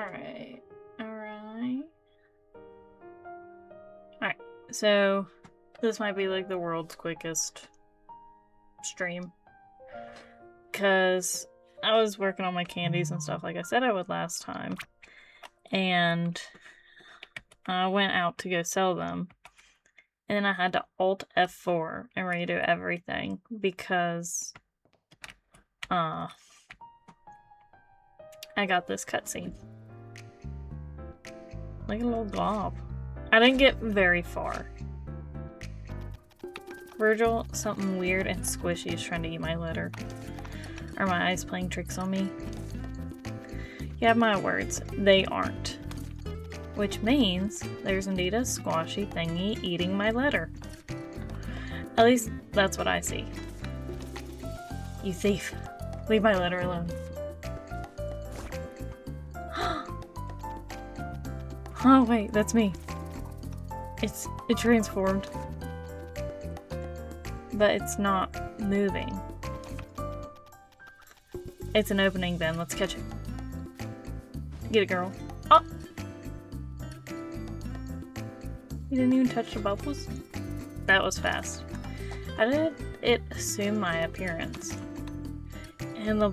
Alright. Alright, so this might be like the world's quickest stream. Because I was working on my candies and stuff like I said I would last time. And I went out to go sell them. And then I had to Alt F4 and redo everything because I got this cutscene. Like a little glob. I didn't get very far. Virgil, something weird and squishy is trying to eat my letter. Are my eyes playing tricks on me? You have my words. They aren't. Which means there's indeed a squashy thingy eating my letter. At least that's what I see. You thief. Leave my letter alone. Oh wait, that's me. It transformed. But it's not moving. It's an opening then, let's catch it. Get it, girl. Oh! You didn't even touch the bubbles? That was fast. How did it assume my appearance? And the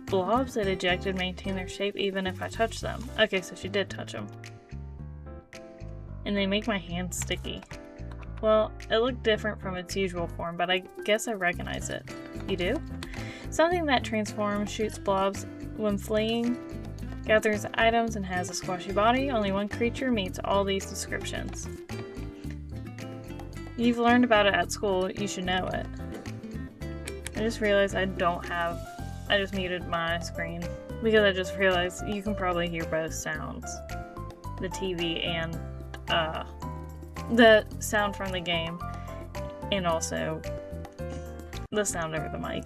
blobs it ejected maintain their shape even if I touch them. Okay, so she did touch them. And they make my hands sticky. Well, it looked different from its usual form, but I guess I recognize it. You do? Something that transforms, shoots blobs when fleeing, gathers items, and has a squashy body. Only one creature meets all these descriptions. You've learned about it at school, you should know it. I just realized I just muted my screen because I just realized you can probably hear both sounds. The TV and the sound from the game, and also the sound over the mic.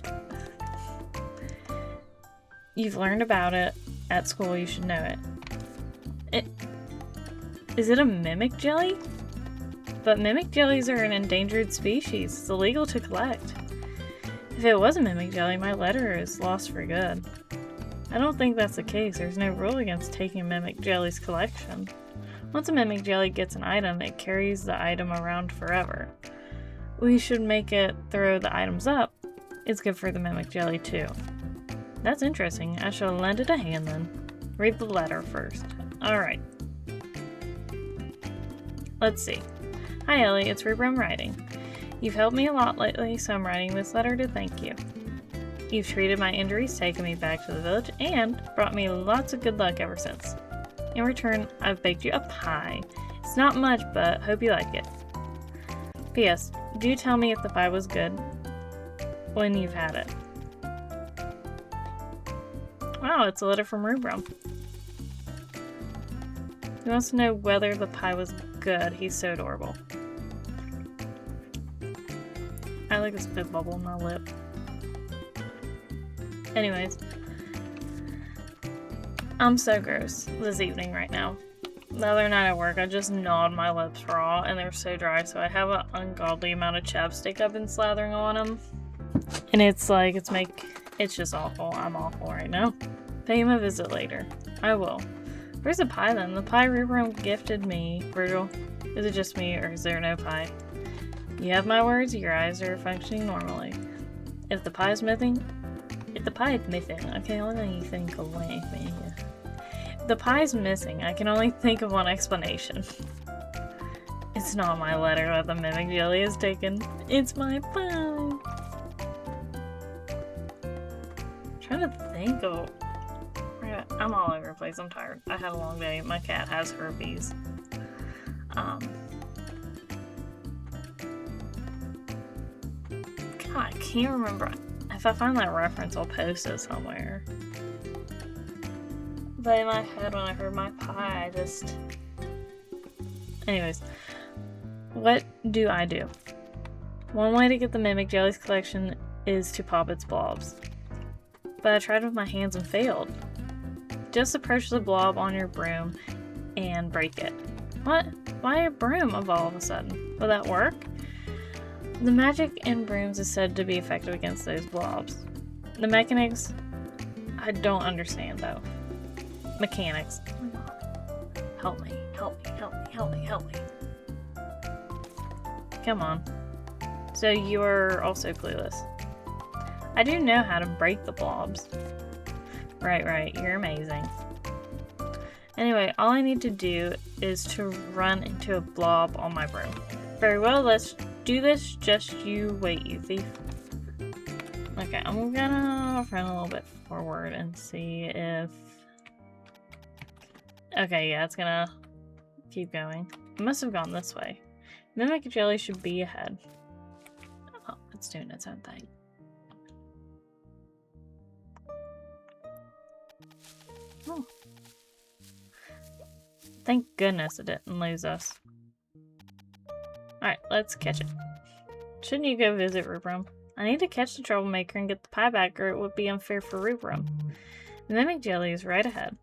You've learned about it at school, you should know it. Is it a mimic jelly? But mimic jellies are an endangered species. It's illegal to collect. If it was a mimic jelly, my letter is lost for good. I don't think that's the case. There's no rule against taking a mimic jelly's collection. Once a mimic jelly gets an item, it carries the item around forever. We should make it throw the items up. It's good for the mimic jelly too. That's interesting. I shall lend it a hand then. Read the letter first. Alright. Let's see. Hi Ellie, it's Rupert I'm writing. You've helped me a lot lately, so I'm writing this letter to thank you. You've treated my injuries, taken me back to the village, and brought me lots of good luck ever since. In return, I've baked you a pie. It's not much, but hope you like it. P.S. Do tell me if the pie was good when you've had it. Wow, it's a letter from Rubrum. He wants to know whether the pie was good. He's so adorable. I like a spit bubble in my lip. Anyways. I'm so gross this evening right now. The other night at work, I just gnawed my lips raw and they're so dry, so I have an ungodly amount of chapstick I've been slathering on them. And it's like, it's just awful. I'm awful right now. Pay him a visit later. I will. Where's the pie then? The pie Rubrum gifted me, Virgil. Is it just me or is there no pie? You have my words, your eyes are functioning normally. If the pie is missing, I can only think of one thing. If the pie is missing, I can only think of one explanation. It's not my letter that the mimic jelly has taken. It's my pie. I'm trying to think of... I'm all over the place. I'm tired. I had a long day. My cat has herpes. God, I can't remember. If I find that reference, I'll post it somewhere. But in my head, when I heard my pie, I just... Anyways. What do I do? One way to get the mimic jelly's collection is to pop its blobs. But I tried with my hands and failed. Just approach the blob on your broom and break it. What? Why a broom of all of a sudden? Will that work? The magic in brooms is said to be effective against those blobs. The mechanics, I don't understand though. mechanics. Oh my god. Help me, help me, help me, help me, help me. Come on. So you're also clueless. I do know how to break the blobs. Right, you're amazing. Anyway, all I need to do is to run into a blob on my broom. Very well, let's do this. Just you wait, you thief. Okay, I'm gonna run a little bit forward and see if... Okay, yeah, it's gonna keep going. It must have gone this way. Mimic Jelly should be ahead. Oh, it's doing its own thing. Oh. Thank goodness it didn't lose us. Alright, let's catch it. Shouldn't you go visit Rubrum? I need to catch the troublemaker and get the pie back, or it would be unfair for Rubrum. The Mimic Jelly is right ahead.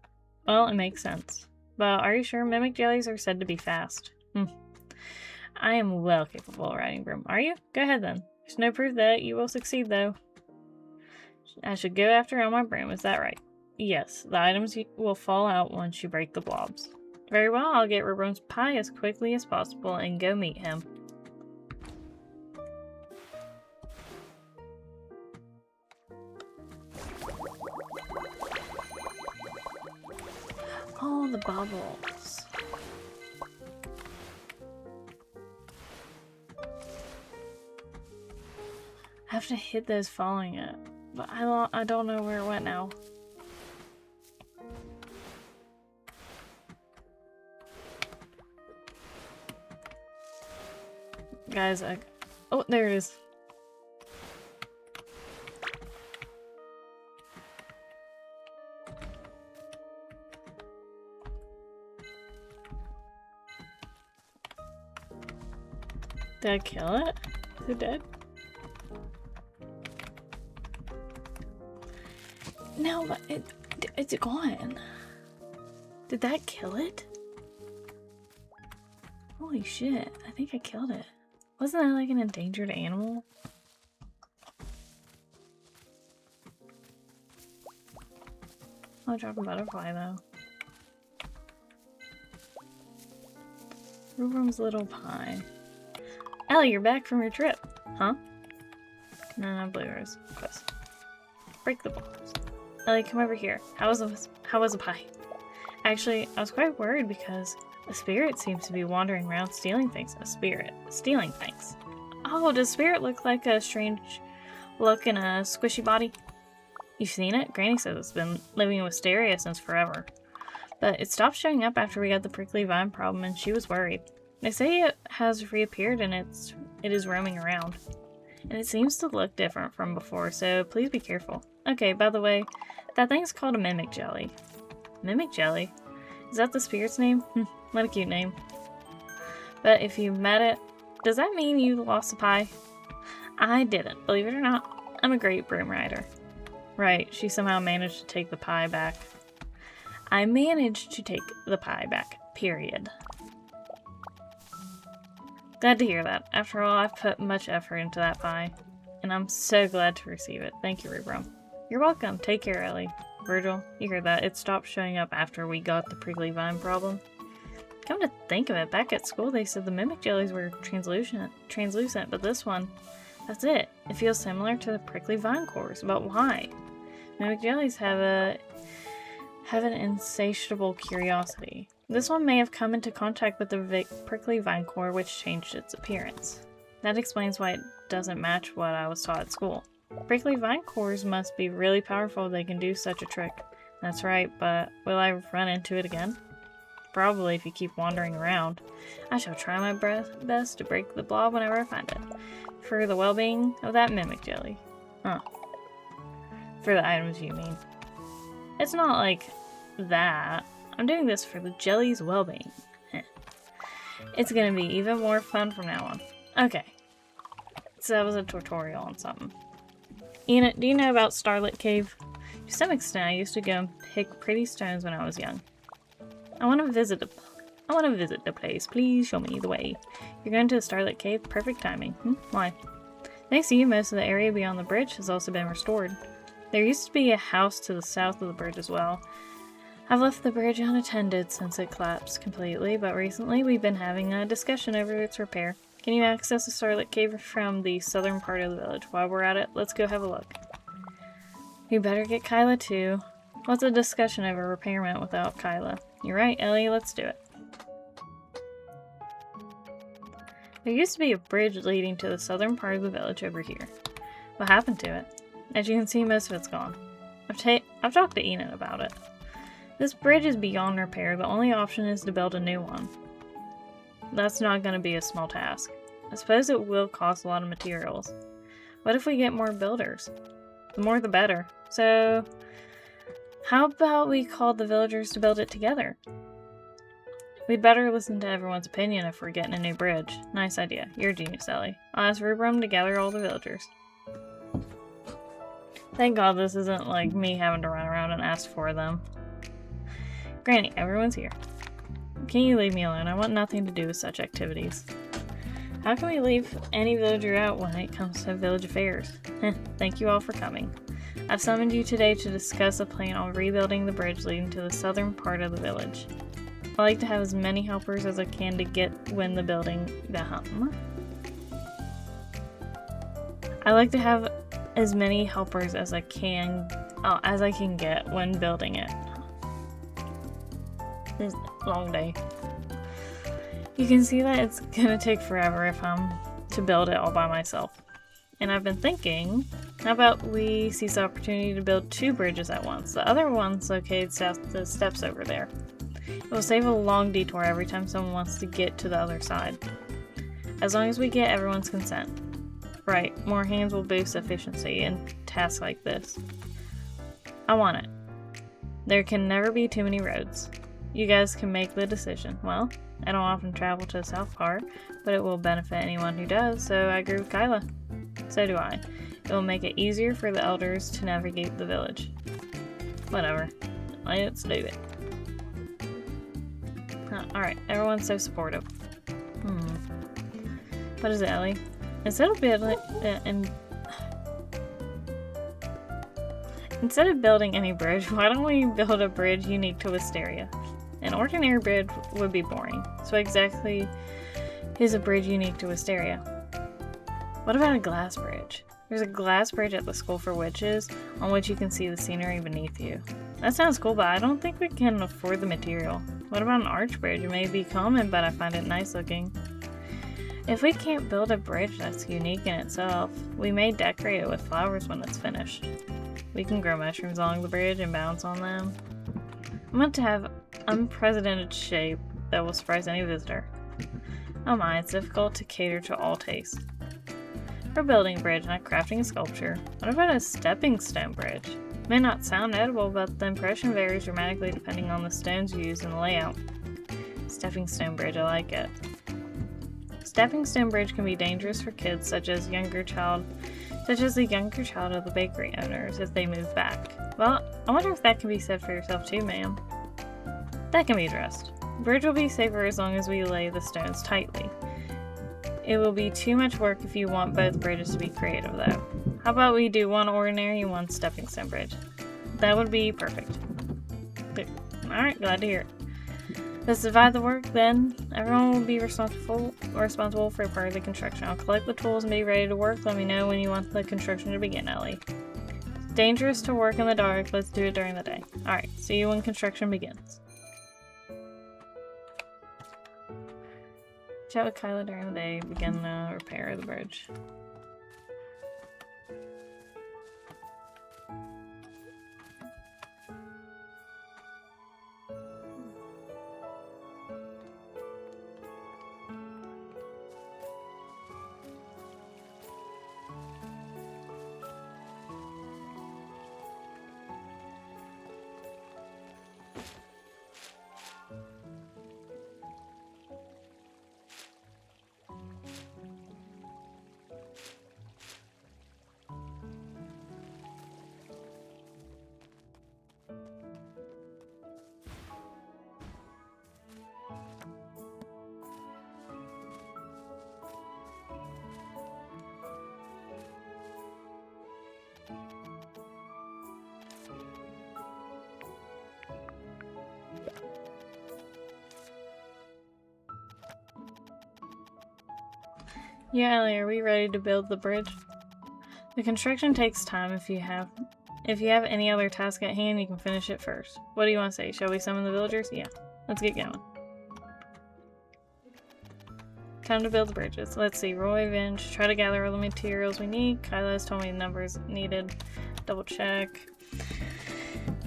Well, it makes sense. But are you sure? Mimic Jellies are said to be fast. I am well capable of riding Broom. Are you? Go ahead then. There's no proof that you will succeed, though. I should go after her on my broom, is that right? Yes, the items will fall out once you break the blobs. Very well, I'll get Rubrum's pie as quickly as possible and go meet him. Oh, the bubbles. I have to hit those following it, but I don't know where it went now. Guys, oh, there it is. Did I kill it? Is it dead? No, but it's gone. Did that kill it? Holy shit, I think I killed it. Wasn't that like an endangered animal? I'll drop a butterfly though. Rubrum's little pie. Ellie, you're back from your trip. Huh? No, blueberries. Quest. Break the blobs. Ellie, come over here. How was the pie? Actually, I was quite worried because a spirit seems to be wandering around stealing things. A spirit. Stealing things. Oh, does spirit look like a strange look in a squishy body? You've seen it? Granny says it's been living in Wisteria since forever. But it stopped showing up after we got the prickly vine problem and she was worried. They say it has reappeared and it is roaming around. And it seems to look different from before, so please be careful. Okay, by the way, that thing's called a Mimic Jelly. Mimic Jelly? Is that the spirit's name? What a cute name. But if you met it, does that mean you lost the pie? I didn't, believe it or not. I'm a great broom rider. Right, she somehow managed to take the pie back. I managed to take the pie back, period. Glad to hear that. After all, I've put much effort into that pie. And I'm so glad to receive it. Thank you, Rubrum. You're welcome. Take care, Ellie. Virgil, you heard that. It stopped showing up after we got the prickly vine problem. Come to think of it, back at school they said the Mimic Jellies were translucent, but this one, that's it. It feels similar to the prickly vine cores, but why? Mimic Jellies have an insatiable curiosity. This one may have come into contact with the prickly vine core, which changed its appearance. That explains why it doesn't match what I was taught at school. Prickly vine cores must be really powerful if they can do such a trick. That's right, but will I run into it again? Probably if you keep wandering around. I shall try my best to break the blob whenever I find it. For the well-being of that Mimic Jelly. Huh. For the items you mean. It's not like that. I'm doing this for the jelly's well-being. It's gonna be even more fun from now on. Okay. So that was a tutorial on something. Enid, do you know about Starlit Cave? To some extent, I used to go and pick pretty stones when I was young. I want to visit the place. Please show me the way. You're going to the Starlit Cave? Perfect timing. Why? Thanks to you, most of the area beyond the bridge has also been restored. There used to be a house to the south of the bridge as well. I've left the bridge unattended since it collapsed completely, but recently we've been having a discussion over its repair. Can you access the Starlit Cave from the southern part of the village? While we're at it, let's go have a look. You better get Kyla too. What's a discussion over repairment without Kyla? You're right, Ellie, let's do it. There used to be a bridge leading to the southern part of the village over here. What happened to it? As you can see, most of it's gone. I've talked to Enid about it. This bridge is beyond repair. The only option is to build a new one. That's not going to be a small task. I suppose it will cost a lot of materials. What if we get more builders? The more the better. So, how about we call the villagers to build it together? We'd better listen to everyone's opinion if we're getting a new bridge. Nice idea. You're a genius, Ellie. I'll ask Rubrum to gather all the villagers. Thank God this isn't like me having to run around and ask for them. Granny, everyone's here. Can you leave me alone? I want nothing to do with such activities. How can we leave any villager out when it comes to village affairs? Thank you all for coming. I've summoned you today to discuss a plan on rebuilding the bridge leading to the southern part of the village. I like to have as many helpers as I can to get when the building I like to have as many helpers as I can get when building it. It's a long day. You can see that it's gonna take forever if I'm to build it all by myself. And I've been thinking, how about we seize the opportunity to build 2 bridges at once? The other one's located south the steps over there. It will save a long detour every time someone wants to get to the other side. As long as we get everyone's consent. Right, more hands will boost efficiency in tasks like this. I want it. There can never be too many roads. You guys can make the decision. Well, I don't often travel to the south part, but it will benefit anyone who does, so I agree with Kyla. So do I. It will make it easier for the elders to navigate the village. Whatever. Let's do it. Alright, everyone's so supportive. What is it, Ellie? Instead of building any bridge, why don't we build a bridge unique to Wisteria? An ordinary bridge would be boring, so exactly is a bridge unique to Wisteria. What about a glass bridge? There's a glass bridge at the School for Witches, on which you can see the scenery beneath you. That sounds cool, but I don't think we can afford the material. What about an arch bridge? It may be common, but I find it nice looking. If we can't build a bridge that's unique in itself, we may decorate it with flowers when it's finished. We can grow mushrooms along the bridge and bounce on them. I want to have unprecedented shape that will surprise any visitor. Oh my, it's difficult to cater to all tastes. We're building a bridge, not crafting a sculpture. What about a stepping stone bridge? It may not sound edible, but the impression varies dramatically depending on the stones used in the layout. Stepping stone bridge, I like it. Stepping stone bridge can be dangerous for kids such as the younger child of the bakery owners if they move back. Well, I wonder if that can be said for yourself too, ma'am. That can be addressed. The bridge will be safer as long as we lay the stones tightly. It will be too much work if you want both bridges to be creative, though. How about we do one ordinary and one stepping stone bridge? That would be perfect. Alright, glad to hear it. Let's divide the work then. Everyone will be responsible for part of the construction. I'll collect the tools and be ready to work. Let me know when you want the construction to begin, Ellie. It's dangerous to work in the dark. Let's do it during the day. Alright, see you when construction begins. Chat with Kyla during the day. Begin the repair of the bridge. Yeah, Ellie, are we ready to build the bridge? The construction takes time. If you have any other task at hand, you can finish it first. What do you want to say? Shall we summon the villagers? Yeah. Let's get going. Time to build the bridges. Let's see. Roy, Vince, try to gather all the materials we need. Kyla has told me the numbers needed. Double check.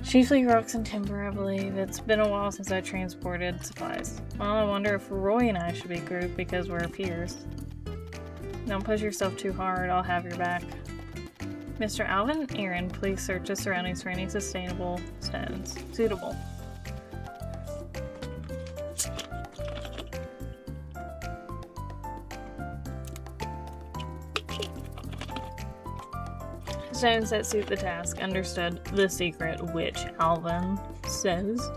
Chiefly rocks and timber, I believe. It's been a while since I transported supplies. Well, I wonder if Roy and I should be grouped because we're peers. Don't push yourself too hard. I'll have your back. Mr. Alvin Aaron, please search the surroundings for any sustainable stones. Suitable. Stones that suit the task. Understood. The secret, which Alvin says.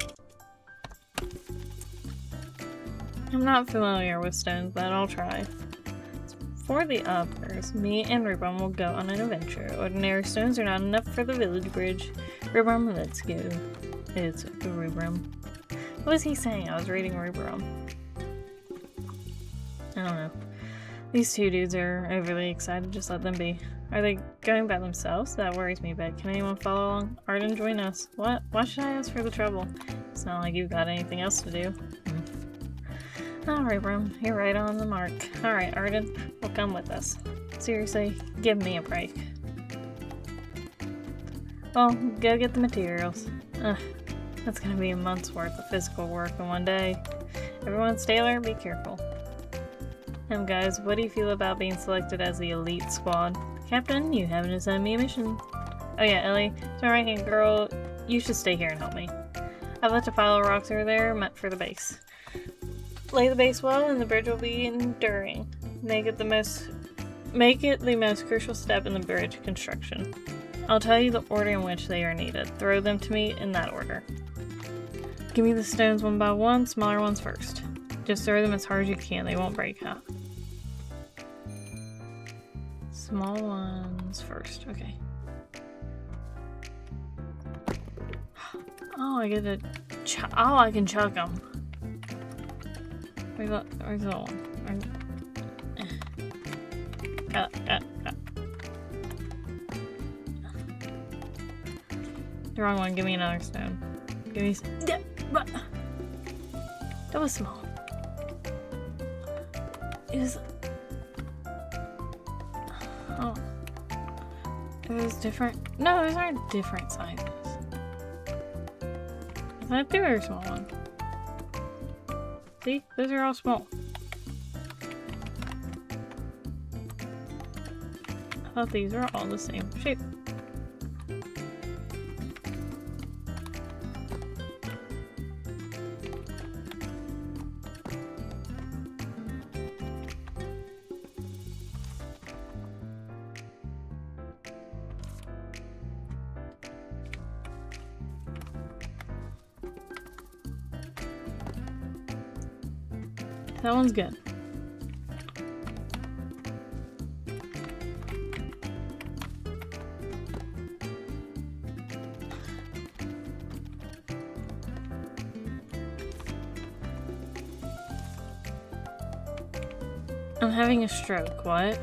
I'm not familiar with stones, but I'll try. For the others, me and Rubrum will go on an adventure. Ordinary stones are not enough for the village bridge. Rubrum, let's go. It's Rubrum. What was he saying? I was reading Rubrum. I don't know. These two dudes are overly excited. Just let them be. Are they going by themselves? That worries me, but can anyone follow along? Arden, join us. What? Why should I ask for the trouble? It's not like you've got anything else to do. Alright, Brum. You're right on the mark. Alright, Arden. Well, come with us. Seriously, give me a break. Well, go get the materials. That's gonna be a month's worth of physical work in one day. Everyone stay alert, be careful. Guys, what do you feel about being selected as the elite squad? Captain, you haven't assigned me a mission. Oh yeah, Ellie, it's my right-hand girl. You should stay here and help me. I've left a pile of rocks over there meant for the base. Lay the base well and the bridge will be enduring. Make it the most crucial step in the bridge construction. I'll tell you the order in which they are needed. Throw them to me in that order. Give me the stones one by one, smaller ones first. Just throw them as hard as you can, they won't break, huh? Small ones first, okay. Oh, I get to I can chuck them. Where's the one? The wrong one, give me another stone. Give me that was small. Oh. It was different. No, those aren't different sizes. I thought they were a small one. See? Those are all small. I thought these were all the same shape. That one's good. I'm having a stroke. What?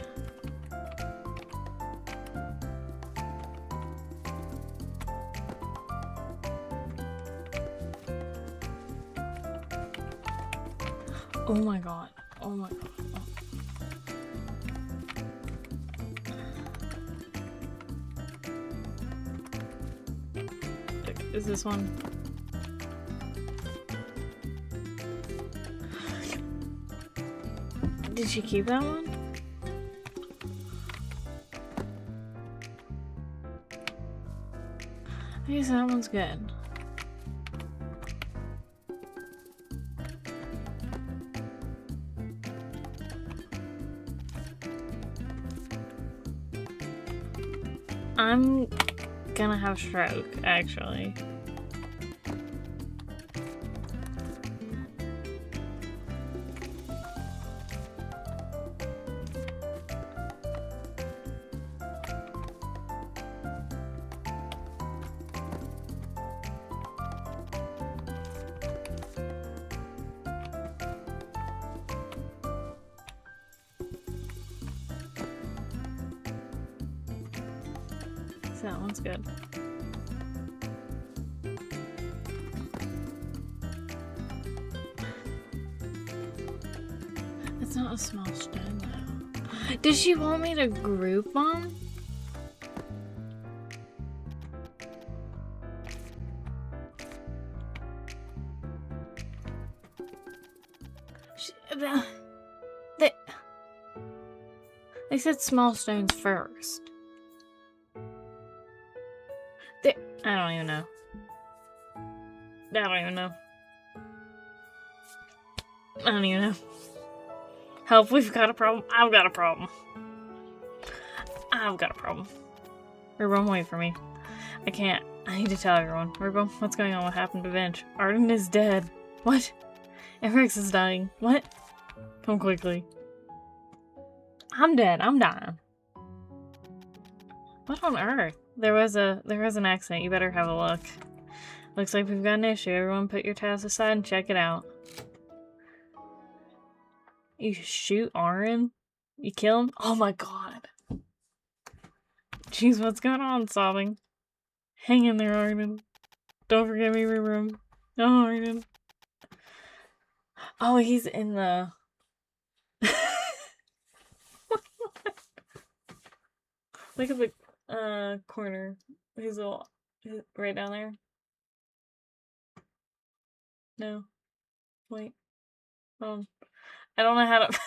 Oh my god. Oh my god. Oh. Is this one? Did she keep that one? I guess that one's good. I'm gonna have stroke, actually. That one's good. It's not a small stone though. Does she want me to group them? They said small stones first. I don't even know. I don't even know. Help, we've got a problem. I've got a problem. Rubum, wait for me. I can't. I need to tell everyone. Rubum, what's going on? What happened to Vince? Arden is dead. What? And Rex is dying. What? Come quickly. I'm dead. I'm dying. What on earth? There was an accident. You better have a look. Looks like we've got an issue. Everyone put your tasks aside and check it out. You shoot Aaron? You kill him? Oh my god. Jeez, what's going on? Sobbing. Hang in there, Arden. Don't forget me, room. No, Arden. Oh, he's in the... Look at the corner. He's right down there. No. Wait. I don't know how to...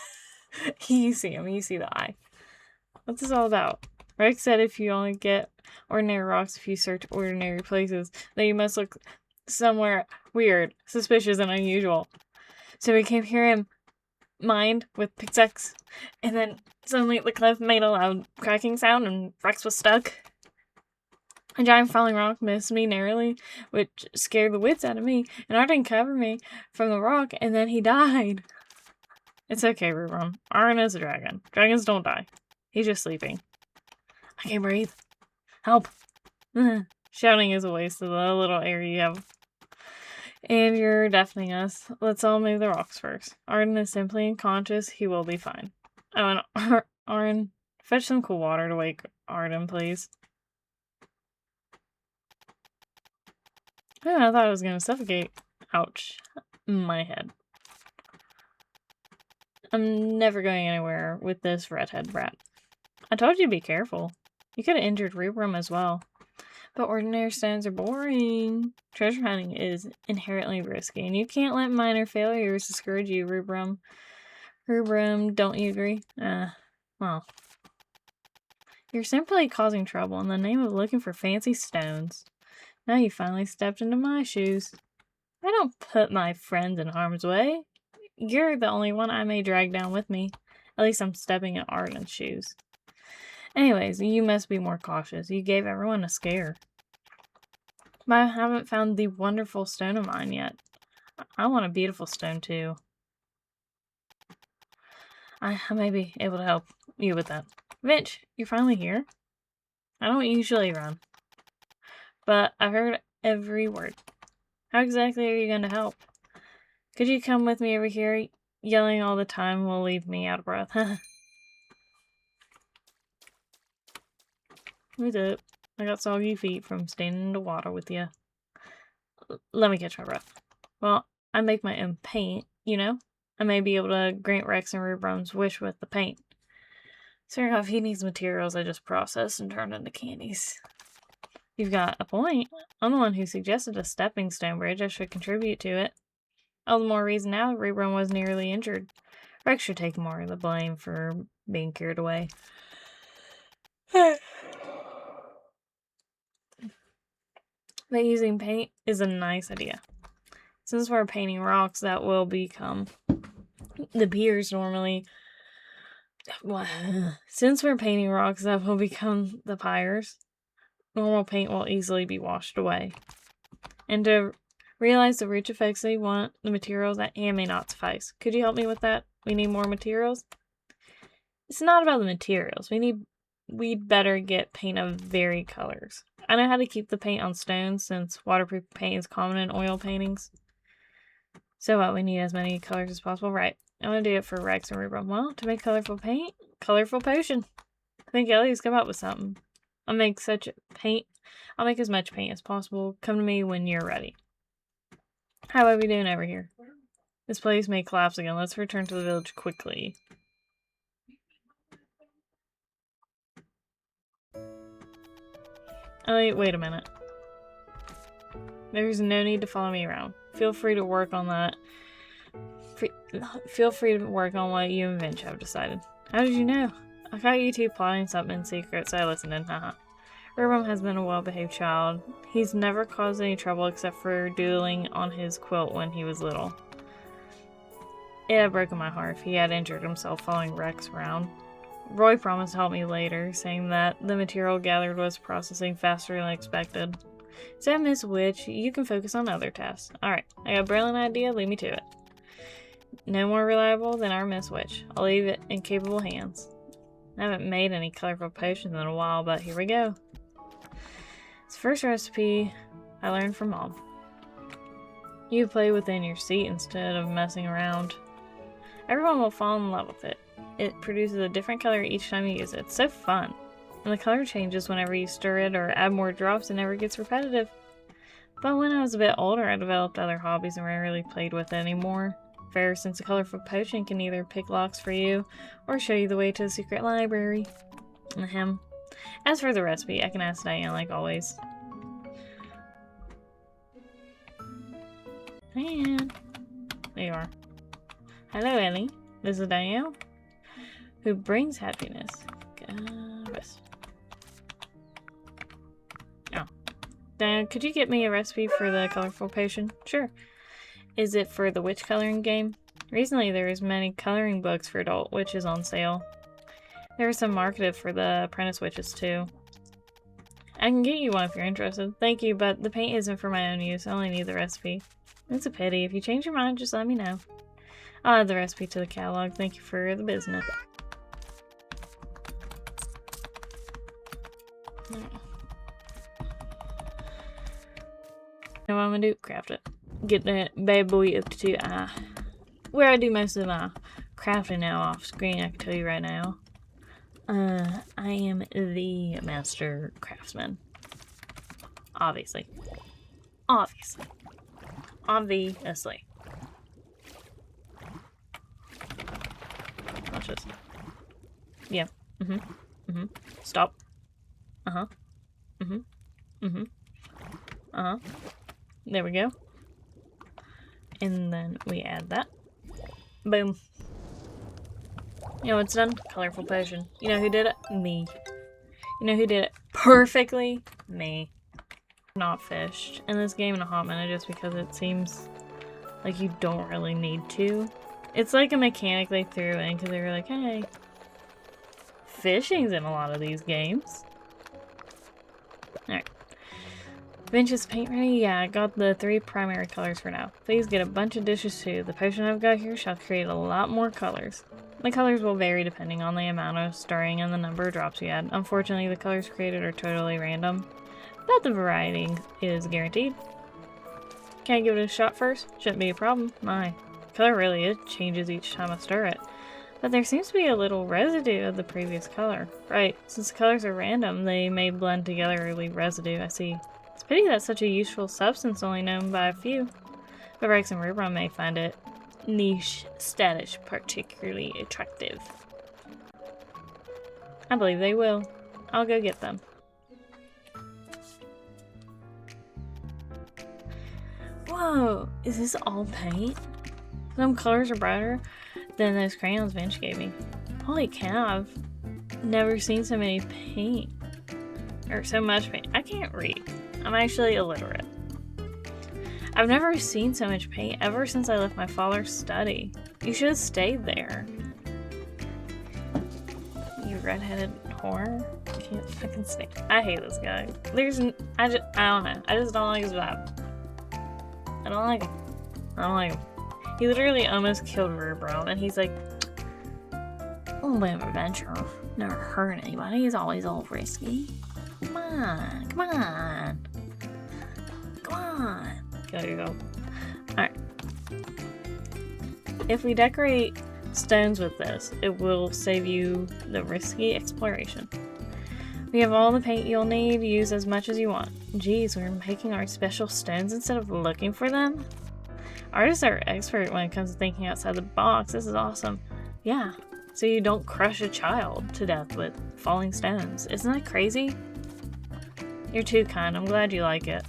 You see him. You see the eye. What's this all about? Rex said if you only get ordinary rocks if you search ordinary places, then you must look somewhere weird, suspicious, and unusual. So we came here and mined with pickaxe, and then suddenly the cliff made a loud cracking sound and Rex was stuck. A giant falling rock missed me narrowly, which scared the wits out of me, and Arden covered me from the rock, and then he died. It's okay, Rubrum. Arden is a dragon. Dragons don't die. He's just sleeping. I can't breathe. Help. Shouting is a waste of the little air you have. And you're deafening us. Let's all move the rocks first. Arden is simply unconscious. He will be fine. Oh, and Arden, fetch some cool water to wake Arden, please. Oh, I thought I was going to suffocate. Ouch. My head. I'm never going anywhere with this redhead brat. I told you to be careful. You could have injured Rubrum as well. But ordinary stones are boring. Treasure hunting is inherently risky, and you can't let minor failures discourage you, Rubrum. Rubrum, don't you agree? Well. You're simply causing trouble in the name of looking for fancy stones. Now you finally stepped into my shoes. I don't put my friends in harm's way. You're the only one I may drag down with me. At least I'm stepping in Arden's shoes. Anyways, you must be more cautious. You gave everyone a scare. But I haven't found the wonderful stone of mine yet. I want a beautiful stone too. I may be able to help you with that. Mitch, you're finally here? I don't usually run. But I've heard every word. How exactly are you going to help? Could you come with me over here? Yelling all the time will leave me out of breath. What's up? I got soggy feet from standing in the water with you. Let me catch my breath. Well, I make my own paint, you know? I may be able to grant Rex and Rubrum's wish with the paint. Fair enough, he needs materials I just processed and turned into candies. You've got a point. I'm the one who suggested a stepping stone bridge. I should contribute to it. All the more reason now Rubrum was nearly injured. Rex should take more of the blame for being carried away. But using paint is a nice idea. Since we're painting rocks, that will become the piers normally. Since we're painting rocks, that will become the piers. Normal paint will easily be washed away. And to realize the rich effects they want, the materials at hand may not suffice. Could you help me with that? We need more materials? It's not about the materials. We'd better get paint of varied colors. I know how to keep the paint on stones since waterproof paint is common in oil paintings. So what, we need as many colors as possible? Right. I'm going to do it for Rex and Rubrum. Well, to make colorful paint, colorful potion. I think Ellie's come up with something. I'll make as much paint as possible. Come to me when you're ready. How are we doing over here? This place may collapse again. Let's return to the village quickly. Oh, wait a minute. There's no need to follow me around. Feel free to work on that. Feel free to work on what you and Vince have decided. How did you know? I caught you two plotting something in secret, so I listened in, haha. Rubram has been a well-behaved child. He's never caused any trouble except for doodling on his quilt when he was little. It had broken my heart if he had injured himself following Rex around. Roy promised to help me later, saying that the material gathered was processing faster than expected. So Miss Witch, you can focus on other tasks. Alright, I got a brilliant idea, lead me to it. No more reliable than our Miss Witch. I'll leave it in capable hands. I haven't made any colorful potions in a while, but here we go. It's the first recipe I learned from Mom. You play within your seat instead of messing around. Everyone will fall in love with it. It produces a different color each time you use it. It's so fun. And the color changes whenever you stir it or add more drops and never gets repetitive. But when I was a bit older, I developed other hobbies and rarely played with it anymore. Fair, since a colorful potion can either pick locks for you or show you the way to the secret library. Ahem. As for the recipe, I can ask Diane like always. Diane. There you are. Hello, Ellie. This is Diane. Who brings happiness. Rest. Oh. Diane, could you get me a recipe for the colorful potion? Sure. Is it for the witch coloring game? Recently there is many coloring books for adult witches on sale. There are some marketed for the apprentice witches too. I can get you one if you're interested. Thank you, but the paint isn't for my own use. I only need the recipe. It's a pity. If you change your mind, just let me know. I'll add the recipe to the catalog. Thank you for the business. You know what I'm gonna do? Craft it. Get that bad boy up to where I do most of my crafting now off screen, I can tell you right now. I am the master craftsman. Obviously. Obviously. Watch this. Yeah. Stop. There we go. And then we add that. Boom. You know what's done? Colorful potion. You know who did it? Me. You know who did it perfectly? Me. Not fished in this game in a hot minute just because it seems like you don't really need to. It's like a mechanic they threw in because they were like, hey, fishing's in a lot of these games. Alright. Vince's paint ready? Yeah, I got the 3 primary colors for now. Please get a bunch of dishes too. The potion I've got here shall create a lot more colors. The colors will vary depending on the amount of stirring and the number of drops you add. Unfortunately, the colors created are totally random, but the variety is guaranteed. Can I give it a shot first? Shouldn't be a problem. My color really changes each time I stir it. But there seems to be a little residue of the previous color. Right, since the colors are random, they may blend together or leave residue. I see. It's a pity that such a useful substance only known by a few. But Rex and Rubram may find it niche status particularly attractive. I believe they will. I'll go get them. Whoa, is this all paint? Some colors are brighter than those crayons Vince gave me. Holy cow, I've never seen so many paint. Or so much paint. I can't read. I'm actually illiterate. I've never seen so much paint ever since I left my father's study. You should have stayed there. You redheaded whore. I can't fucking stand. I hate this guy. I don't know. I just don't like his vibe. I don't like him. He literally almost killed Rubram, and he's like, a little bit of adventure. Never hurt anybody. He's always all risky. Come on. Come on. Come on. There you go. Alright. If we decorate stones with this, it will save you the risky exploration. We have all the paint you'll need. Use as much as you want. Geez, we're making our special stones instead of looking for them? Artists are expert when it comes to thinking outside the box. This is awesome. Yeah, so you don't crush a child to death with falling stones. Isn't that crazy? You're too kind. I'm glad you like it.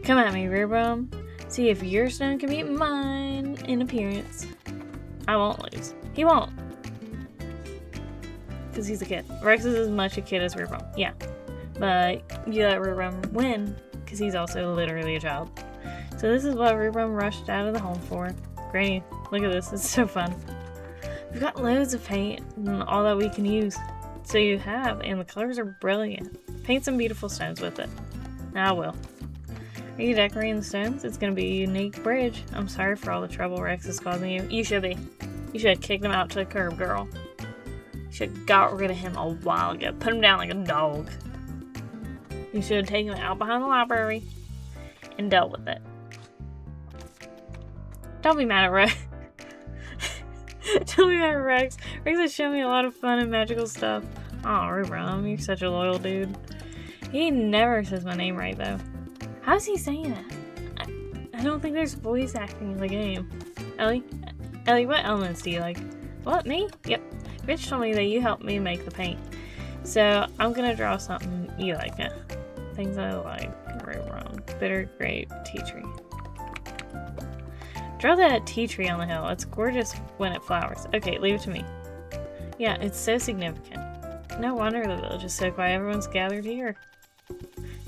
Come at me, Rearbum. See if your stone can beat mine in appearance. I won't lose. He won't. Because he's a kid. Rex is as much a kid as Rearbum. Yeah. But you let Rearbum win because he's also literally a child. So this is what Rearbum rushed out of the home for. Granny, look at this. It's so fun. We've got loads of paint and all that we can use. So you have, and the colors are brilliant. Paint some beautiful stones with it. I will. Are you decorating the stones? It's going to be a unique bridge. I'm sorry for all the trouble Rex is causing you. You should be. You should have kicked him out to the curb, girl. You should have got rid of him a while ago. Put him down like a dog. You should have taken him out behind the library and dealt with it. Don't be mad at Rex. Don't be mad at Rex. Rex has shown me a lot of fun and magical stuff. Aw, Rearbum, you're such a loyal dude. He never says my name right, though. How's he saying that? I don't think there's voice acting in the game. Ellie, what elements do you like? What, me? Yep. Rich told me that you helped me make the paint. So, I'm gonna draw something you like. Things I like. Right, wrong. Bitter grape tea tree. Draw that tea tree on the hill. It's gorgeous when it flowers. Okay, leave it to me. Yeah, it's so significant. No wonder the village is so quiet. Everyone's gathered here.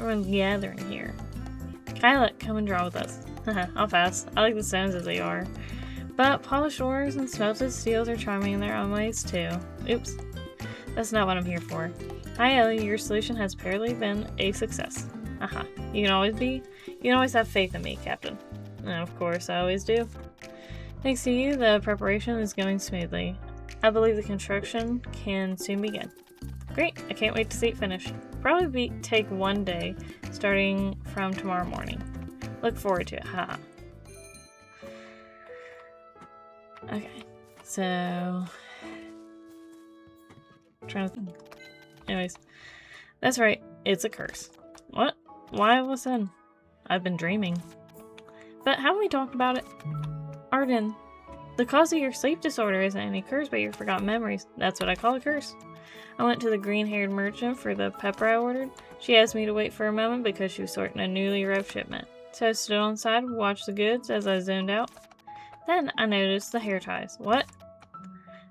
Everyone's gathering here. Kyla, come and draw with us. I'll pass. I like the stones as they are. But polished ores and smelted steels are charming in their own ways too. Oops. That's not what I'm here for. Hi Ellie, your solution has apparently been a success. You can always have faith in me, Captain. And of course, I always do. Thanks to you, the preparation is going smoothly. I believe the construction can soon begin. Great, I can't wait to see it finish. Probably take one day, starting from tomorrow morning. Look forward to it, haha. Okay, so... Anyways, that's right, it's a curse. What? Why all of a sudden? I've been dreaming. But haven't we talked about it? Arden, the cause of your sleep disorder isn't any curse, but your forgotten memories. That's what I call a curse. I went to the green-haired merchant for the pepper I ordered. She asked me to wait for a moment because she was sorting a newly arrived shipment. So I stood on the side and watched the goods as I zoned out. Then I noticed the hair ties. What?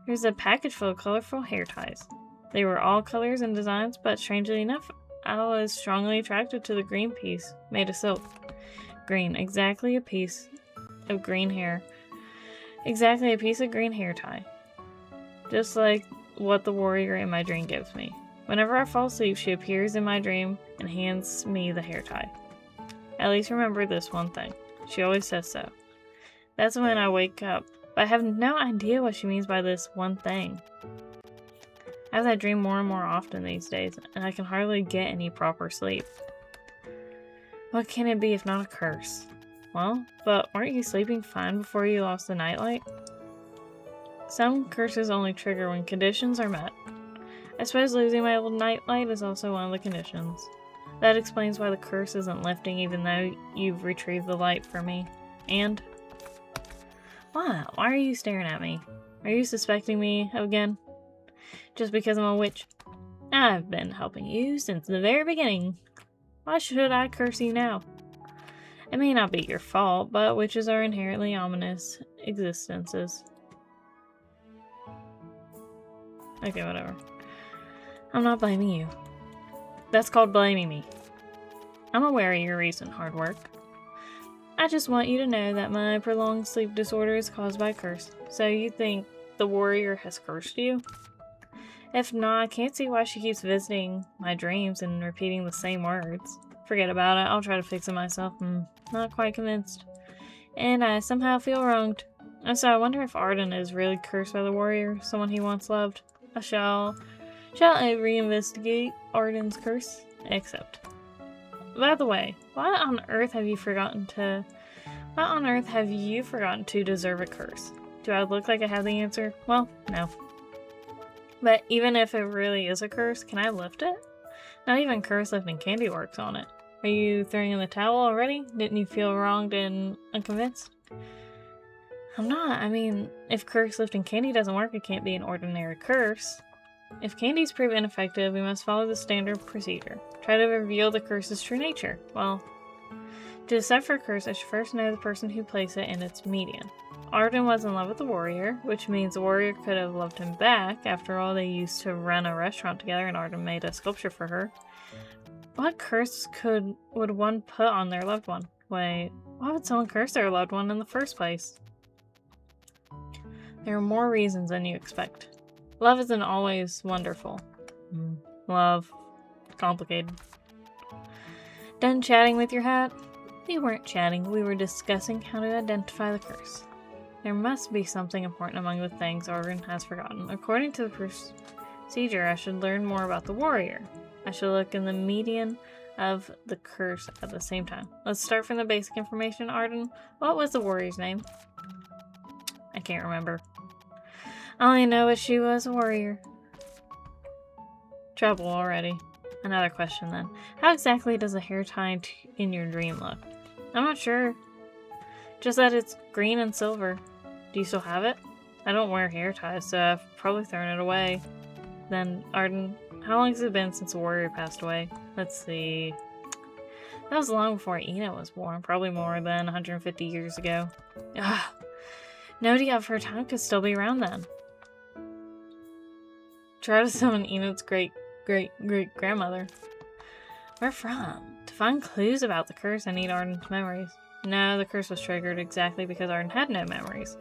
There's a package full of colorful hair ties. They were all colors and designs, but strangely enough, I was strongly attracted to the green piece, made of silk. Green, exactly a piece of green hair. Exactly a piece of green hair tie. Just like what the warrior in my dream gives me. Whenever I fall asleep, she appears in my dream and hands me the hair tie. At least remember this one thing. She always says so. That's when I wake up, but I have no idea what she means by this one thing. I have that dream more and more often these days, and I can hardly get any proper sleep. What can it be if not a curse? Well, but weren't you sleeping fine before you lost the nightlight? Some curses only trigger when conditions are met. I suppose losing my old nightlight is also one of the conditions. That explains why the curse isn't lifting even though you've retrieved the light for me. And... Why are you staring at me? Are you suspecting me again? Just because I'm a witch? I've been helping you since the very beginning. Why should I curse you now? It may not be your fault, but witches are inherently ominous existences. Okay, whatever. I'm not blaming you. That's called blaming me. I'm aware of your recent hard work. I just want you to know that my prolonged sleep disorder is caused by a curse. So you think the warrior has cursed you? If not, I can't see why she keeps visiting my dreams and repeating the same words. Forget about it. I'll try to fix it myself. I'm not quite convinced. And I somehow feel wronged. And so I wonder if Arden is really cursed by the warrior, someone he once loved. Shall I reinvestigate Arden's curse? Except. By the way, why on earth have you forgotten to deserve a curse? Do I look like I have the answer? Well, no. But even if it really is a curse, can I lift it? Not even curse lifting candy works on it. Are you throwing in the towel already? Didn't you feel wronged and unconvinced? I'm not. I mean, if curse lifting candy doesn't work, it can't be an ordinary curse. If candies prove ineffective, we must follow the standard procedure. Try to reveal the curse's true nature. Well, to decipher a curse, I should first know the person who placed it and its medium. Arden was in love with the warrior, which means the warrior could have loved him back. After all, they used to run a restaurant together and Arden made a sculpture for her. What curse would one put on their loved one? Wait, why would someone curse their loved one in the first place? There are more reasons than you expect. Love isn't always wonderful. Love. Complicated. Done chatting with your hat? We weren't chatting, we were discussing how to identify the curse. There must be something important among the things Arden has forgotten. According to the procedure, I should learn more about the warrior. I should look in the median of the curse at the same time. Let's start from the basic information, Arden. What was the warrior's name? I can't remember. I only know that she was a warrior. Trouble already. Another question then. How exactly does the hair tie in your dream look? I'm not sure. Just that it's green and silver. Do you still have it? I don't wear hair ties, so I've probably thrown it away. Then, Arden, how long has it been since the warrior passed away? Let's see. That was long before Ina was born. Probably more than 150 years ago. Ugh. Nobody of her time could still be around then. Try to summon Enid's great-great-great-grandmother. Where from? To find clues about the curse, I need Arden's memories. No, the curse was triggered exactly because Arden had no memories.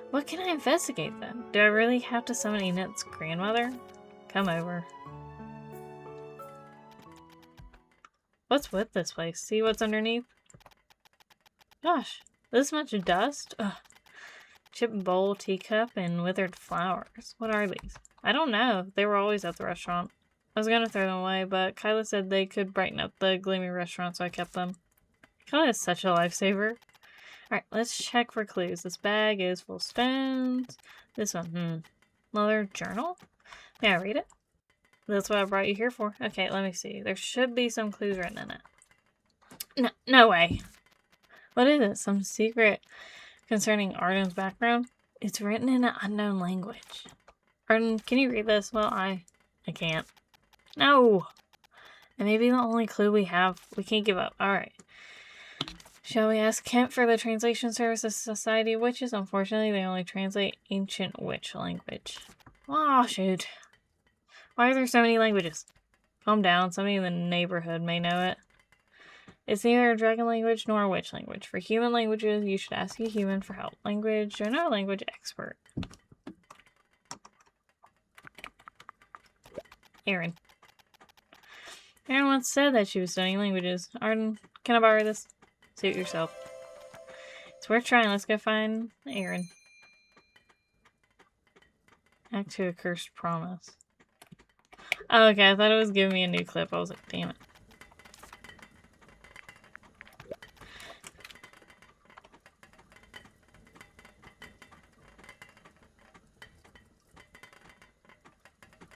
What can I investigate then? Do I really have to summon Enid's grandmother? Come over. What's with this place? See what's underneath? Gosh, this much dust? Ugh. Chipped bowl, teacup, and withered flowers. What are these? I don't know. They were always at the restaurant. I was gonna throw them away, but Kyla said they could brighten up the gloomy restaurant, so I kept them. Kyla is such a lifesaver. Alright, let's check for clues. This bag is full of stones. This one, Leather journal? May I read it? That's what I brought you here for. Okay, let me see. There should be some clues written in it. No way. What is it? Some secret concerning Arden's background? It's written in an unknown language. Arden, can you read this? Well, I can't. No! It may be the only clue we have. We can't give up. Alright. Shall we ask Kent for the translation service of Society of Witches? Unfortunately, they only translate ancient witch language. Oh, shoot. Why are there so many languages? Calm down. Somebody in the neighborhood may know it. It's neither a dragon language nor a witch language. For human languages, you should ask a human for help. Language, you're not a language expert. Aaron. Aaron once said that she was studying languages. Arden, can I borrow this? Suit yourself. It's worth trying. Let's go find Aaron. Act to a cursed promise. Oh, okay, I thought it was giving me a new clip. I was like, damn it.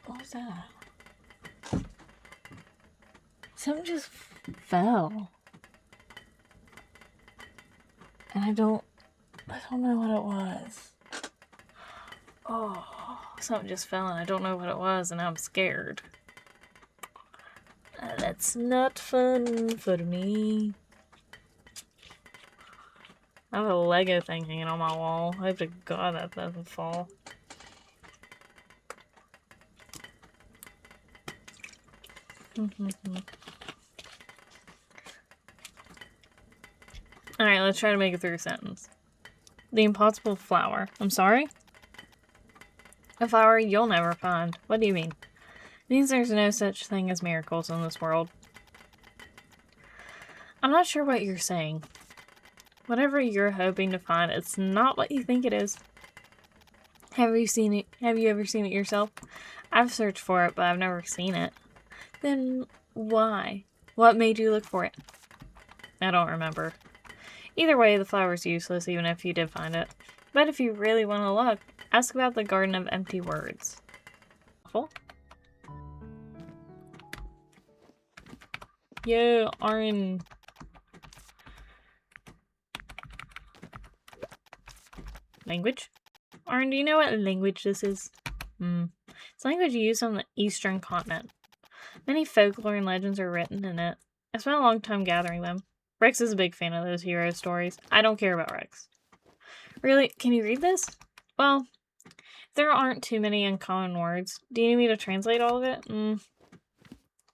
What was that? Something just fell. And I don't know what it was. Oh, something just fell and I don't know what it was and I'm scared. That's not fun for me. I have a Lego thing hanging on my wall. I hope to God that doesn't fall. Alright, let's try to make it through a sentence. The impossible flower. I'm sorry? A flower you'll never find. What do you mean? It means there's no such thing as miracles in this world. I'm not sure what you're saying. Whatever you're hoping to find, it's not what you think it is. Have you seen it? Have you ever seen it yourself? I've searched for it, but I've never seen it. Then why? What made you look for it? I don't remember. Either way, the flower's useless even if you did find it. But if you really want to look, ask about the Garden of Empty Words. Awful. Yo, Aaron. Language? Aaron, do you know what language this is? It's language used on the eastern continent. Many folklore and legends are written in it. I spent a long time gathering them. Rex is a big fan of those hero stories. I don't care about Rex. Really? Can you read this? Well, there aren't too many uncommon words. Do you need me to translate all of it?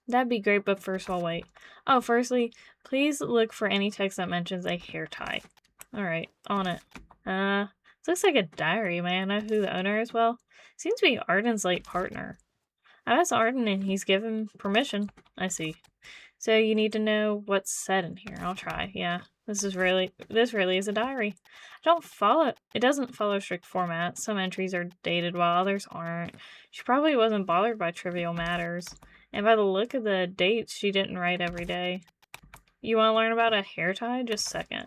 That'd be great, but first I'll wait. Oh, firstly, please look for any text that mentions a hair tie. Alright, on it. This looks like a diary. May I know who the owner is? Well, seems to be Arden's late partner. I asked Arden and he's given permission. I see. So you need to know what's said in here. I'll try. Yeah, this really is a diary. It doesn't follow strict format. Some entries are dated while others aren't. She probably wasn't bothered by trivial matters. And by the look of the dates, she didn't write every day. You want to learn about a hair tie? Just a second.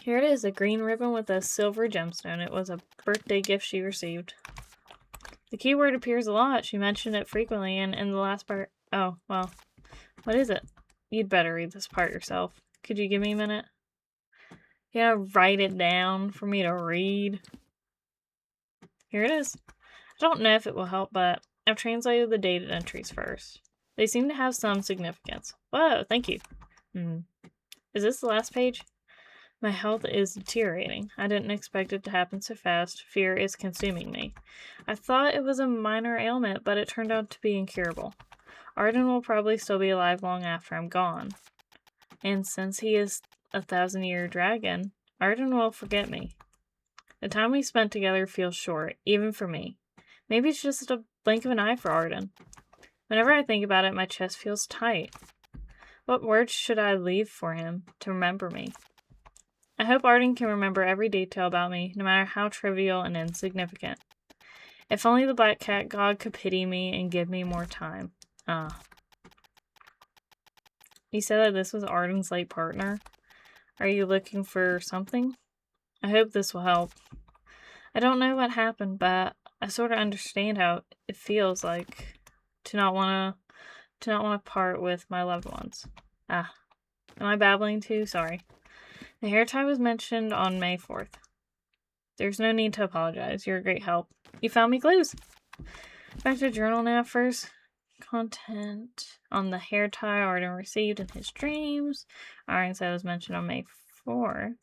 Here it is, a green ribbon with a silver gemstone. It was a birthday gift she received. The keyword appears a lot. She mentioned it frequently, and in the last part... Oh, well. What is it? You'd better read this part yourself. Could you give me a minute? Yeah, write it down for me to read. Here it is. I don't know if it will help, but I've translated the dated entries first. They seem to have some significance. Whoa, thank you. Is this the last page? My health is deteriorating. I didn't expect it to happen so fast. Fear is consuming me. I thought it was a minor ailment, but it turned out to be incurable. Arden will probably still be alive long after I'm gone. And since he is a 1,000-year dragon, Arden will forget me. The time we spent together feels short, even for me. Maybe it's just a blink of an eye for Arden. Whenever I think about it, my chest feels tight. What words should I leave for him to remember me? I hope Arden can remember every detail about me, no matter how trivial and insignificant. If only the Black Cat God could pity me and give me more time. You said that this was Arden's late partner. Are you looking for something? I hope this will help. I don't know what happened, but I sort of understand how it feels like to not want to part with my loved ones. Am I babbling too? Sorry. The hair tie was mentioned on May 4th. There's no need to apologize. You're a great help. You found me clues. Back to the journal now first. Content on the hair tie Arden received in his dreams. Arden said it was mentioned on May 4th.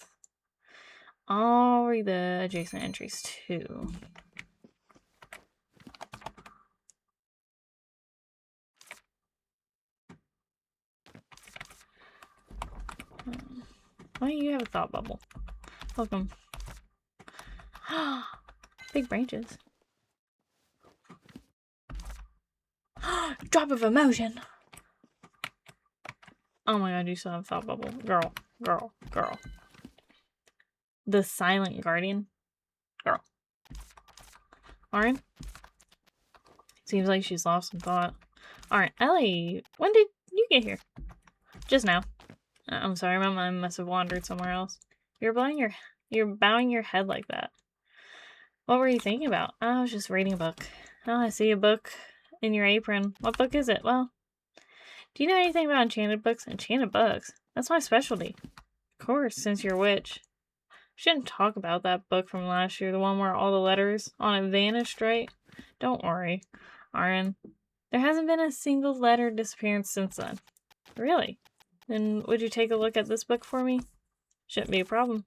I'll read the adjacent entries too. Why do you have a thought bubble? Welcome. Big branches. Drop of emotion. Oh my god, you still have a thought bubble. Girl. The silent guardian. Girl. Alright. Seems like she's lost some thought. Alright, Ellie, when did you get here? Just now. I'm sorry, my mind must have wandered somewhere else. You're bowing your head like that. What were you thinking about? I was just reading a book. Oh, I see a book in your apron. What book is it? Well, do you know anything about enchanted books? Enchanted books? That's my specialty. Of course, since you're a witch. Shouldn't talk about that book from last year, the one where all the letters on it vanished, right? Don't worry, Aaron. There hasn't been a single letter disappearance since then. Really? Then would you take a look at this book for me? Shouldn't be a problem.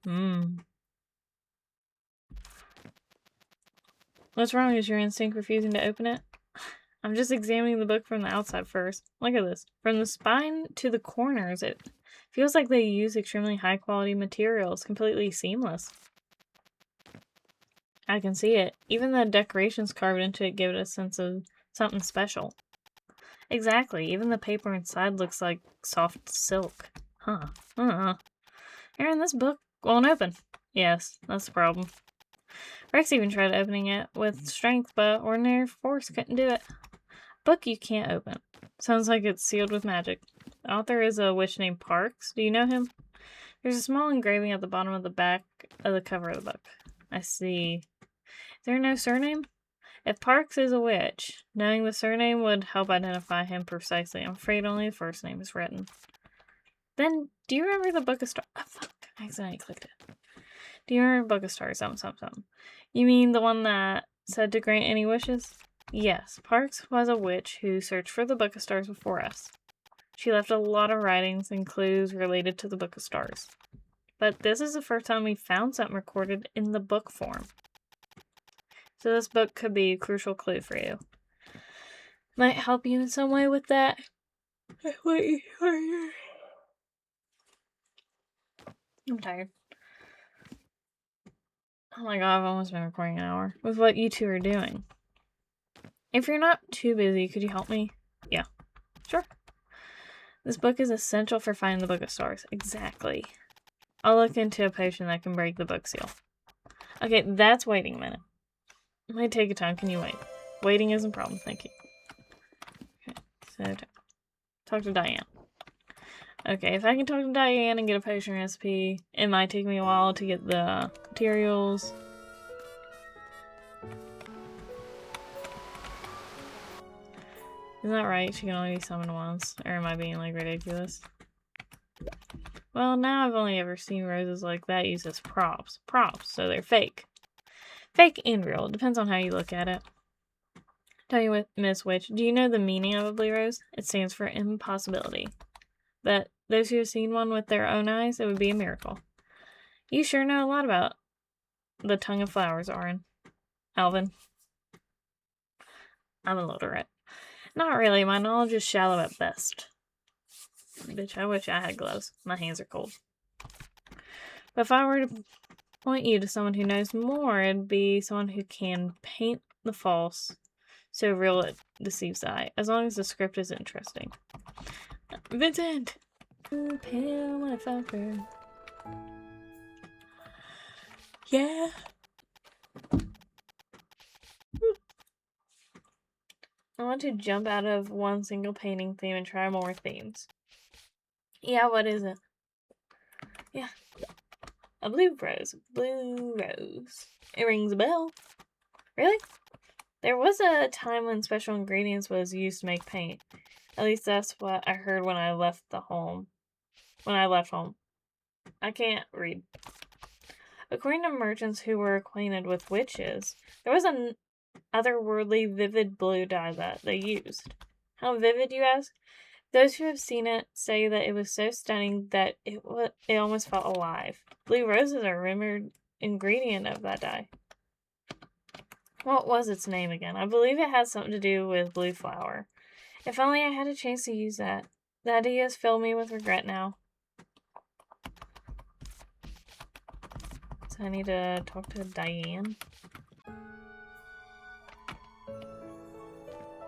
What's wrong? Is your instinct refusing to open it? I'm just examining the book from the outside first. Look at this. From the spine to the corners, it feels like they use extremely high quality materials, completely seamless. I can see it. Even the decorations carved into it give it a sense of something special. Exactly. Even the paper inside looks like soft silk. Aaron, this book won't open. Yes, that's the problem. Rex even tried opening it with strength, but ordinary force couldn't do it. Book you can't open. Sounds like it's sealed with magic. The author is a witch named Parks. Do you know him? There's a small engraving at the bottom of the back of the cover of the book. I see. Is there no surname? If Parks is a witch, knowing the surname would help identify him precisely. I'm afraid only the first name is written. Then, do you remember the Book of Stars? Oh, fuck. I accidentally clicked it. Do you remember Book of Stars? Something. You mean the one that said to grant any wishes? Yes, Parks was a witch who searched for the Book of Stars before us. She left a lot of writings and clues related to the Book of Stars. But this is the first time we found something recorded in the book form. So this book could be a crucial clue for you. Might help you in some way with that. Wait, I'm tired. Oh my god, I've almost been recording an hour with what you two are doing. If you're not too busy, could you help me? Yeah, sure. This book is essential for finding the Book of Stars. Exactly. I'll look into a potion that can break the book seal. Okay, that's waiting a minute. It might take a time. Can you wait? Waiting isn't a problem. Thank you. Okay, so talk to Diane. Okay, if I can talk to Diane and get a potion recipe, it might take me a while to get the materials. Isn't that right? She can only be summoned once. Or am I being, like, ridiculous? Well, now I've only ever seen roses like that used as props. Props, so they're fake. Fake and real. Depends on how you look at it. Tell you what, Miss Witch, do you know the meaning of a blue rose? It stands for impossibility. But those who have seen one with their own eyes, it would be a miracle. You sure know a lot about the tongue of flowers, Arin. Alvin. I'm illiterate. Not really, my knowledge is shallow at best. Bitch, I wish I had gloves. My hands are cold. But if I were to point you to someone who knows more, it'd be someone who can paint the false so real it deceives the eye, as long as the script is interesting. Vincent! Pale motherfucker. Yeah. I want to jump out of one single painting theme and try more themes. Yeah, what is it? Yeah. A blue rose. Blue rose. It rings a bell. Really? There was a time when special ingredients was used to make paint. At least that's what I heard when I left home. I can't read. According to merchants who were acquainted with witches, there was an otherworldly vivid blue dye that they used. How vivid, you ask? Those who have seen it say that it was so stunning that it almost felt alive. Blue roses are a rumored ingredient of that dye. What was its name again? I believe it had something to do with blue flower. If only I had a chance to use that. The ideas fill me with regret now. So I need to talk to Diane.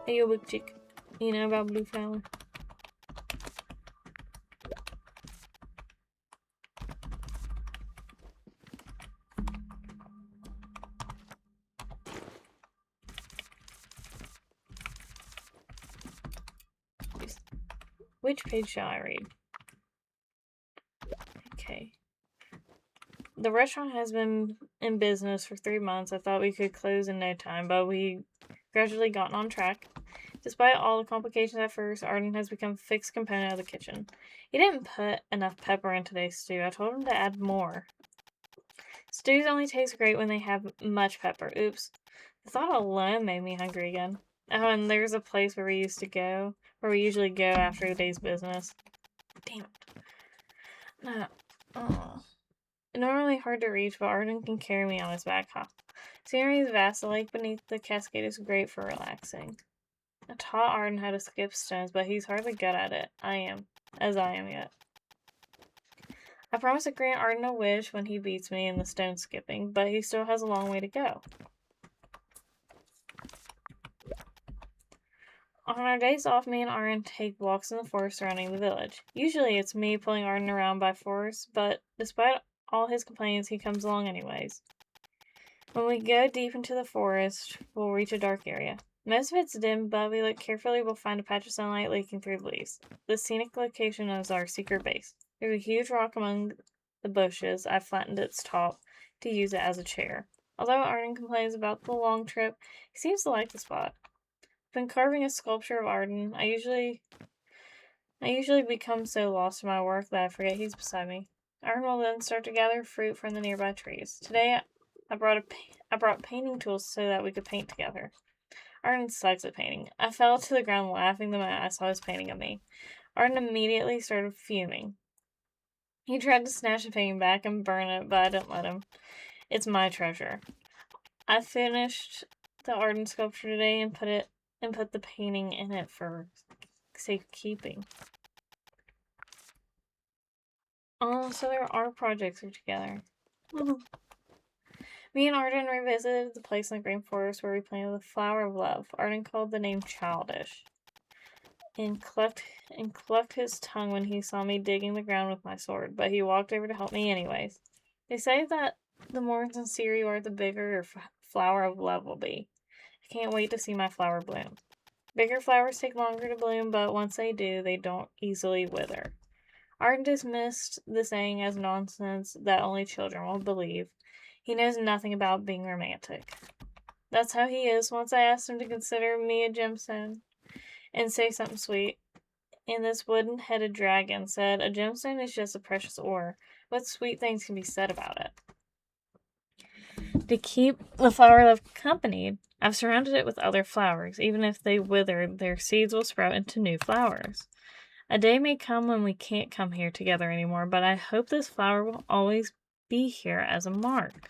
Hey, you big chick. You know about blue flower? Which page shall I read? Okay. The restaurant has been in business for 3 months. I thought we could close in no time, but we gradually gotten on track. Despite all the complications at first, Arden has become a fixed component of the kitchen. He didn't put enough pepper in today's stew. I told him to add more. Stews only taste great when they have much pepper. Oops. The thought alone made me hungry again. Oh, and there's a place where we usually go after the day's business. Damn it. No. Oh. Normally hard to reach, but Arden can carry me on his back, huh? Scenery is vast. The lake beneath the cascade is great for relaxing. I taught Arden how to skip stones, but he's hardly good at it. I am yet. I promised to grant Arden a wish when he beats me in the stone skipping, but he still has a long way to go. On our days off, me and Arden take walks in the forest surrounding the village. Usually it's me pulling Arden around by force, but despite all his complaints, he comes along anyways. When we go deep into the forest, we'll reach a dark area. Most of it's dim, but we look carefully, we'll find a patch of sunlight leaking through the leaves. The scenic location is our secret base. There's a huge rock among the bushes. I've flattened its top to use it as a chair. Although Arden complains about the long trip, he seems to like the spot. I've been carving a sculpture of Arden. I usually become so lost in my work that I forget he's beside me. Arden will then start to gather fruit from the nearby trees. Today, I brought painting tools so that we could paint together. Arden sucks at painting. I fell to the ground laughing the moment I saw his painting of me. Arden immediately started fuming. He tried to snatch the painting back and burn it, but I didn't let him. It's my treasure. I finished the Arden sculpture today and put the painting in it for safekeeping. Oh, so there are projects here together. Me and Arden revisited the place in the Green Forest where we planted the flower of love. Arden called the name childish and clucked his tongue when he saw me digging the ground with my sword, but he walked over to help me anyways. They say that the more sincere you are, the bigger your flower of love will be. I can't wait to see my flower bloom. Bigger flowers take longer to bloom, but once they do, they don't easily wither. Arden dismissed the saying as nonsense that only children will believe. He knows nothing about being romantic. That's how he is. Once I asked him to consider me a gemstone and say something sweet, and this wooden-headed dragon said, "A gemstone is just a precious ore. What sweet things can be said about it?" To keep the flower love company, I've surrounded it with other flowers. Even if they wither, their seeds will sprout into new flowers. A day may come when we can't come here together anymore, but I hope this flower will always be here as a mark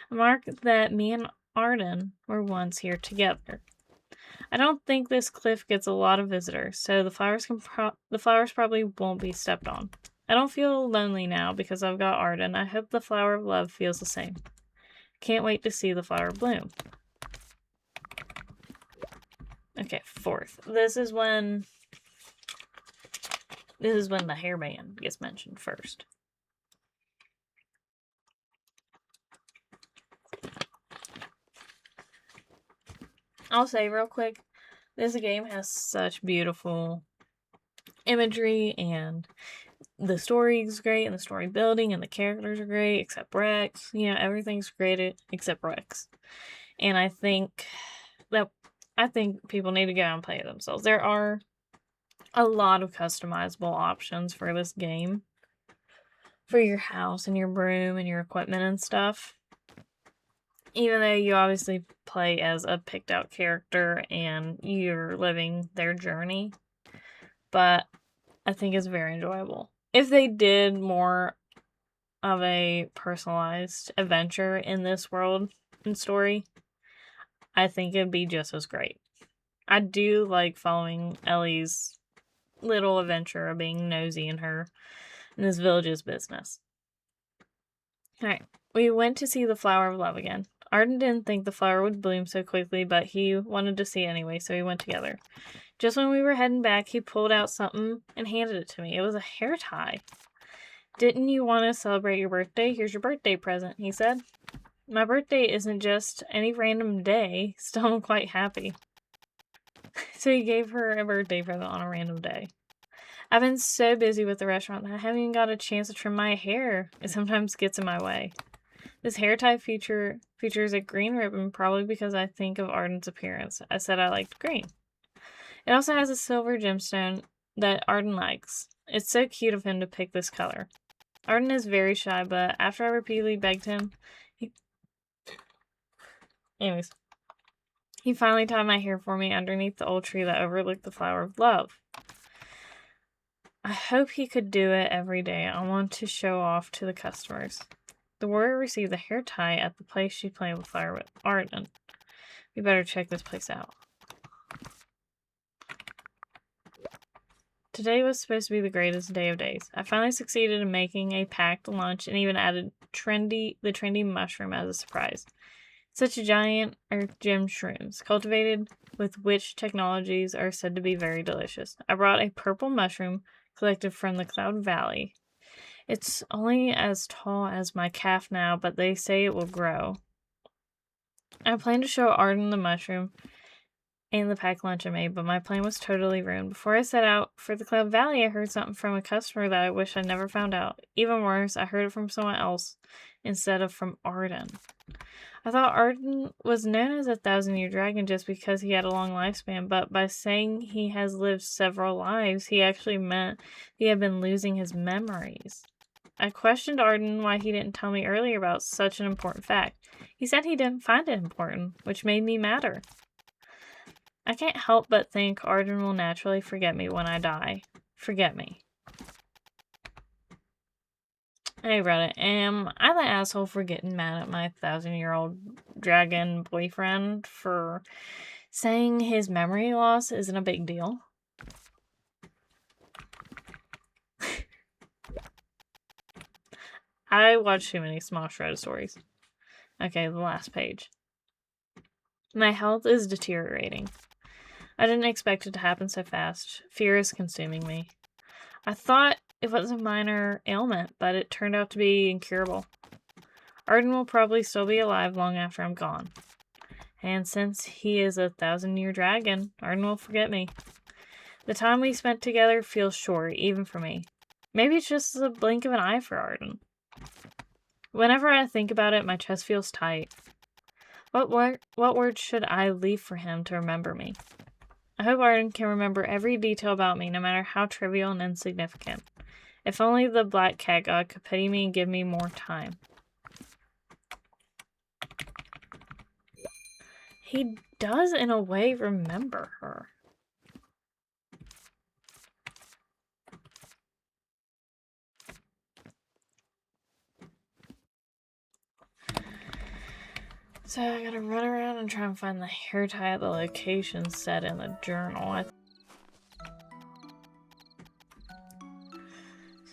that me and Arden were once here together. I don't think this cliff gets a lot of visitors, so the flowers probably won't be stepped on. I don't feel lonely now because I've got Arden. I hope the flower of love feels the same. Can't wait to see the flower bloom. Okay, 4th. This is when the hairband gets mentioned first. I'll say real quick, this game has such beautiful imagery, and the story is great, and the story building, and the characters are great, except Rex. Everything's great except Rex. And I think people need to go out and play it themselves. There are a lot of customizable options for this game for your house and your broom and your equipment and stuff. Even though you obviously play as a picked out character and you're living their journey. But I think it's very enjoyable. If they did more of a personalized adventure in this world and story, I think it'd be just as great. I do like following Ellie's little adventure of being nosy in this village's business. Alright, we went to see the flower of love again. Arden didn't think the flower would bloom so quickly, but he wanted to see anyway, so we went together. Just when we were heading back, he pulled out something and handed it to me. It was a hair tie. "Didn't you want to celebrate your birthday? Here's your birthday present," he said. My birthday isn't just any random day. Still, I'm quite happy. So he gave her a birthday present on a random day. I've been so busy with the restaurant that I haven't even got a chance to trim my hair. It sometimes gets in my way. This hair tie features a green ribbon, probably because I think of Arden's appearance. I said I liked green. It also has a silver gemstone that Arden likes. It's so cute of him to pick this color. Arden is very shy, but after I repeatedly begged him, he finally tied my hair for me underneath the old tree that overlooked the flower of love. I hope he could do it every day. I want to show off to the customers. The warrior received the hair tie at the place she played with fire with Arden. We better check this place out. Today was supposed to be the greatest day of days. I finally succeeded in making a packed lunch and even added the trendy mushroom as a surprise. Such giant earth gem shrooms, cultivated with which technologies are said to be very delicious. I brought a purple mushroom collected from the Cloud Valley. It's only as tall as my calf now, but they say it will grow. I plan to show Arden the mushroom and the packed lunch I made, but my plan was totally ruined. Before I set out for the Cloud Valley, I heard something from a customer that I wish I never found out. Even worse, I heard it from someone else instead of from Arden. I thought Arden was known as a 1,000-year dragon just because he had a long lifespan, but by saying he has lived several lives, he actually meant he had been losing his memories. I questioned Arden why he didn't tell me earlier about such an important fact. He said he didn't find it important, which made me madder. I can't help but think Arden will naturally forget me when I die. Forget me. Hey Reddit, am I the asshole for getting mad at my 1,000-year-old dragon boyfriend for saying his memory loss isn't a big deal? I watch too many small shredded stories. Okay, the last page. My health is deteriorating. I didn't expect it to happen so fast. Fear is consuming me. I thought it was a minor ailment, but it turned out to be incurable. Arden will probably still be alive long after I'm gone. And since he is a 1,000-year dragon, Arden will forget me. The time we spent together feels short, even for me. Maybe it's just a blink of an eye for Arden. Whenever I think about it, my chest feels tight. What words should I leave for him to remember me? I hope Arden can remember every detail about me, no matter how trivial and insignificant. If only the Black Cat God could pity me and give me more time. He does, in a way, remember her. So I gotta run around and try and find the hair tie at the location set in the journal.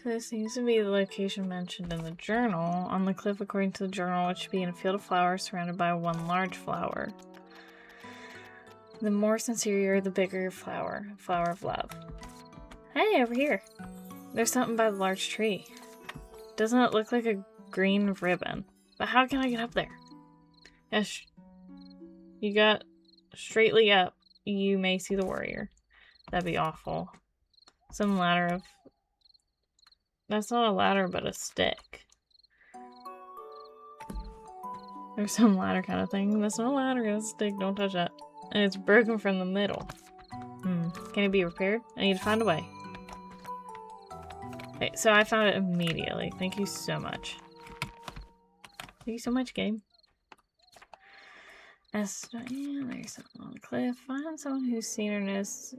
So this seems to be the location mentioned in the journal. On the cliff, according to the journal, it should be in a field of flowers surrounded by one large flower. The more sincere, the bigger flower. Flower of love. Hey, over here. There's something by the large tree. Doesn't it look like a green ribbon? But how can I get up there? Yes, you got straightly up. You may see the warrior. That'd be awful. Some ladder of... That's not a ladder, but a stick. There's some ladder kind of thing. That's not a ladder, it's a stick. Don't touch that. And it's broken from the middle. Can it be repaired? I need to find a way. Okay, so I found it immediately. Thank you so much. Thank you so much, game. Yeah, there's something on the cliff. Find someone who's seen or knows.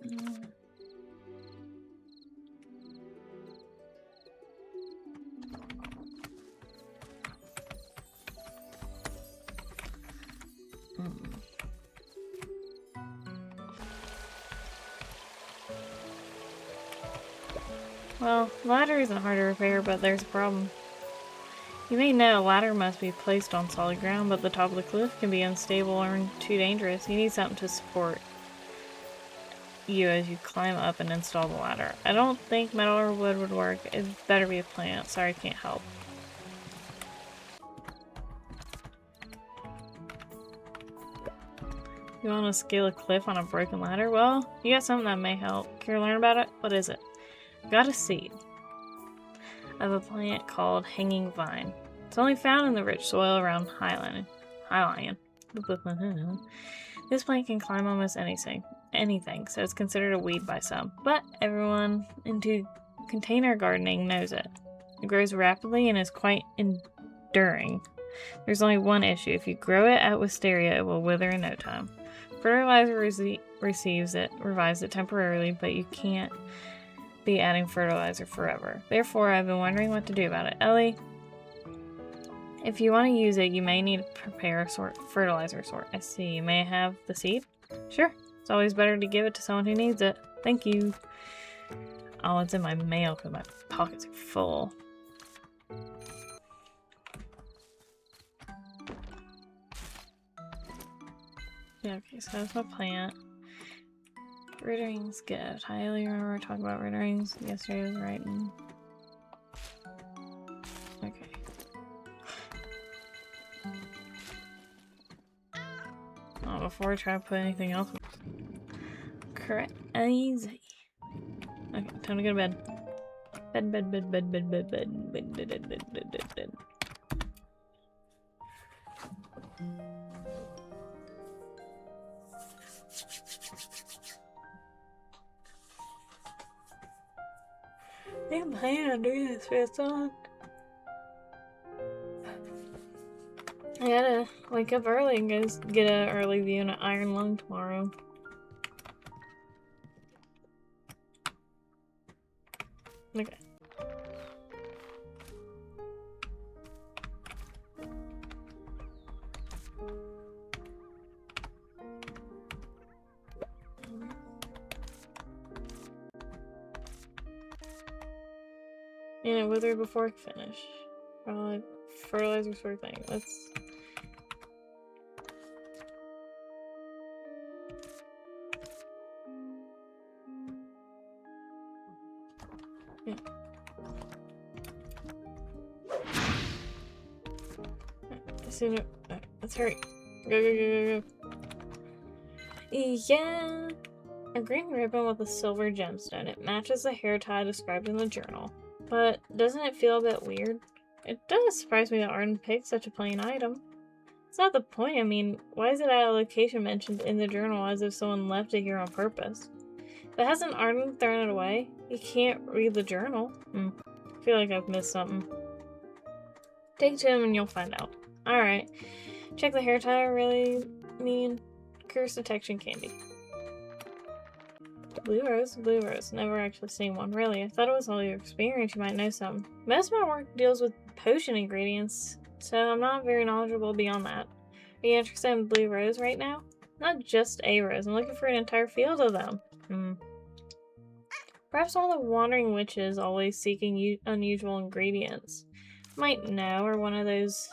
Well, ladder isn't hard to repair, but there's a problem. You may know a ladder must be placed on solid ground, but the top of the cliff can be unstable or too dangerous. You need something to support you as you climb up and install the ladder. I don't think metal or wood would work. It better be a plant. Sorry, I can't help. You want to scale a cliff on a broken ladder? Well, you got something that may help. Care to learn about it? What is it? Got a seed of a plant called hanging vine. It's only found in the rich soil around Highland. This plant can climb almost anything, so it's considered a weed by some. But everyone into container gardening knows it. It grows rapidly and is quite enduring. There's only one issue. If you grow it at wisteria, it will wither in no time. Fertilizer revives it temporarily, but you can't be adding fertilizer forever. Therefore, I've been wondering what to do about it. Ellie, if you want to use it, you may need to prepare a fertilizer sort. I see. May I have the seed? Sure. It's always better to give it to someone who needs it. Thank you. Oh, it's in my mail because my pockets are full. Yeah, okay, so that's my plant. Rittering's gift. I highly remember talking about Rittering's yesterday. I was writing. Okay. Oh, before I try to put anything else. Crazy. Okay, time to go to bed. Bed. I'm planning on doing this for so long. I gotta wake up early and go get an early view in an Iron Lung tomorrow. Okay. Yeah, wither before I finish. Fertilizer sort of thing. Let's. Yeah. Right, let's hurry. Go. Yeah. A green ribbon with a silver gemstone. It matches the hair tie described in the journal. But doesn't it feel a bit weird? It does surprise me that Arden picked such a plain item. It's not the point. I mean, why is it at a location mentioned in the journal as if someone left it here on purpose? But hasn't Arden thrown it away? You can't read the journal. I feel like I've missed something. Take it to him and you'll find out. Alright. Check the hair tie. Really mean curse detection candy. Blue rose. Never actually seen one, really. I thought it was all your experience, you might know something. Most of my work deals with potion ingredients, so I'm not very knowledgeable beyond that. Are you interested in blue rose right now? Not just a rose, I'm looking for an entire field of them. Perhaps all the wandering witches always seeking unusual ingredients. Might know, or one of those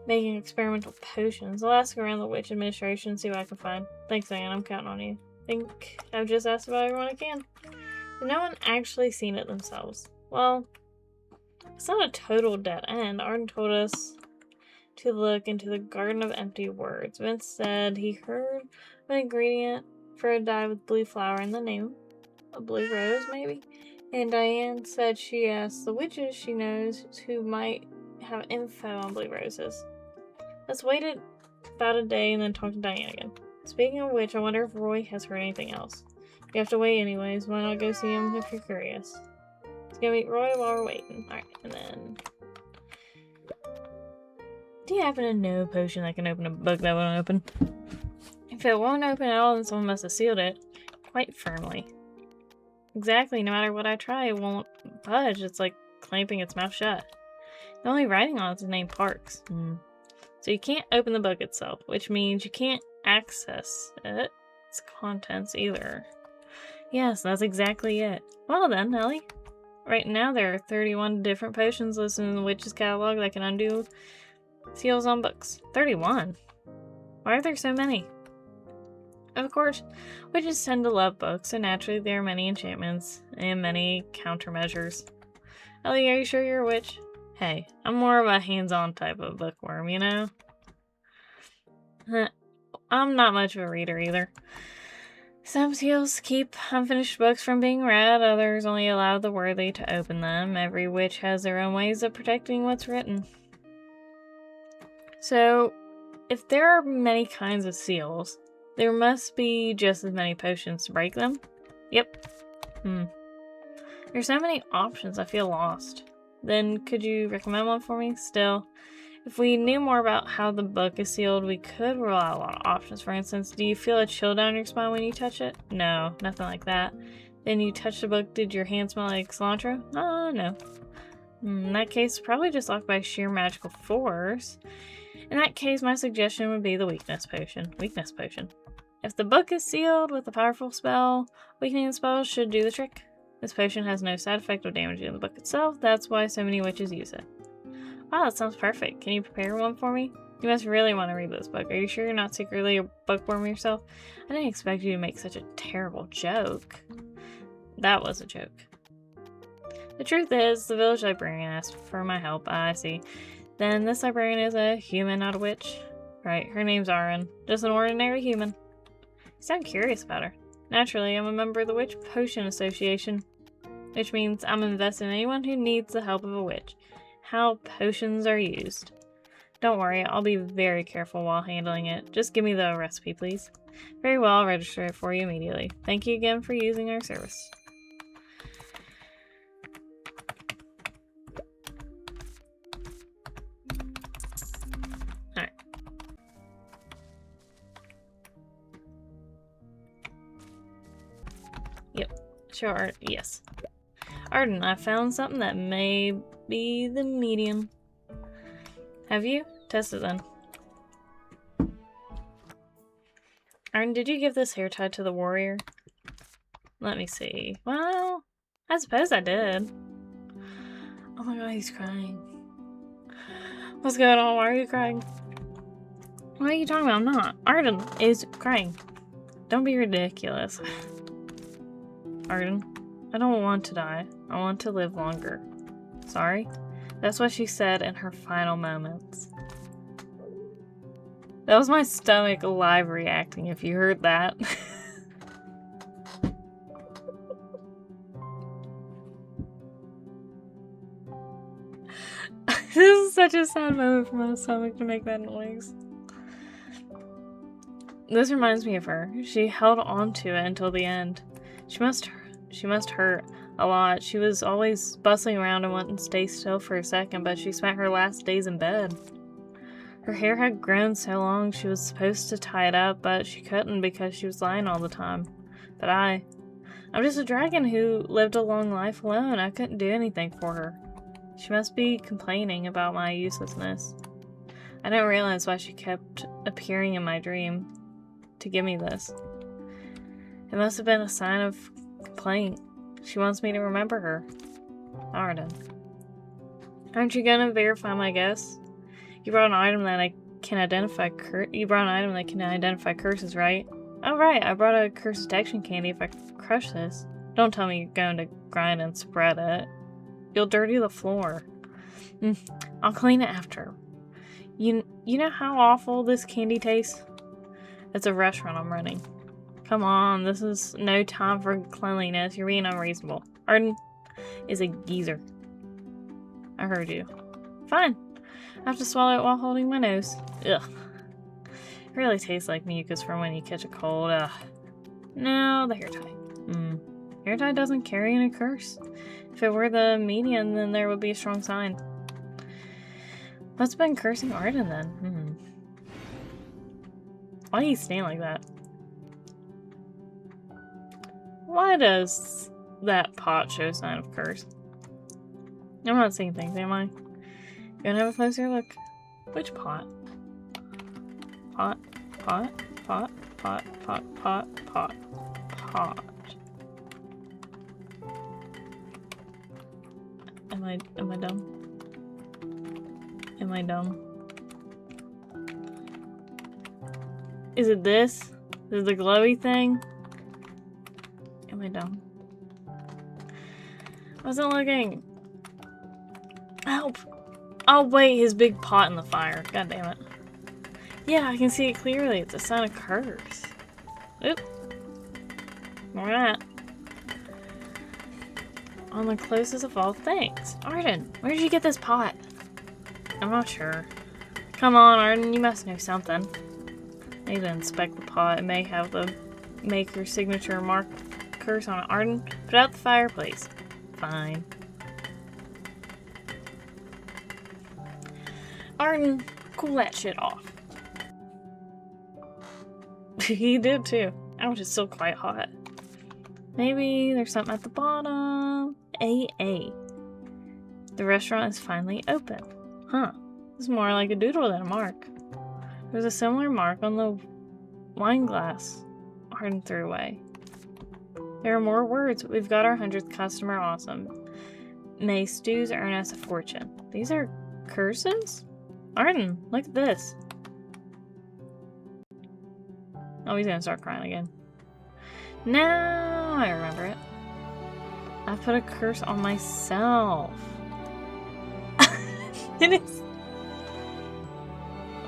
making experimental potions. I'll ask around the witch administration and see what I can find. Thanks, Anne, I'm counting on you. Think I've just asked about everyone I can. But no one actually seen it themselves. Well, it's not a total dead end. Arden told us to look into the Garden of Empty Words. Vince said he heard an ingredient for a dye with blue flower in the name. A blue rose, maybe? And Diane said she asked the witches she knows who might have info on blue roses. Let's wait about a day and then talk to Diane again. Speaking of which, I wonder if Roy has heard anything else. You have to wait anyways. Why not go see him if you're curious? Let's go meet Roy while we're waiting. Alright, and then... Do you happen to know a potion that can open a book that won't open? If it won't open at all, then someone must have sealed it quite firmly. Exactly, no matter what I try, it won't budge. It's like clamping its mouth shut. The only writing on it is the name Parks. So you can't open the book itself, which means you can't access its contents either. Yes, that's exactly it. Well then, Ellie. Right now there are 31 different potions listed in the witch's catalog that can undo seals on books. 31? Why are there so many? Of course, witches tend to love books, so naturally there are many enchantments and many countermeasures. Ellie, are you sure you're a witch? Hey, I'm more of a hands-on type of bookworm, you know? I'm not much of a reader either. Some seals keep unfinished books from being read, others only allow the worthy to open them. Every witch has their own ways of protecting what's written. So, if there are many kinds of seals, there must be just as many potions to break them? Yep. There's so many options, I feel lost. Then could you recommend one for me? Still, if we knew more about how the book is sealed, we could rule out a lot of options. For instance, do you feel a chill down your spine when you touch it? No, nothing like that. Then you touch the book, did your hand smell like cilantro? No. In that case, probably just locked by sheer magical force. In that case, my suggestion would be the weakness potion. If the book is sealed with a powerful spell, weakening the spell should do the trick. This potion has no side effect of damaging the book itself. That's why so many witches use it. Wow, that sounds perfect. Can you prepare one for me? You must really want to read this book. Are you sure you're not secretly a bookworm yourself? I didn't expect you to make such a terrible joke. That was a joke. The truth is, the village librarian asked for my help. I see. Then this librarian is a human, not a witch. Right, her name's Aaron. Just an ordinary human. You sound curious about her. Naturally, I'm a member of the Witch Potion Association, which means I'm invested in anyone who needs the help of a witch. How potions are used. Don't worry, I'll be very careful while handling it. Just give me the recipe, please. Very well, I'll register it for you immediately. Thank you again for using our service. Alright. Yep. Sure, yes. Arden, I found something that may be the medium. Have you? Test it then. Arden, did you give this hair tie to the warrior? Let me see. Well, I suppose I did. Oh my god, he's crying. What's going on? Why are you crying? What are you talking about? I'm not. Arden is crying. Don't be ridiculous. Arden, I don't want to die. I want to live longer. Sorry? That's what she said in her final moments. That was my stomach live reacting, if you heard that. This is such a sad moment for my stomach to make that noise. This reminds me of her. She held on to it until the end. She must hurt a lot. She was always bustling around and wouldn't stay still for a second, but she spent her last days in bed. Her hair had grown so long she was supposed to tie it up, but she couldn't because she was lying all the time. But I'm just a dragon who lived a long life alone. I couldn't do anything for her. She must be complaining about my uselessness. I didn't realize why she kept appearing in my dream to give me this. It must have been a sign of complaint. She wants me to remember her. Arden. Aren't you gonna verify my guess? You brought an item that can identify curses, right? Oh right, I brought a curse detection candy if I crush this. Don't tell me you're going to grind and spread it. You'll dirty the floor. I'll clean it after. You know how awful this candy tastes? It's a restaurant I'm running. Come on, this is no time for cleanliness. You're being unreasonable. Arden is a geezer. I heard you. Fine. I have to swallow it while holding my nose. Ugh. It really tastes like mucus from when you catch a cold. Ugh. No, the hair tie. Hair tie doesn't carry any curse. If it were the median, then there would be a strong sign. What's been cursing Arden then? Why do you stand like that? Why does that pot show a sign of curse? I'm not seeing things, am I? Gonna have a closer look. Which pot? Pot. Am I dumb? Am I dumb? Is it this? Is it the glowy thing? Am I dumb? I wasn't looking. Help! Oh wait, his big pot in the fire. God damn it. Yeah, I can see it clearly. It's a sign of curse. Oop. More of that. On the closest of all things. Arden, where did you get this pot? I'm not sure. Come on, Arden, you must know something. I need to inspect the pot. It may have the maker's signature mark curse on it. Arden, put out the fireplace. Fine. Arden, cool that shit off. He did too. Ouch, it's still quite hot. Maybe there's something at the bottom. AA. The restaurant is finally open. Huh. This is more like a doodle than a mark. There's a similar mark on the wine glass Arden threw away. There are more words. We've got our 100th customer. Awesome. May stews earn us a fortune. These are curses? Arden, look at this. Oh, he's gonna start crying again. Now I remember it. I put a curse on myself. It is.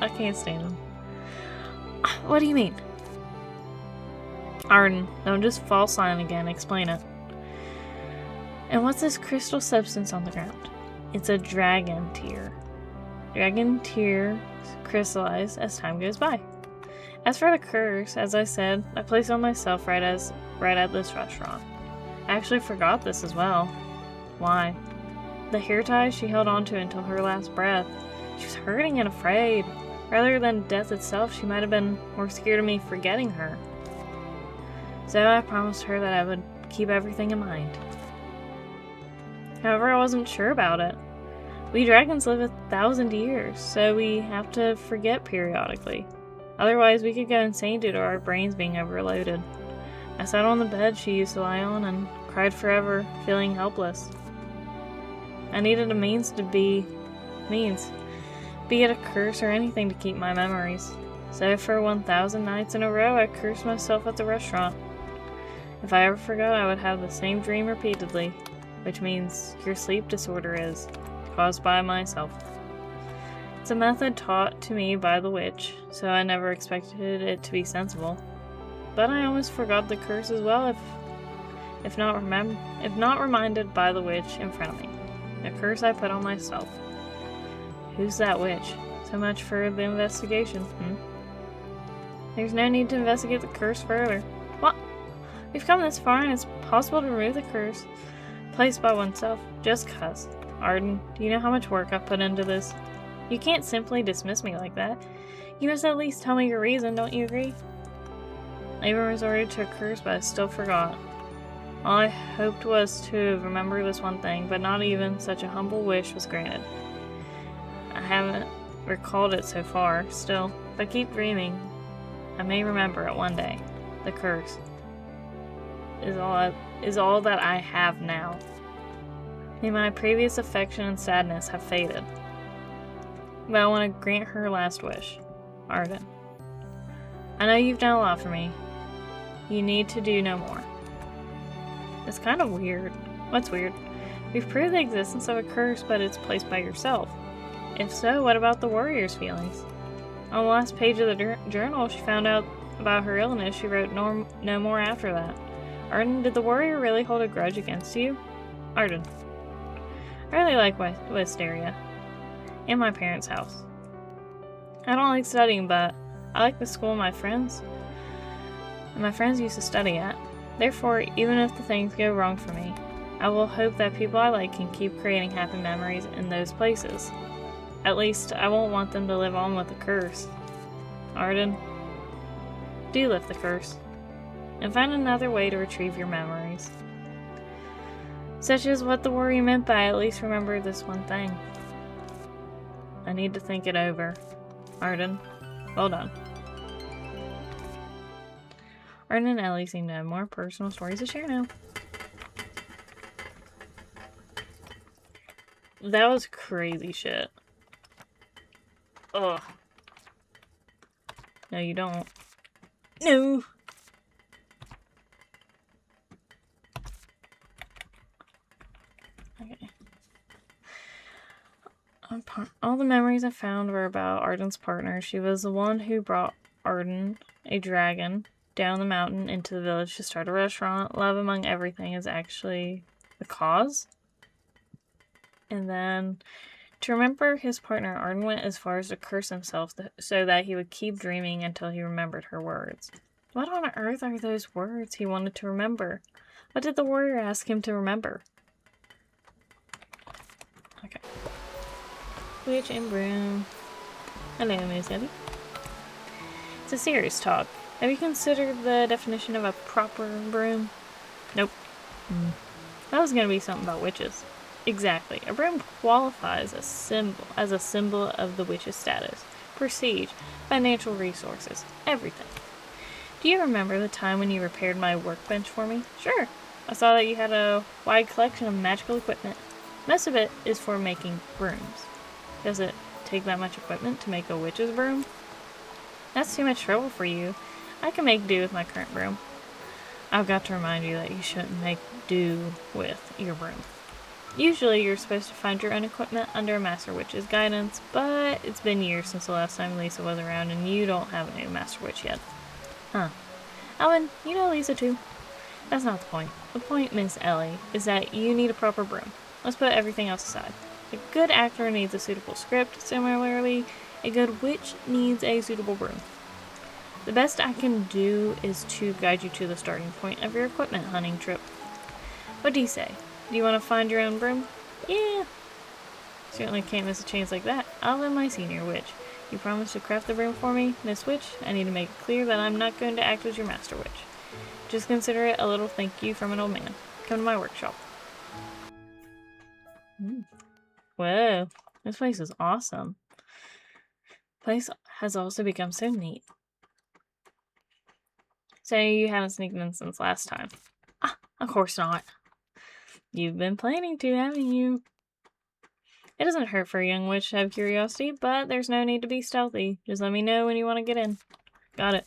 I can't stand him. What do you mean? Arden, don't just fall silent again. Explain it. And what's this crystal substance on the ground? It's a dragon tear. Dragon tears crystallize as time goes by. As for the curse, as I said, I placed it on myself right at this restaurant. I actually forgot this as well. Why? The hair tie she held onto until her last breath. She was hurting and afraid. Rather than death itself, she might have been more scared of me forgetting her. So I promised her that I would keep everything in mind. However, I wasn't sure about it. We dragons live 1,000 years, so we have to forget periodically. Otherwise, we could go insane due to our brains being overloaded. I sat on the bed she used to lie on and cried forever, feeling helpless. I needed a means, be it a curse or anything to keep my memories. So for 1,000 nights in a row, I cursed myself at the restaurant. If I ever forgot, I would have the same dream repeatedly, which means your sleep disorder is caused by myself. It's a method taught to me by the witch, so I never expected it to be sensible. But I almost forgot the curse as well if not reminded by the witch in front of me. A curse I put on myself. Who's that witch? So much for the investigation, There's no need to investigate the curse further. What? We've come this far and it's possible to remove the curse placed by oneself just 'cause. Arden, do you know how much work I've put into this? You can't simply dismiss me like that. You must at least tell me your reason, don't you agree? I even resorted to a curse, but I still forgot. All I hoped was to remember this one thing, but not even such a humble wish was granted. I haven't recalled it so far. Still, if I keep dreaming, I may remember it one day. The curse is all that I have now. May my previous affection and sadness have faded. But I want to grant her last wish. Arden. I know you've done a lot for me. You need to do no more. It's kind of weird. What's weird? We've proved the existence of a curse, but it's placed by yourself. If so, what about the warrior's feelings? On the last page of the journal, she found out about her illness. She wrote no more after that. Arden, did the warrior really hold a grudge against you? Arden. I really like Wisteria. And my parents' house. I don't like studying, but I like the school my friends used to study at. Therefore, even if the things go wrong for me, I will hope that people I like can keep creating happy memories in those places. At least, I won't want them to live on with a curse. Arden, do lift the curse, and find another way to retrieve your memories. Such as what the warrior meant by at least remember this one thing. I need to think it over. Arden, well done. Arden and Ellie seem to have more personal stories to share now. That was crazy shit. Ugh. No, you don't. No! Okay. All the memories I found were about Arden's partner. She was the one who brought Arden, a dragon, down the mountain into the village to start a restaurant. Love among everything is actually the cause. And then, to remember his partner, Arden went as far as to curse himself so that he would keep dreaming until he remembered her words. What on earth are those words he wanted to remember? What did the warrior ask him to remember? Okay. Witch and broom. Hello, Miss Ellie. It's a serious talk. Have you considered the definition of a proper broom? Nope. That was going to be something about witches. Exactly. A broom qualifies as a symbol of the witch's status, prestige, financial resources, everything. Do you remember the time when you repaired my workbench for me? Sure. I saw that you had a wide collection of magical equipment. Most of it is for making brooms. Does it take that much equipment to make a witch's broom? That's too much trouble for you. I can make do with my current broom. I've got to remind you that you shouldn't make do with your broom. Usually you're supposed to find your own equipment under a Master Witch's guidance, but it's been years since the last time Lisa was around and you don't have a Master Witch yet. Huh. Alvin, you know Lisa too. That's not the point. The point, Miss Ellie, is that you need a proper broom. Let's put everything else aside. A good actor needs a suitable script. Similarly, a good witch needs a suitable broom. The best I can do is to guide you to the starting point of your equipment hunting trip. What do you say? Do you want to find your own broom? Yeah. Certainly can't miss a chance like that. I'll be my senior witch. You promise to craft the broom for me, Miss Witch? I need to make it clear that I'm not going to act as your master witch. Just consider it a little thank you from an old man. Come to my workshop. Whoa, this place is awesome. Place has also become so neat. So you haven't sneaked in since last time? Ah, of course not. You've been planning to, haven't you? It doesn't hurt for a young witch to have curiosity, but there's no need to be stealthy. Just let me know when you want to get in. Got it.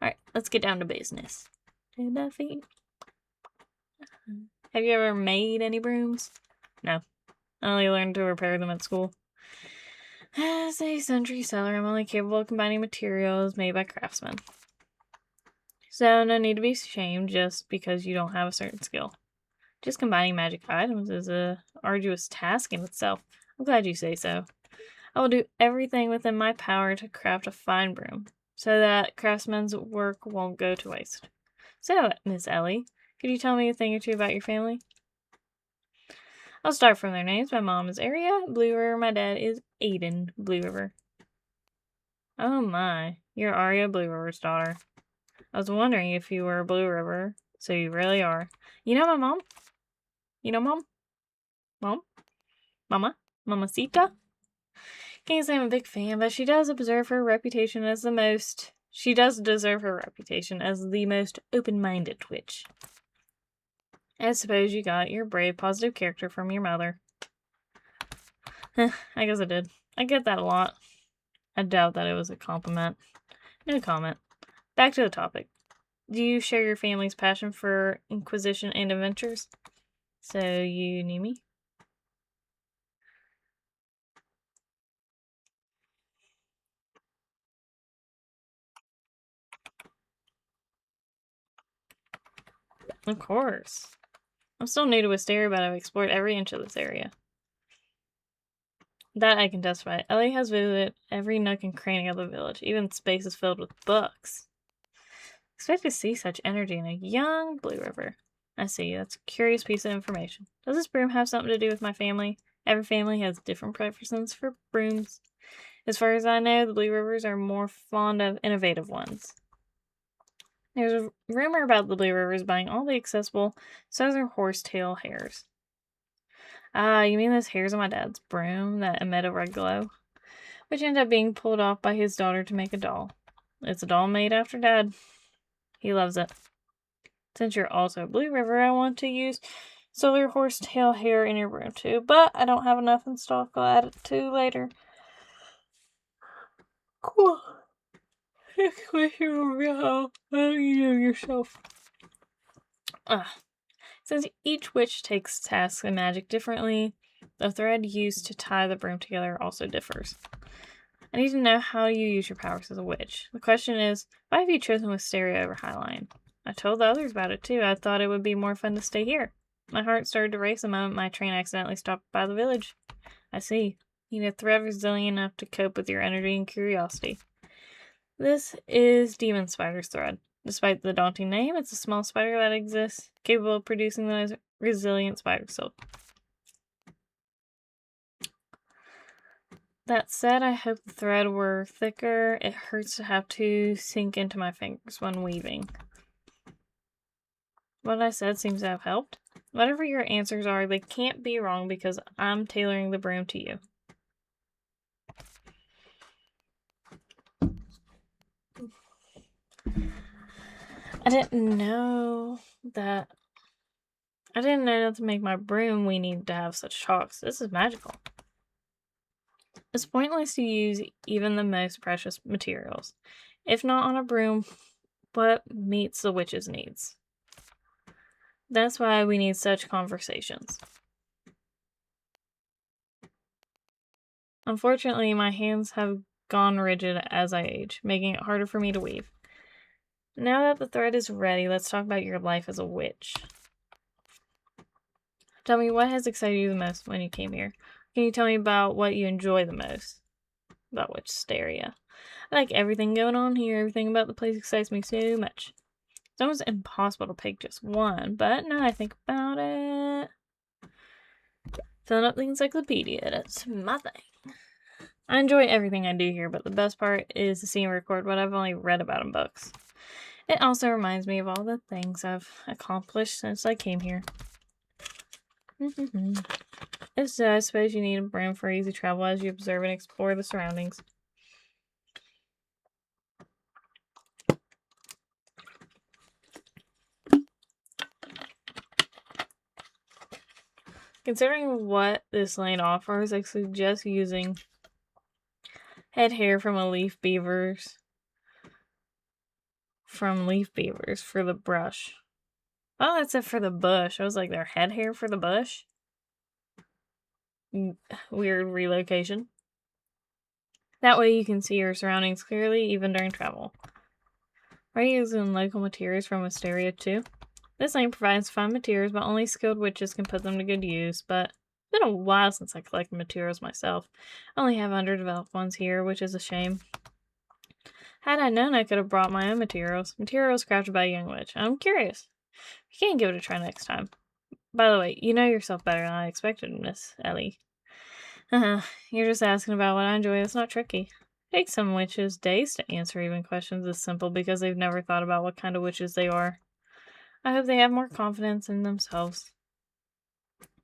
Alright, let's get down to business. To the feet. Have you ever made any brooms? No. I only learned to repair them at school. As a sundry seller, I'm only capable of combining materials made by craftsmen. So no need to be ashamed just because you don't have a certain skill. Just combining magic items is a arduous task in itself. I'm glad you say so. I will do everything within my power to craft a fine broom, so that craftsmen's work won't go to waste. So, Miss Ellie, could you tell me a thing or two about your family? I'll start from their names. My mom is Aria Blue River. My dad is Aiden Blue River. Oh my, you're Aria Blue River's daughter. I was wondering if you were Blue River, so you really are. You know my mom? You know Mom? Mom? Mama? Mamacita? Can't say I'm a big fan, but she does deserve her reputation as the most open-minded witch. I suppose you got your brave, positive character from your mother. I guess I did. I get that a lot. I doubt that it was a compliment. No comment. Back to the topic. Do you share your family's passion for inquisition and adventures? So you need me? Of course. I'm still new to Wisteria, but I've explored every inch of this area. That I can testify. Ellie has visited every nook and cranny of the village, even spaces filled with books. Expect to see such energy in a young Blue River. I see, that's a curious piece of information. Does this broom have something to do with my family? Every family has different preferences for brooms. As far as I know, the Blue Rivers are more fond of innovative ones. There's a rumor about the Blue Rivers buying all the accessible southern horsetail hairs. Ah, you mean those hairs on my dad's broom that emit a red glow? Which ended up being pulled off by his daughter to make a doll. It's a doll made after Dad. He loves it. Since you're also Blue River, I want to use solar horsetail hair in your broom too, but I don't have enough in stock. I'll add it to later. Cool. Next question will be how you know yourself. Since each witch takes tasks and magic differently, the thread used to tie the broom together also differs. I need to know how you use your powers as a witch. The question is, why have you chosen Wisteria over Highline? I told the others about it too. I thought it would be more fun to stay here. My heart started to race the moment my train accidentally stopped by the village. I see. You need a thread resilient enough to cope with your energy and curiosity. This is Demon Spider's thread. Despite the daunting name, it's a small spider that exists, capable of producing the resilient spider silk. That said, I hope the thread were thicker. It hurts to have to sink into my fingers when weaving. What I said seems to have helped. Whatever your answers are, they can't be wrong because I'm tailoring the broom to you. I didn't know that to make my broom we need to have such chalks. This is magical. It's pointless to use even the most precious materials. If not on a broom, what meets the witch's needs? That's why we need such conversations. Unfortunately, my hands have gone rigid as I age, making it harder for me to weave. Now that the thread is ready, let's talk about your life as a witch. Tell me what has excited you the most when you came here. Can you tell me about what you enjoy the most about Witchsteria? I like everything going on here. Everything about the place excites me so much. It's almost impossible to pick just one, but now I think about it. Filling up the encyclopedia, that's my thing. I enjoy everything I do here, but the best part is to see and record what I've only read about in books. It also reminds me of all the things I've accomplished since I came here. If so, I suppose you need a broom for easy travel as you observe and explore the surroundings. Considering what this land offers, I suggest using head hair from leaf beavers for the brush. Oh, that's it for the bush. I was like, their head hair for the bush? Weird relocation. That way you can see your surroundings clearly, even during travel. Are you using local materials from Wisteria too? This land provides fine materials, but only skilled witches can put them to good use, but it's been a while since I collected materials myself. I only have underdeveloped ones here, which is a shame. Had I known, I could have brought my own materials. Materials crafted by a young witch. I'm curious. You can give it a try next time. By the way, you know yourself better than I expected, Miss Ellie. You're just asking about what I enjoy. It's not tricky. It takes some witches days to answer even questions this simple because they've never thought about what kind of witches they are. I hope they have more confidence in themselves.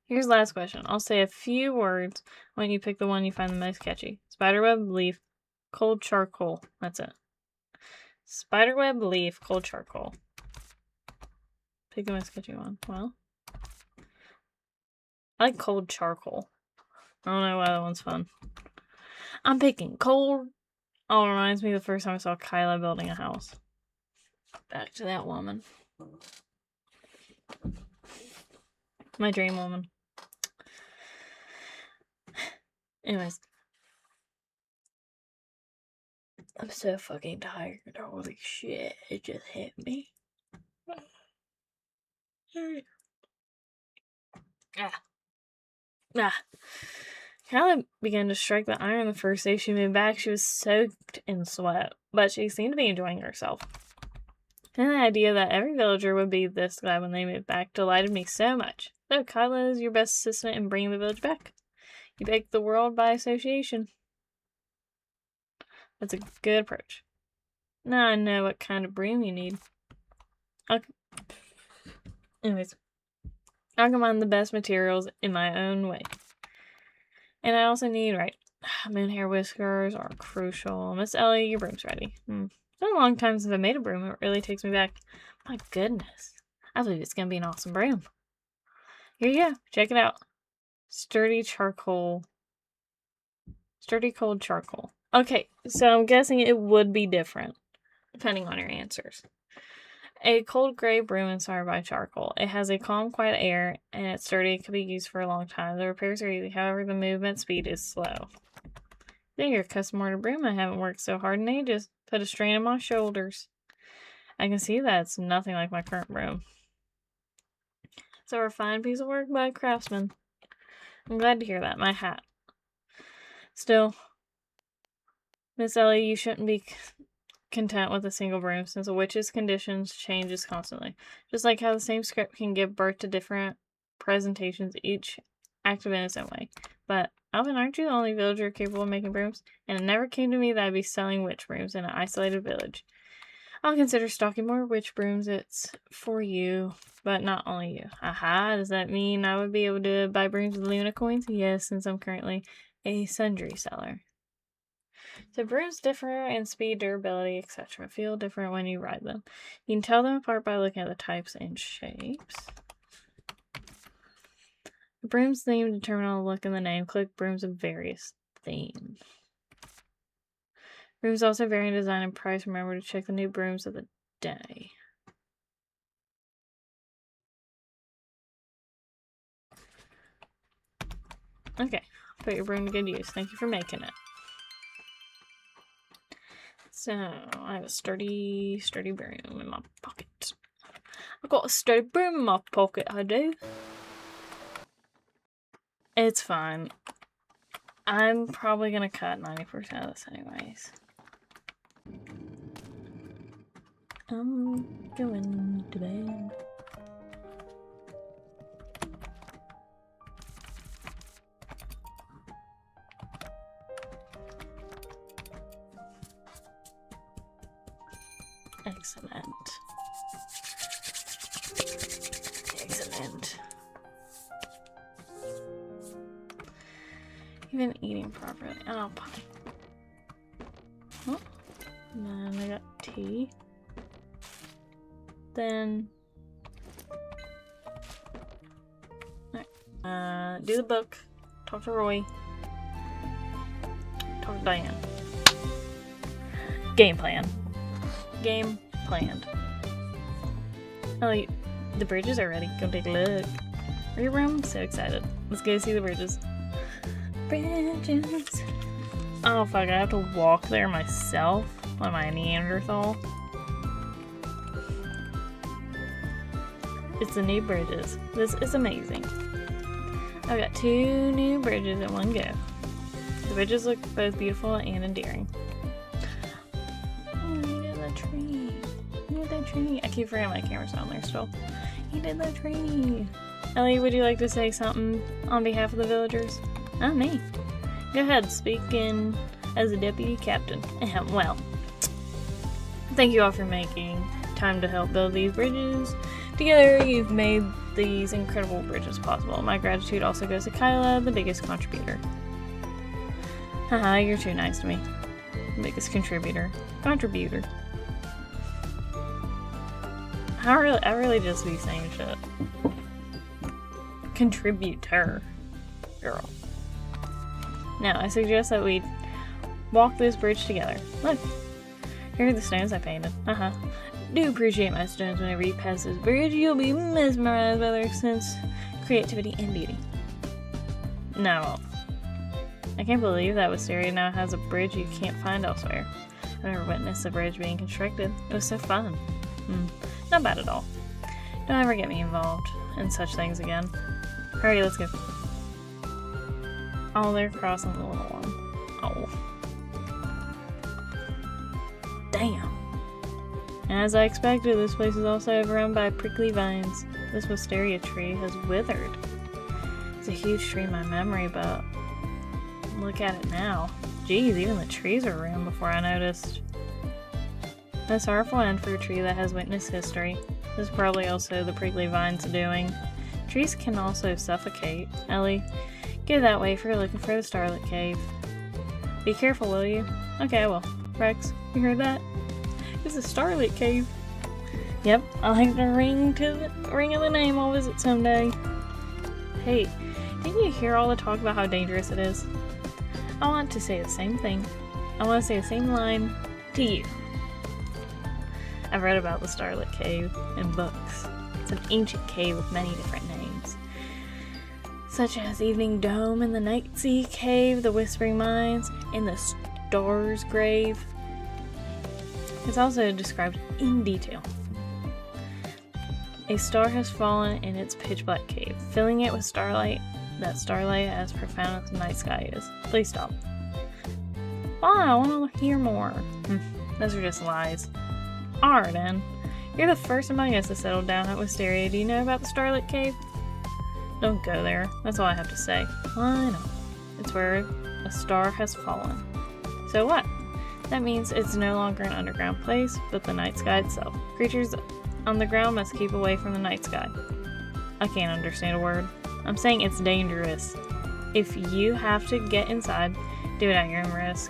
Here's the last question. I'll say a few words when you pick the one you find the most catchy. Spiderweb, leaf, cold charcoal. That's it. Spiderweb, leaf, cold charcoal. Pick the most catchy one. Well, I like cold charcoal. I don't know why that one's fun. I'm picking cold. Oh, it reminds me of the first time I saw Kyla building a house. Back to that woman. My dream woman. Anyways. I'm so fucking tired. Holy shit. It just hit me. Kyla began to strike the iron the first day she moved back. She was soaked in sweat, but she seemed to be enjoying herself. And the idea that every villager would be this glad when they moved back delighted me so much. So Kyla is your best assistant in bringing the village back. You make the world by association. That's a good approach. Now I know what kind of broom you need. Anyways, I'll combine the best materials in my own way. And I also need, moon hair whiskers are crucial. Miss Ellie, your broom's ready. It's been a long time since I made a broom. It really takes me back. My goodness. I believe it's going to be an awesome broom. Here you go. Check it out. Sturdy cold charcoal. Okay, so I'm guessing it would be different, depending on your answers. A cold gray broom inspired by charcoal. It has a calm, quiet air, and it's sturdy. It can be used for a long time. The repairs are easy, however, the movement speed is slow. There, your custom ordered broom. I haven't worked so hard in ages. Put a strain on my shoulders. I can see that it's nothing like my current broom. It's a refined piece of work by a craftsman. I'm glad to hear that. My hat. Still, Miss Ellie, you shouldn't be content with a single broom, since a witch's conditions changes constantly. Just like how the same script can give birth to different presentations, each active in its own way. But, Alvin, aren't you the only villager capable of making brooms? And it never came to me that I'd be selling witch brooms in an isolated village. I'll consider stocking more witch brooms. It's for you, but not only you. Aha, does that mean I would be able to buy brooms with Luna coins? Yes, since I'm currently a sundry seller. So brooms differ in speed, durability, etc. Feel different when you ride them. You can tell them apart by looking at the types and shapes. The broom's theme determined on the look and the name. Click brooms of various themes. Brooms also vary in design and price. Remember to check the new brooms of the day. Okay, put your broom to good use. Thank you for making it. So, I have a sturdy broom in my pocket. I've got a sturdy broom in my pocket, I do. It's fine. I'm probably gonna cut 90% of this anyways. I'm going to bed. Excellent. Excellent. Even eating properly. Oh, pie. Oh. And then I got tea. Then. Alright. Do the book. Talk to Roy. Talk to Diane. Game plan. Game planned. Oh, the bridges are ready. Go take a look. I'm so excited. Let's go see the bridges. Bridges. Oh fuck, I have to walk there myself on my Neanderthal. It's the new bridges. This is amazing. I've got 2 new bridges in one go. The bridges look both beautiful and endearing. Tree. I keep forgetting my camera's on there still. He did the tree. Ellie, would you like to say something on behalf of the villagers? Not me. Go ahead, speak in as a deputy captain. Well, thank you all for making time to help build these bridges. Together, you've made these incredible bridges possible. My gratitude also goes to Kyla, the biggest contributor. Haha, you're too nice to me. Biggest contributor. I really just be saying shit. Contributor. Girl. Now, I suggest that we walk this bridge together. Look. Here are the stones I painted. Do appreciate my stones whenever you pass this bridge. You'll be mesmerized by their sense, creativity, and beauty. No. I can't believe that Wisteria now has a bridge you can't find elsewhere. I've never witnessed a bridge being constructed. It was so fun. Not bad at all. Don't ever get me involved in such things again. Hurry, let's go. Oh, they're crossing the little one. Oh. Damn. As I expected, this place is also overrun by prickly vines. This wisteria tree has withered. It's a huge tree in my memory, but look at it now. Geez, even the trees were ruined before I noticed. A sorrowful end for a tree that has witnessed history. This is probably also the prickly vines doing. Trees can also suffocate. Ellie, go that way if you're looking for the Starlit Cave. Be careful, will you? Okay, I will. Rex, you heard that? It's a Starlit Cave. Yep, I'll like the ring of the name. I'll visit someday. Hey, didn't you hear all the talk about how dangerous it is? I want to say the same thing. I want to say the same line to you. I've read about the Starlit Cave in books. It's an ancient cave with many different names, such as Evening Dome and the Night Sea Cave, the Whispering Mines, and the Star's Grave. It's also described in detail. A star has fallen in its pitch-black cave, filling it with starlight. That starlight as profound as the night sky is. Please stop. Why? I want to hear more. Those are just lies. Arden, you're the first among us to settle down at Wisteria. Do you know about the Starlit Cave? Don't go there. That's all I have to say. I know. It's where a star has fallen. So what? That means it's no longer an underground place, but the night sky itself. Creatures on the ground must keep away from the night sky. I can't understand a word. I'm saying it's dangerous. If you have to get inside, do it at your own risk.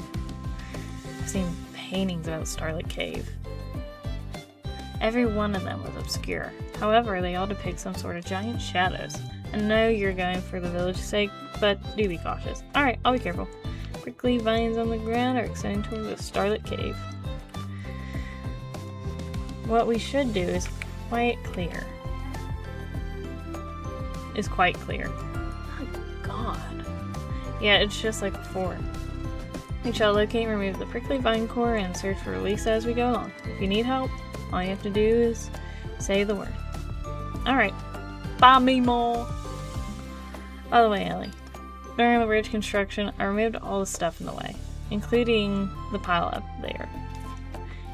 I've seen paintings about the Starlit Cave. Every one of them was obscure. However, they all depict some sort of giant shadows. I know you're going for the village's sake, but do be cautious. Alright, I'll be careful. Prickly vines on the ground are extending towards the Starlit Cave. What we should do is quite clear. Oh god. Yeah, it's just like before. We shall locate and remove the prickly vine core and search for Lisa as we go along. If you need help, all you have to do is say the word. Alright. Buy me more! By the way, Ellie, during the bridge construction, I removed all the stuff in the way, including the pile up there.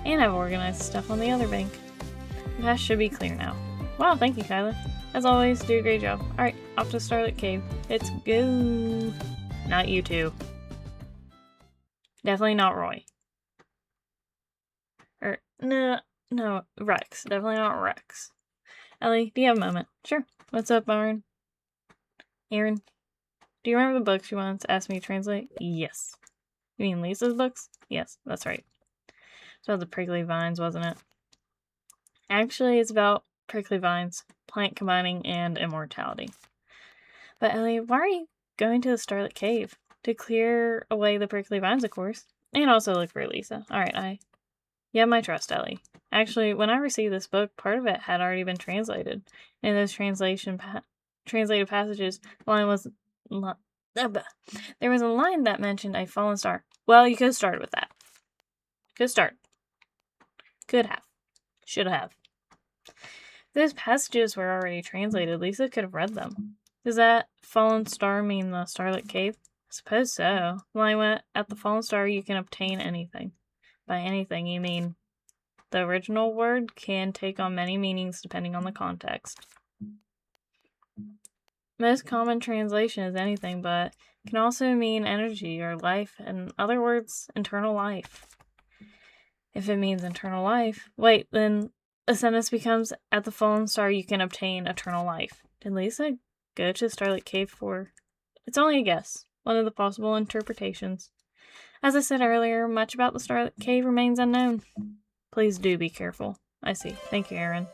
And I've organized the stuff on the other bank. The path should be clear now. Wow, thank you, Kyla. As always, do a great job. Alright, off to Starlit Cave. Let's go! Not you two. Definitely not Roy. No, Rex. Definitely not Rex. Ellie, do you have a moment? Sure. What's up, Aaron? Aaron, do you remember the books you once asked me to translate? Yes. You mean Lisa's books? Yes, that's right. It's about the prickly vines, wasn't it? Actually, it's about prickly vines, plant combining, and immortality. But Ellie, why are you going to the Starlit Cave? To clear away the prickly vines, of course. And also look for Lisa. Alright, you have my trust, Ellie. Actually, when I received this book, part of it had already been translated. In those translated passages, the line was... there was a line that mentioned a fallen star. Well, you could have started with that. Could have. Should have. If those passages were already translated, Lisa could have read them. Does that fallen star mean the Starlit Cave? I suppose so. The line went, at the fallen star you can obtain anything. By anything, you mean the original word can take on many meanings depending on the context. Most common translation is anything, but can also mean energy or life. In other words, eternal life. If it means eternal life, wait, then a sentence becomes, at the fallen star you can obtain eternal life. Did Lisa go to Starlit Cave for? It's only a guess. One of the possible interpretations. As I said earlier, much about the Starlit Cave remains unknown. Please do be careful. I see. Thank you, Aaron.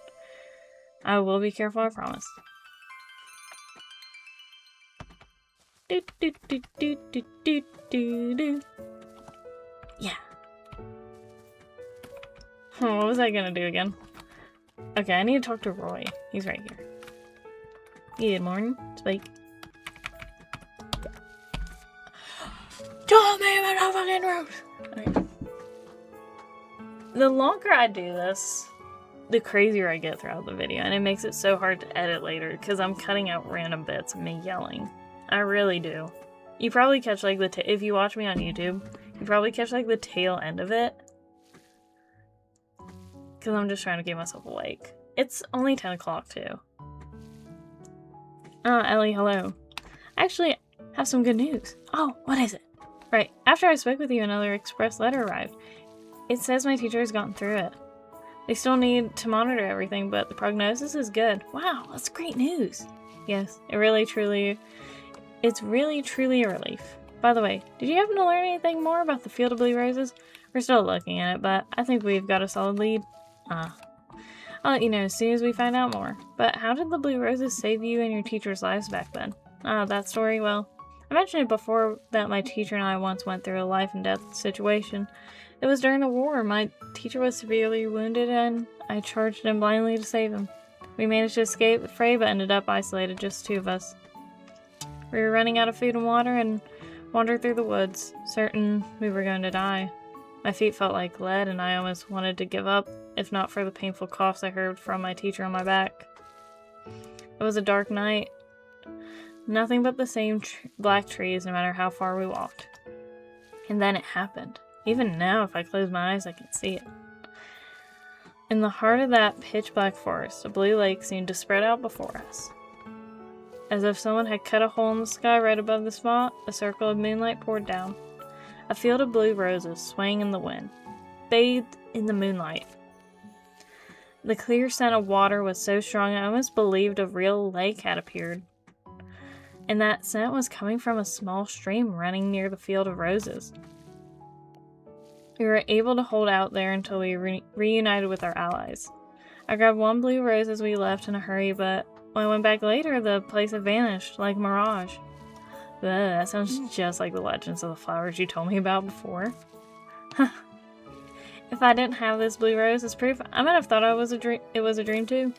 I will be careful, I promise. Do, do, do, do, do, do, do, do. Yeah. What was I gonna do again? Okay, I need to talk to Roy. He's right here. Good morning. Spike. Don't leave it on fucking road! Okay. The longer I do this, the crazier I get throughout the video, and it makes it so hard to edit later because I'm cutting out random bits of me yelling. I really do. You probably catch like if you watch me on YouTube, you probably catch like the tail end of it. Because I'm just trying to keep myself awake. It's only 10 o'clock too. Ellie, hello. I actually have some good news. Oh, what is it? Right, after I spoke with you, another express letter arrived. It says my teacher has gotten through it. They still need to monitor everything, but the prognosis is good. Wow, that's great news. Yes, it's really truly a relief. By the way, did you happen to learn anything more about the Field of Blue Roses? We're still looking at it, but I think we've got a solid lead. I'll let you know as soon as we find out more. But how did the Blue Roses save you and your teacher's lives back then? That story, well, I mentioned it before that my teacher and I once went through a life and death situation. It was during the war. My teacher was severely wounded and I charged him blindly to save him. We managed to escape the fray but ended up isolated, just two of us. We were running out of food and water and wandered through the woods, certain we were going to die. My feet felt like lead and I almost wanted to give up, if not for the painful coughs I heard from my teacher on my back. It was a dark night. Nothing but the same black trees no matter how far we walked. And then it happened. Even now, if I close my eyes, I can see it. In the heart of that pitch-black forest, a blue lake seemed to spread out before us. As if someone had cut a hole in the sky right above the spot, a circle of moonlight poured down. A field of blue roses swaying in the wind, bathed in the moonlight. The clear scent of water was so strong I almost believed a real lake had appeared. And that scent was coming from a small stream running near the field of roses. We were able to hold out there until we reunited with our allies. I grabbed one blue rose as we left in a hurry, but when I went back later, the place had vanished, like mirage. Ugh, that sounds just like the legends of the flowers you told me about before. If I didn't have this blue rose as proof, I might have thought it was a dream too.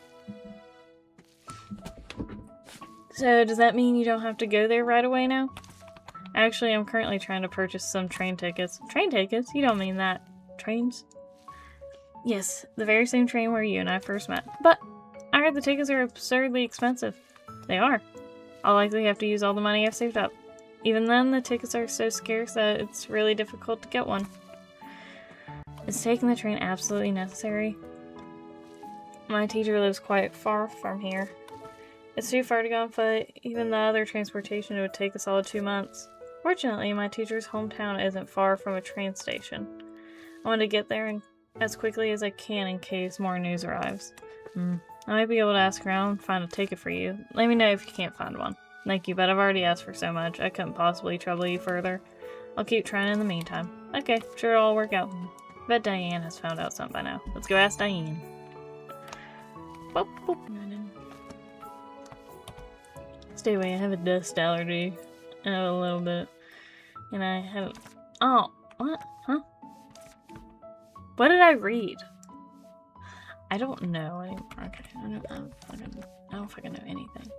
So, does that mean you don't have to go there right away now? Actually, I'm currently trying to purchase some train tickets. Train tickets? You don't mean that. Trains? Yes, the very same train where you and I first met. But I heard the tickets are absurdly expensive. They are. I'll likely have to use all the money I've saved up. Even then, the tickets are so scarce that it's really difficult to get one. Is taking the train absolutely necessary? My teacher lives quite far from here. It's too far to go on foot. Even the other transportation would take a solid 2 months. Fortunately, my teacher's hometown isn't far from a train station. I want to get there as quickly as I can in case more news arrives. I might be able to ask around and find a ticket for you. Let me know if you can't find one. Thank you, but I've already asked for so much. I couldn't possibly trouble you further. I'll keep trying in the meantime. Okay, sure it'll all work out. Bet Diane has found out something by now. Let's go ask Diane. Boop, boop. Stay away, I have a dust allergy. I have a little bit. And I have... Oh, what? Huh? What did I read? I don't know anymore. Okay, I don't fucking know anything.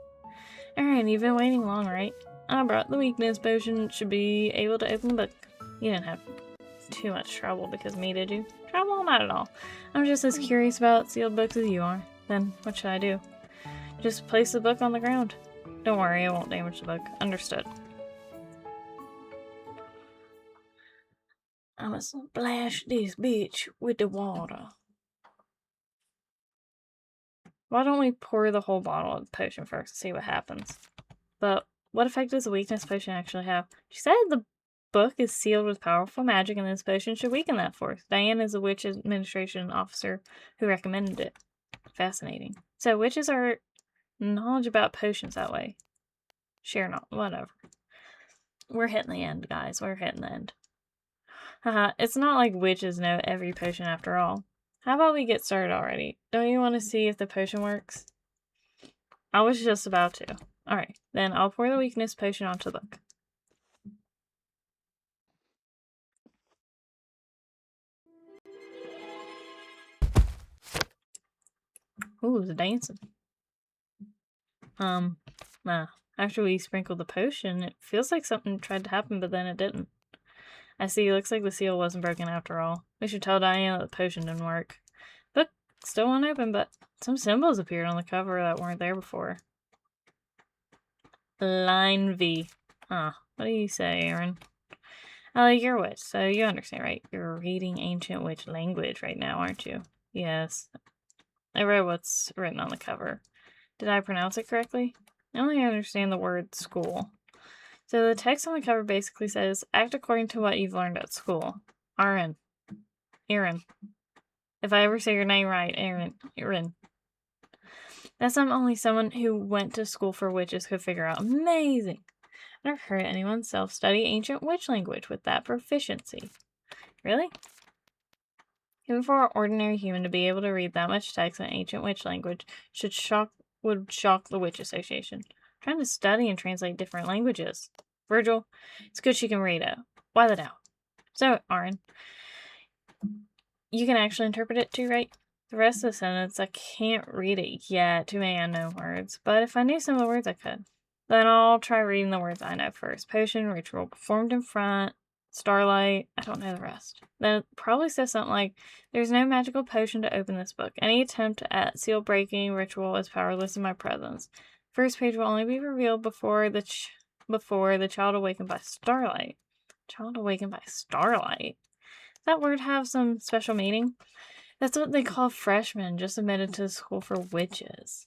Alright, you've been waiting long, right? I brought the weakness potion. Should be able to open the book. You didn't have too much trouble because of me, did you? Trouble? Not at all. I'm just as curious about sealed books as you are. Then, what should I do? Just place the book on the ground. Don't worry, I won't damage the book. Understood. I must splash this bitch with the water. Why don't we pour the whole bottle of the potion first and see what happens? But what effect does the weakness potion actually have? She said the book is sealed with powerful magic and this potion should weaken that force. Diane is a witch administration officer who recommended it. Fascinating. So witches are knowledge about potions that way. Share not. Whatever. We're hitting the end, guys. We're hitting the end. Haha, it's not like witches know every potion after all. How about we get started already? Don't you want to see if the potion works? I was just about to. Alright, then I'll pour the weakness potion onto the book. Ooh, it's dancing. After we sprinkled the potion, it feels like something tried to happen, but then it didn't. I see, looks like the seal wasn't broken after all. We should tell Diane that the potion didn't work. Book still won't open, but some symbols appeared on the cover that weren't there before. Line V. Huh. What do you say, Aaron? You're a witch, so you understand, right? You're reading ancient witch language right now, aren't you? Yes. I read what's written on the cover. Did I pronounce it correctly? I only understand the word school. So the text on the cover basically says, act according to what you've learned at school. Aaron. If I ever say your name right, Aaron. That's only someone who went to school for witches could figure out. Amazing. I've never heard anyone self-study ancient witch language with that proficiency. Really? Even for an ordinary human to be able to read that much text in ancient witch language would shock the Witch Association. I'm trying to study and translate different languages. Virgil, it's good she can read it. Why the doubt? So, Aaron, you can actually interpret it too, right? The rest of the sentence, I can't read it yet. Too many unknown words. But if I knew some of the words, I could. Then I'll try reading the words I know first. Potion, ritual, performed in front, starlight. I don't know the rest. Then it probably says something like, there's no magical potion to open this book. Any attempt at seal breaking ritual is powerless in my presence. First page will only be revealed before the child awakened by starlight. Child awakened by starlight? Does that word have some special meaning? That's what they call freshmen just admitted to the school for witches.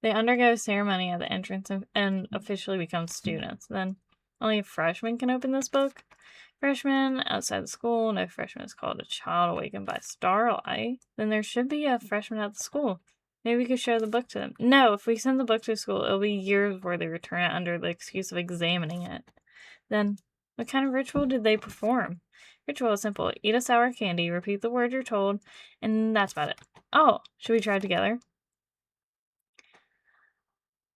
They undergo a ceremony at the entrance and officially become students. Then only a freshman can open this book. Freshman outside the school, no freshman is called a child awakened by starlight. Then there should be a freshman at the school. Maybe we could show the book to them. No, if we send the book to school, it'll be years before they return it under the excuse of examining it. Then, what kind of ritual did they perform? Ritual is simple. Eat a sour candy, repeat the word you're told, and that's about it. Oh, should we try it together?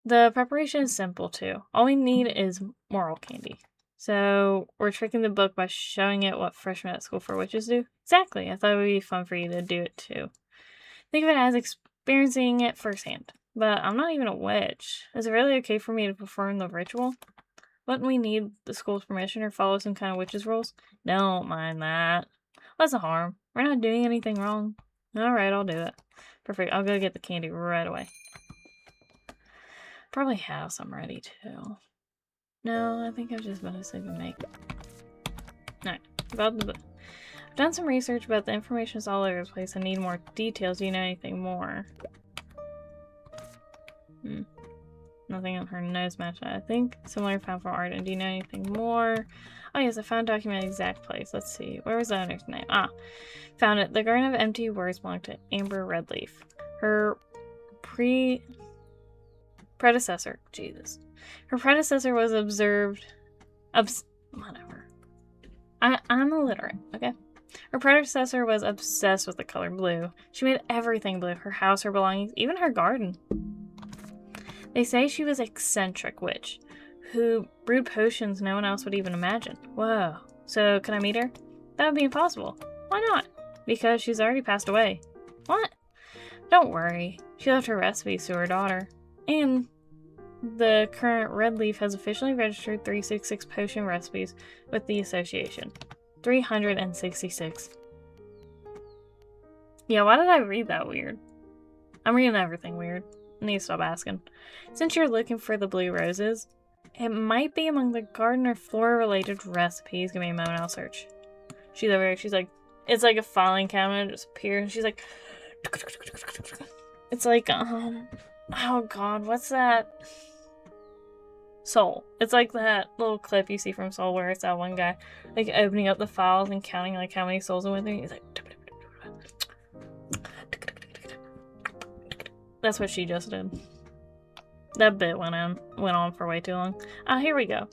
The preparation is simple, too. All we need is moral candy. So, we're tricking the book by showing it what freshmen at school for witches do? Exactly. I thought it would be fun for you to do it, too. Think of it as experiencing it firsthand. But I'm not even a witch. Is it really okay for me to perform the ritual? Wouldn't we need the school's permission or follow some kind of witch's rules? Don't mind that. What's the harm? We're not doing anything wrong. Alright, I'll do it. Perfect. I'll go get the candy right away. Probably have some ready too. No, I think I've just mostly been making. Alright. I've done some research, but the information is all over the place. I need more details. Do you know anything more? Nothing on her nose match, I think. Similar found from Arden. Do you know anything more? Oh yes, I found document exact place. Let's see. Where was the owner's name? Ah, found it. The Garden of Empty Words belonged to Amber Redleaf. Her predecessor. Jesus. Her predecessor was whatever. I'm illiterate, okay? Her predecessor was obsessed with the color blue. She made everything blue. Her house, her belongings, even her garden. They say she was an eccentric witch who brewed potions no one else would even imagine. Whoa. So, can I meet her? That would be impossible. Why not? Because she's already passed away. What? Don't worry. She left her recipes to her daughter. And the current Redleaf has officially registered 366 potion recipes with the association. 366. Yeah, why did I read that weird? I'm reading everything weird. I need to stop asking. Since you're looking for the blue roses, it might be among the garden or flora-related recipes. Give me a moment, I'll search. She's over here. She's like, it's like a filing cabinet just appears, and she's like, it's like, oh god, what's that? Soul. It's like that little clip you see from Soul where it's that one guy, like, opening up the files and counting, like, how many souls are with him. He's like, that's what she just did. That bit went on for way too long. Ah, here we go.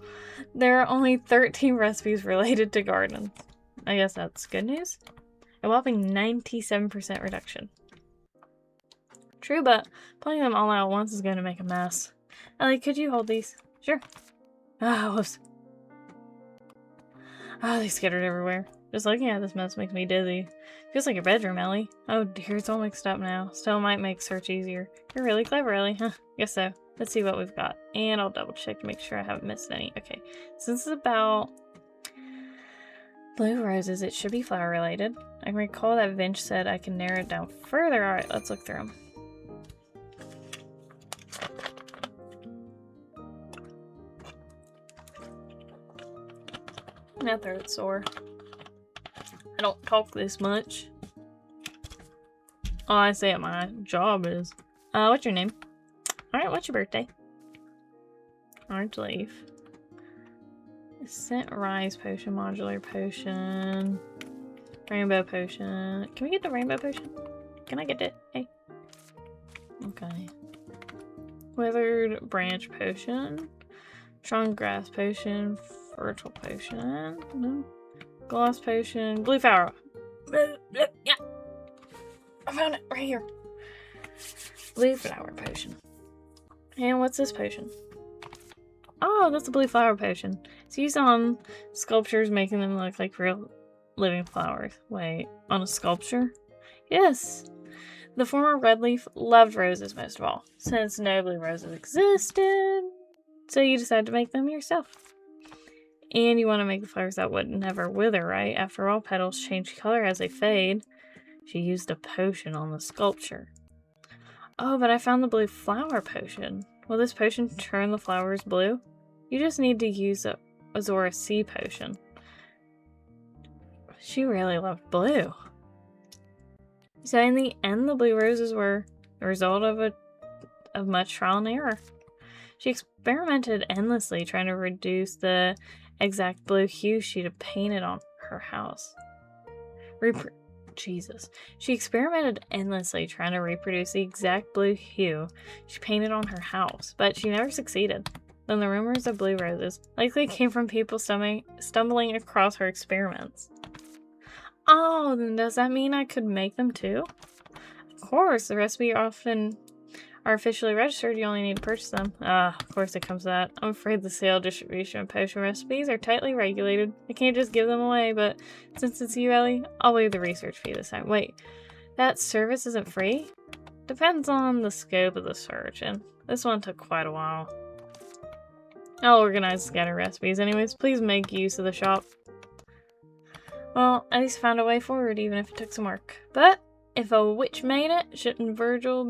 There are only 13 recipes related to gardens. I guess that's good news. A whopping 97% reduction. True, but pulling them all out at once is going to make a mess. Ellie, could you hold these? Sure. Ah, whoops. Ah, they scattered everywhere. Just looking at this mess makes me dizzy. Feels like your bedroom, Ellie. Oh dear, it's all mixed up now. Still might make search easier. You're really clever, Ellie. Huh, guess so. Let's see what we've got. And I'll double check to make sure I haven't missed any. Okay, since it's about blue roses, it should be flower related. I can recall that Vince said I can narrow it down further. Alright, let's look through them. My throat's sore. I don't talk this much. All I say at my job is, what's your name? Alright, what's your birthday? Orange leaf. Scent rise potion, modular potion, rainbow potion. Can we get the rainbow potion? Can I get it? Hey. Okay. Withered branch potion. Strong grass potion. Fertile potion. No. Gloss potion. Blue flower. Yeah. I found it right here. Blue flower potion. And what's this potion? Oh, that's a blue flower potion. It's used on sculptures, making them look like real living flowers. Wait, on a sculpture? Yes. The former Redleaf loved roses most of all, since no blue roses existed. So you decided to make them yourself. And you want to make the flowers that would never wither, right? After all, petals change color as they fade. She used a potion on the sculpture. Oh, but I found the blue flower potion. Will this potion turn the flowers blue? You just need to use a Azora Sea potion. She really loved blue. So in the end, the blue roses were the result of much trial and error. She experimented endlessly trying to reduce the exact blue hue she'd have painted on her house. Jesus. She experimented endlessly trying to reproduce the exact blue hue she painted on her house, but she never succeeded. Then the rumors of blue roses likely came from people stumbling across her experiments. Oh, then does that mean I could make them too? Of course, the recipe often are officially registered, you only need to purchase them. Ah, of course it comes to that. I'm afraid the sale, distribution, of potion recipes are tightly regulated. I can't just give them away, but since it's you, Ellie, I'll waive the research fee this time. Wait, that service isn't free? Depends on the scope of the search, and this one took quite a while. I'll organize scatter recipes anyways. Please make use of the shop. Well, at least I found a way forward, even if it took some work. But if a witch made it, shouldn't Virgil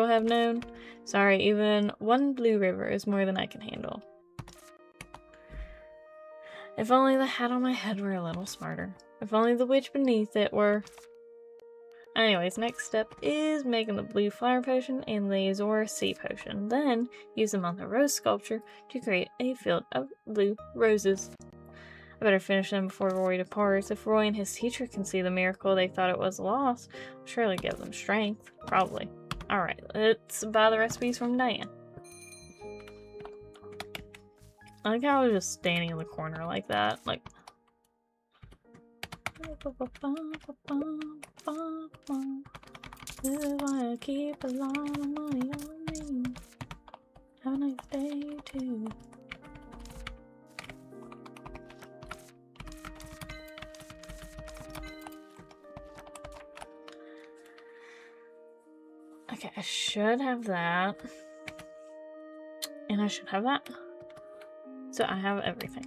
have known? Sorry, even one blue river is more than I can handle. If only the hat on my head were a little smarter. If only the witch beneath it were... Anyways, next step is making the blue flower potion and the azure sea potion. Then, use them on the rose sculpture to create a field of blue roses. I better finish them before Roy departs. If Roy and his teacher can see the miracle they thought it was lost, I'll surely give them strength. Probably. Alright, let's buy the recipes from Diane. I like how I was just standing in the corner like that. Like... I keep a lot of money on me. Have a nice day too. Okay, I should have that. And I should have that. So I have everything.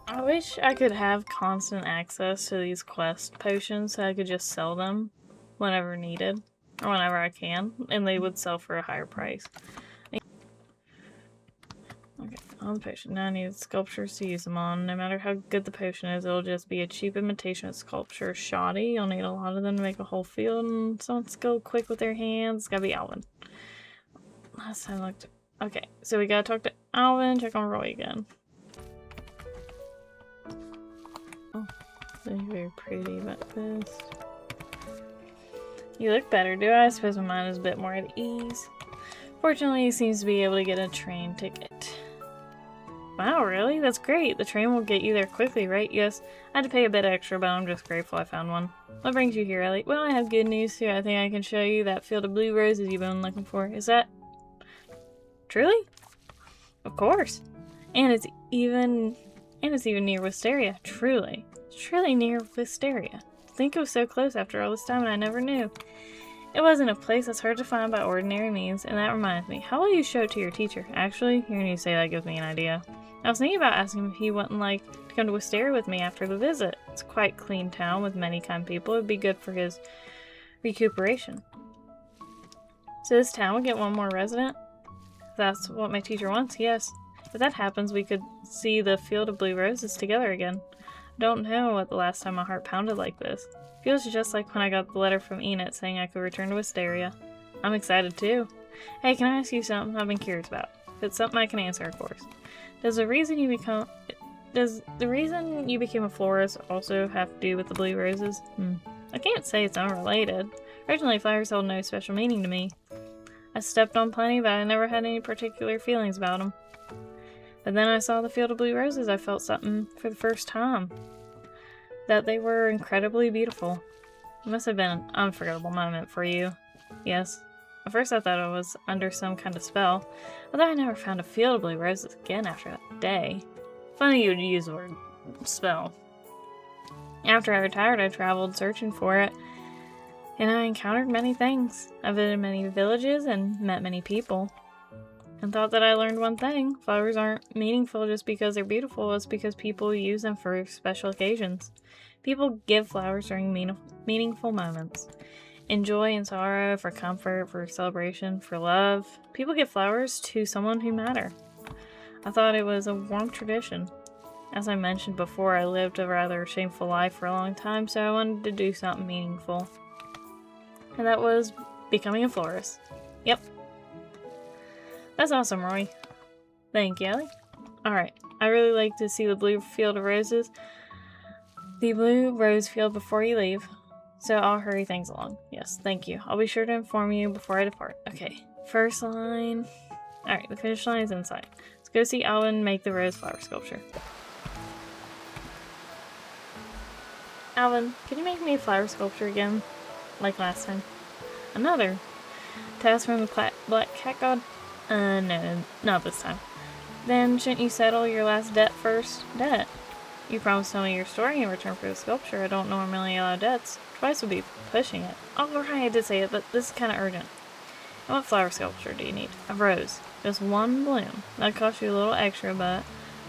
I wish I could have constant access to these quest potions so I could just sell them whenever needed. Or whenever I can. And they would sell for a higher price. Okay, on the potion. Now I need sculptures to use them on. No matter how good the potion is, it'll just be a cheap imitation of sculpture. Shoddy. You'll need a lot of them to make a whole field. And someone skill quick with their hands. It's gotta be Alvin. Last time I looked... Okay, so we gotta talk to Alvin, check on Roy again. Oh, they're very pretty about this. You look better, do I? I suppose my mind is a bit more at ease. Fortunately, he seems to be able to get a train ticket. Wow, really? That's great. The train will get you there quickly, right? Yes, I had to pay a bit extra, but I'm just grateful I found one. What brings you here, Ellie? Well, I have good news too. I think I can show you that field of blue roses you've been looking for. Is that... Truly? Of course. And it's even near Wisteria. Truly. It's truly near Wisteria. I think it was so close after all this time and I never knew. It wasn't a place that's hard to find by ordinary means, and that reminds me, how will you show it to your teacher? Actually, hearing you say that gives me an idea. I was thinking about asking him if he wouldn't like to come to Wisteria with me after the visit. It's quite a clean town with many kind people. It'd be good for his recuperation. So this town would get one more resident? That's what my teacher wants, yes. If that happens, we could see the field of blue roses together again. I don't know what the last time my heart pounded like this. Feels just like when I got the letter from Enid saying I could return to Wisteria. I'm excited too. Hey, can I ask you something I've been curious about? If it's something I can answer, of course. Does the reason you became a florist also have to do with the blue roses? I can't say it's unrelated. Originally, flowers held no special meaning to me. I stepped on plenty, but I never had any particular feelings about them. But then I saw the field of blue roses. I felt something for the first time. That they were incredibly beautiful. It must have been an unforgettable moment for you. Yes. At first I thought I was under some kind of spell, although I never found a field of blue roses again after that day. Funny you would use the word spell. After I retired, I traveled searching for it, and I encountered many things. I visited many villages and met many people. And thought that I learned one thing. Flowers aren't meaningful just because they're beautiful. It's because people use them for special occasions. People give flowers during meaningful moments. In joy and sorrow, for comfort, for celebration, for love. People give flowers to someone who matter. I thought it was a warm tradition. As I mentioned before, I lived a rather shameful life for a long time, so I wanted to do something meaningful. And that was becoming a florist. Yep. That's awesome, Roy. Thank you, Ellie. Alright, I really like to see the blue field of roses. The blue rose field before you leave. So I'll hurry things along. Yes, thank you. I'll be sure to inform you before I depart. Okay, first line. Alright, the finish line is inside. Let's go see Alvin make the rose flower sculpture. Alvin, can you make me a flower sculpture again? Like last time. Another. Task from the Black Cat God? No, not this time. Then shouldn't you settle your last debt first? Debt? You promised to tell me your story in return for the sculpture. I don't normally allow debts. Twice would be pushing it. Oh, right, I did say it, but this is kind of urgent. And what flower sculpture do you need? A rose. Just one bloom. That costs you a little extra, but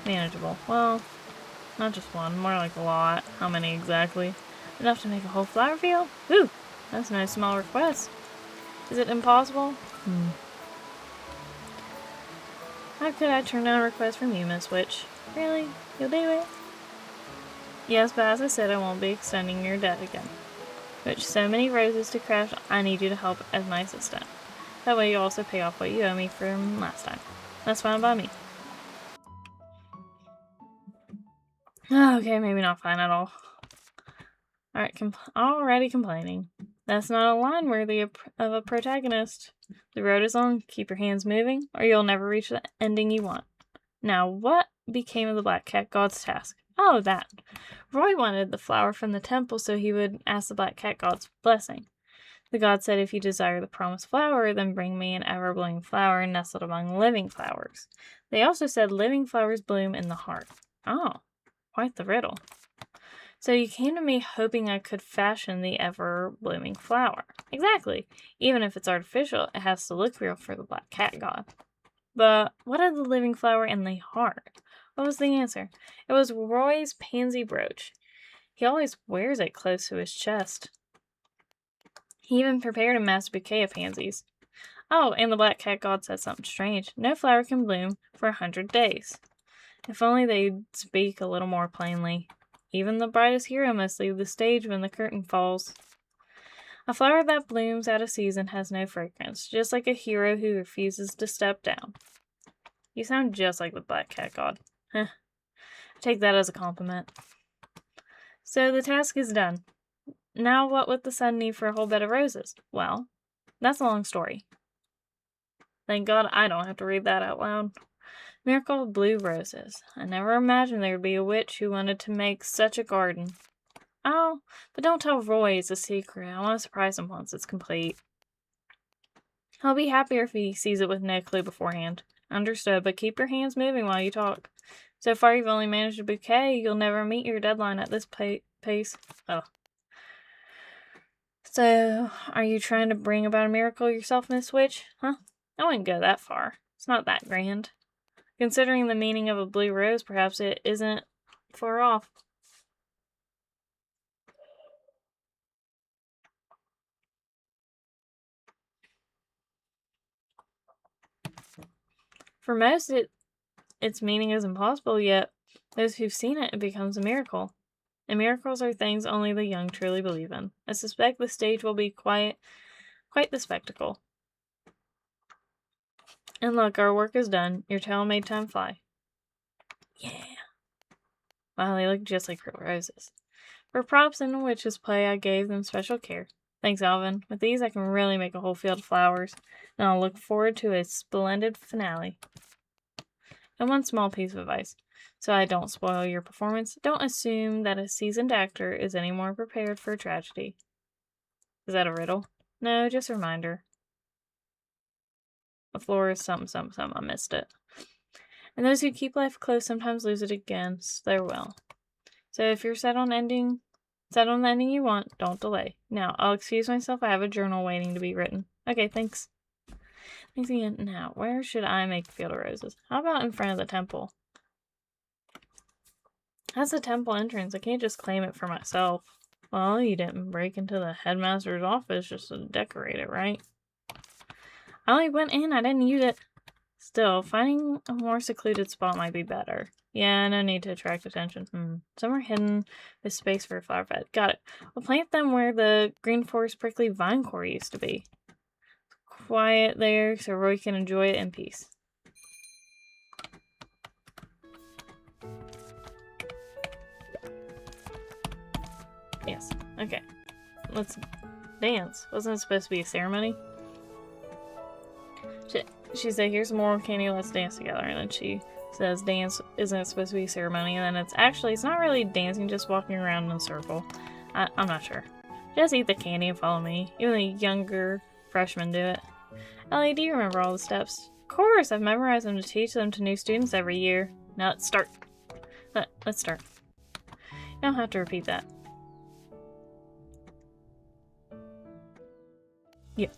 manageable. Well, not just one, more like a lot. How many exactly? Enough to make a whole flower field? Ooh, that's no small request. Is it impossible? How could I turn down a request from you, Miss Witch? Really? You'll do it? Yes, but as I said, I won't be extending your debt again. Which, so many roses to craft, I need you to help as my assistant. That way you also pay off what you owe me from last time. That's fine by me. Okay, maybe not fine at all. Alright, already complaining. That's not a line worthy of a protagonist. The road is long, keep your hands moving, or you'll never reach the ending you want. Now, what became of the Black Cat God's task? Oh, that. Roy wanted the flower from the temple so he would ask the Black Cat God's blessing. The god said, if you desire the promised flower, then bring me an ever-blooming flower nestled among living flowers. They also said living flowers bloom in the heart. Oh, quite the riddle. So you came to me hoping I could fashion the ever-blooming flower. Exactly. Even if it's artificial, it has to look real for the Black Cat God. But what of the living flower in the heart? What was the answer? It was Roy's pansy brooch. He always wears it close to his chest. He even prepared a massive bouquet of pansies. Oh, and the Black Cat God said something strange. No flower can bloom for 100 days. If only they'd speak a little more plainly. Even the brightest hero must leave the stage when the curtain falls. A flower that blooms out of season has no fragrance, just like a hero who refuses to step down. You sound just like the Black Cat God. Heh. Take that as a compliment. So the task is done. Now what would the sun need for a whole bed of roses? Well, that's a long story. Thank God I don't have to read that out loud. Miracle of blue roses. I never imagined there would be a witch who wanted to make such a garden. Oh, but don't tell Roy it's a secret. I want to surprise him once it's complete. He'll be happier if he sees it with no clue beforehand. Understood, but keep your hands moving while you talk. So far you've only managed a bouquet. You'll never meet your deadline at this pace. Oh. So, are you trying to bring about a miracle yourself, Miss Witch? Huh? I wouldn't go that far. It's not that grand. Considering the meaning of a blue rose, perhaps it isn't far off. For most, its meaning is impossible, yet those who've seen it becomes a miracle. And miracles are things only the young truly believe in. I suspect the stage will be quite the spectacle. And look, our work is done. Your tale made time fly. Yeah. Wow, they look just like real roses. For props in the witch's play, I gave them special care. Thanks, Alvin. With these, I can really make a whole field of flowers. And I'll look forward to a splendid finale. And one small piece of advice, so I don't spoil your performance, don't assume that a seasoned actor is any more prepared for a tragedy. Is that a riddle? No, just a reminder. The floor is something, I missed it. And those who keep life close sometimes lose it against their will. So if you're set on the ending you want, don't delay. Now, I'll excuse myself, I have a journal waiting to be written. Okay, thanks. Thanks again. Now, where should I make a field of roses? How about in front of the temple? That's the temple entrance. I can't just claim it for myself. Well, you didn't break into the headmaster's office just to decorate it, right? I only went in, I didn't use it. Still, finding a more secluded spot might be better. Yeah, no need to attract attention. Somewhere hidden with space for a flower bed. Got it. We'll plant them where the green forest prickly vine core used to be. Quiet there so Roy can enjoy it in peace. Yes. Okay. Let's dance. Wasn't it supposed to be a ceremony? She said, here's some more candy, let's dance together. And then she says, dance isn't supposed to be a ceremony. And then it's not really dancing, just walking around in a circle. I'm not sure. Just eat the candy and follow me. Even the younger freshmen do it. Ellie, do you remember all the steps? Of course, I've memorized them to teach them to new students every year. Now let's start. Let's start. You don't have to repeat that. Yeah.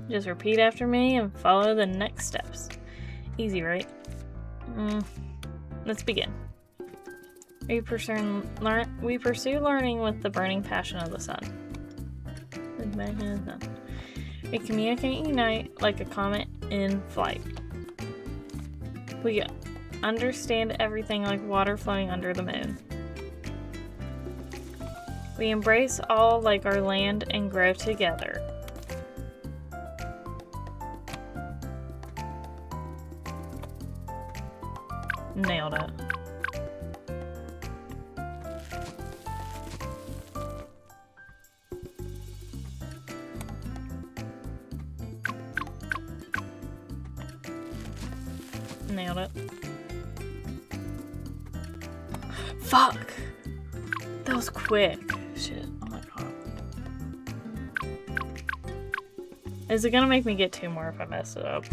Just repeat after me and follow the next steps. Easy, right? Let's begin. We pursue learning with the burning passion of the sun. We communicate and unite like a comet in flight. We understand everything like water flowing under the moon. We embrace all like our land and grow together. Nailed it. Nailed it. Fuck! That was quick. Shit. Oh my god. Is it gonna make me get 2 more if I mess it up?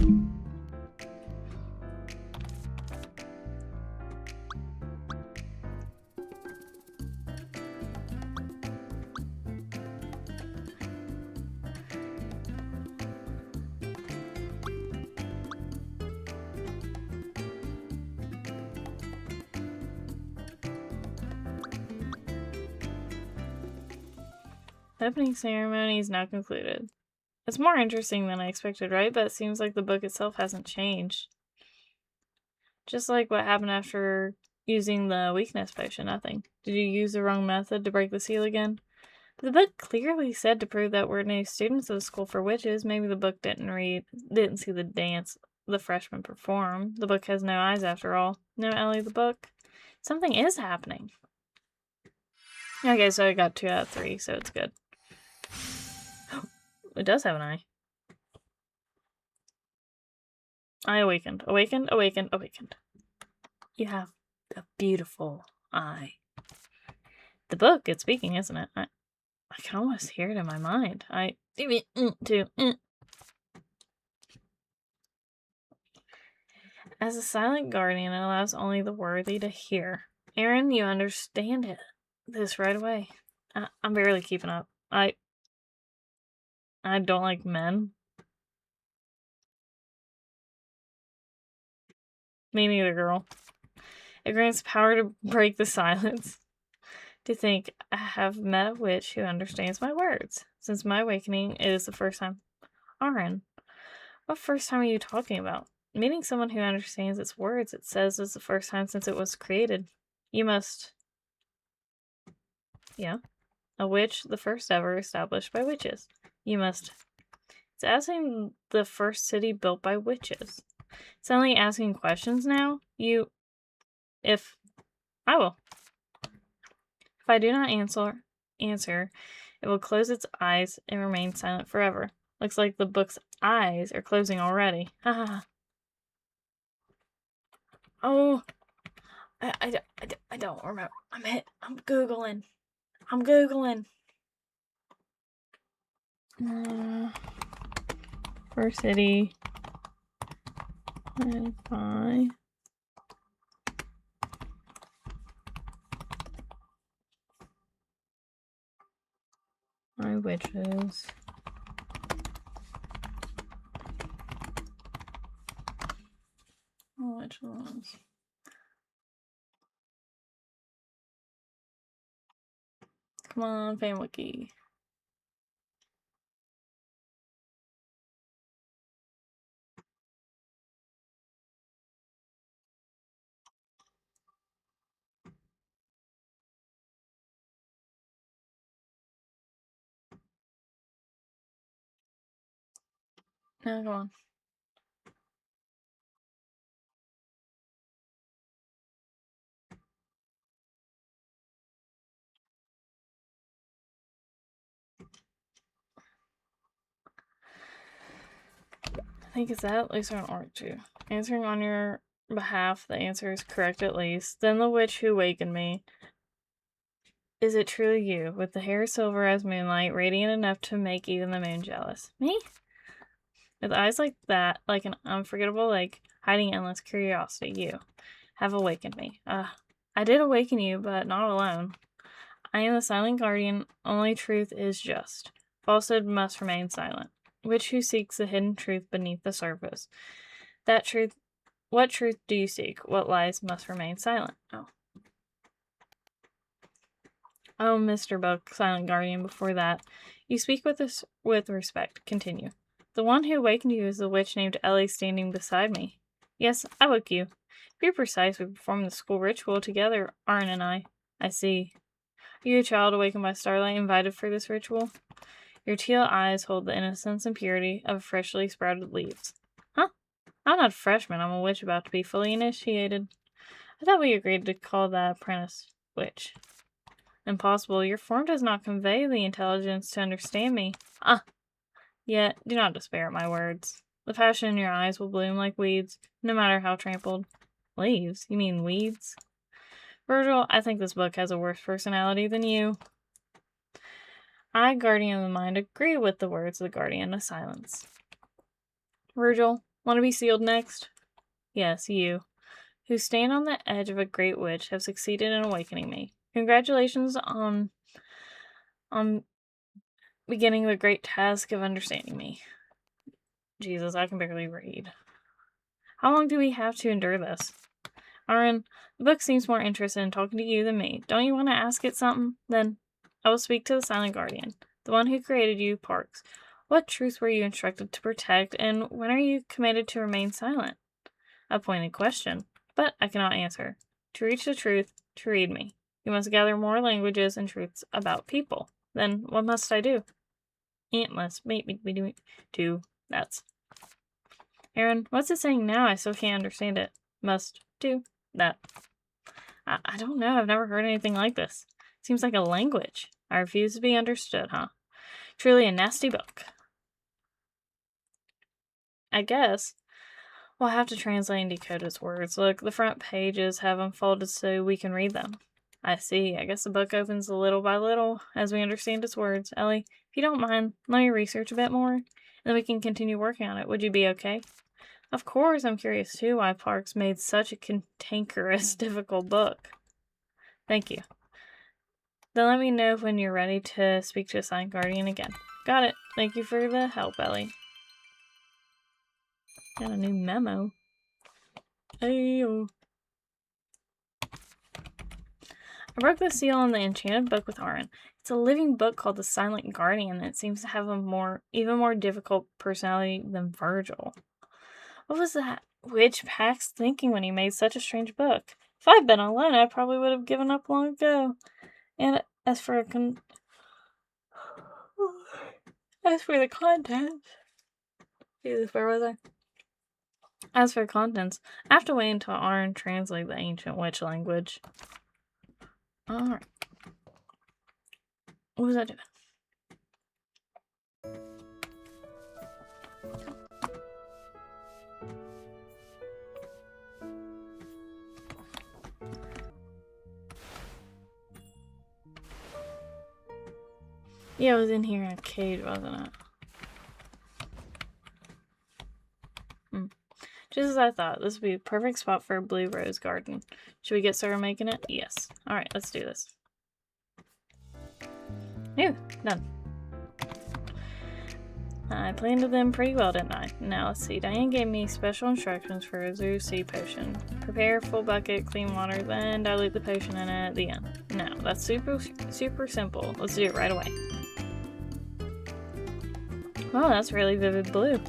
The opening ceremony is now concluded. It's more interesting than I expected, right? But it seems like the book itself hasn't changed. Just like what happened after using the weakness potion, nothing. Did you use the wrong method to break the seal again? The book clearly said to prove that we're new students of the School for Witches. Maybe the book didn't see the dance the freshmen perform. The book has no eyes after all. No, Ellie, the book. Something is happening. Okay, so I got 2 out of 3, so it's good. It does have an eye. I awakened. Awakened, awakened, awakened. You have a beautiful eye. The book, it's speaking, isn't it? I can almost hear it in my mind. As a silent guardian, it allows only the worthy to hear. Aaron, you understand this right away. I'm barely keeping up. I don't like men. Me neither, girl. It grants power to break the silence. To think I have met a witch who understands my words. Since my awakening, it is the first time. Aaron, what first time are you talking about? Meeting someone who understands its words, it says, is the first time since it was created. You must... Yeah. A witch, the first ever established by witches. You must... It's asking the first city built by witches. It's only asking questions now. If... I will. If I do not answer, it will close its eyes and remain silent forever. Looks like the book's eyes are closing already. Haha. Oh. I don't remember. I'm Googling. First city. By witches. Which ones? Come on, FanWiki. Now, come on. I think it's that. At least on Orc 2. Answering on your behalf, the answer is correct at least. Then the witch who wakened me. Is it truly you, with the hair silver as moonlight, radiant enough to make even the moon jealous? Me? With eyes like that, like an unforgettable lake, hiding endless curiosity, you have awakened me. I did awaken you, but not alone. I am the silent guardian. Only truth is just. Falsehood must remain silent. Which who seeks the hidden truth beneath the surface? That truth. What truth do you seek? What lies must remain silent? Oh, Mr. Book, silent guardian, before that. You speak with respect. Continue. The one who awakened you is the witch named Ellie standing beside me. Yes, I woke you. To be precise, we performed the school ritual together, Arn and I. I see. Are you a child awakened by starlight invited for this ritual? Your teal eyes hold the innocence and purity of freshly sprouted leaves. Huh? I'm not a freshman. I'm a witch about to be fully initiated. I thought we agreed to call that apprentice witch. Impossible. Your form does not convey the intelligence to understand me. Yet, do not despair at my words. The passion in your eyes will bloom like weeds, no matter how trampled. Leaves? You mean weeds? Virgil, I think this book has a worse personality than you. I, guardian of the mind, agree with the words of the guardian of silence. Virgil, want to be sealed next? Yes, you, who stand on the edge of a great witch, have succeeded in awakening me. Congratulations on beginning the great task of understanding me. Jesus, I can barely read. How long do we have to endure this? Aaron, the book seems more interested in talking to you than me. Don't you want to ask it something? Then I will speak to the silent guardian, the one who created you, Parks. What truth were you instructed to protect, and when are you commanded to remain silent? A pointed question, but I cannot answer. To reach the truth, to read me. You must gather more languages and truths about people. Then what must I do? It must make me do. That's. Aaron, what's it saying now? I still can't understand it. Must do that. I don't know. I've never heard anything like this. Seems like a language. I refuse to be understood, huh? Truly a nasty book. I guess we'll have to translate and decode its words. Look, the front pages have unfolded so we can read them. I see. I guess the book opens little by little as we understand its words. Ellie, if you don't mind, let me research a bit more, and then we can continue working on it. Would you be okay? Of course, I'm curious too why Parks made such a cantankerous, difficult book. Thank you. Then let me know when you're ready to speak to a silent guardian again. Got it. Thank you for the help, Ellie. Got a new memo. Ayo. I broke the seal on the enchanted book with Aaron. It's a living book called The Silent Guardian, and it seems to have a even more difficult personality than Virgil. What was that witch Pax thinking when he made such a strange book? If I'd been alone, I probably would have given up long ago. And as for the contents, Jesus, where was I? As for contents, I have to wait until Aaron translates the ancient witch language. Alright. What was I doing? Yeah, it was in here in a cage, wasn't it? Just as I thought, this would be a perfect spot for a blue rose garden. Should we get started making it? Yes. Alright, let's do this. Phew, done. I planned them pretty well, didn't I? Now let's see. Diane gave me special instructions for a Zoo Sea potion. Prepare full bucket, clean water, then dilute the potion in it at the end. Now, that's super simple. Let's do it right away. Wow, that's really vivid blue.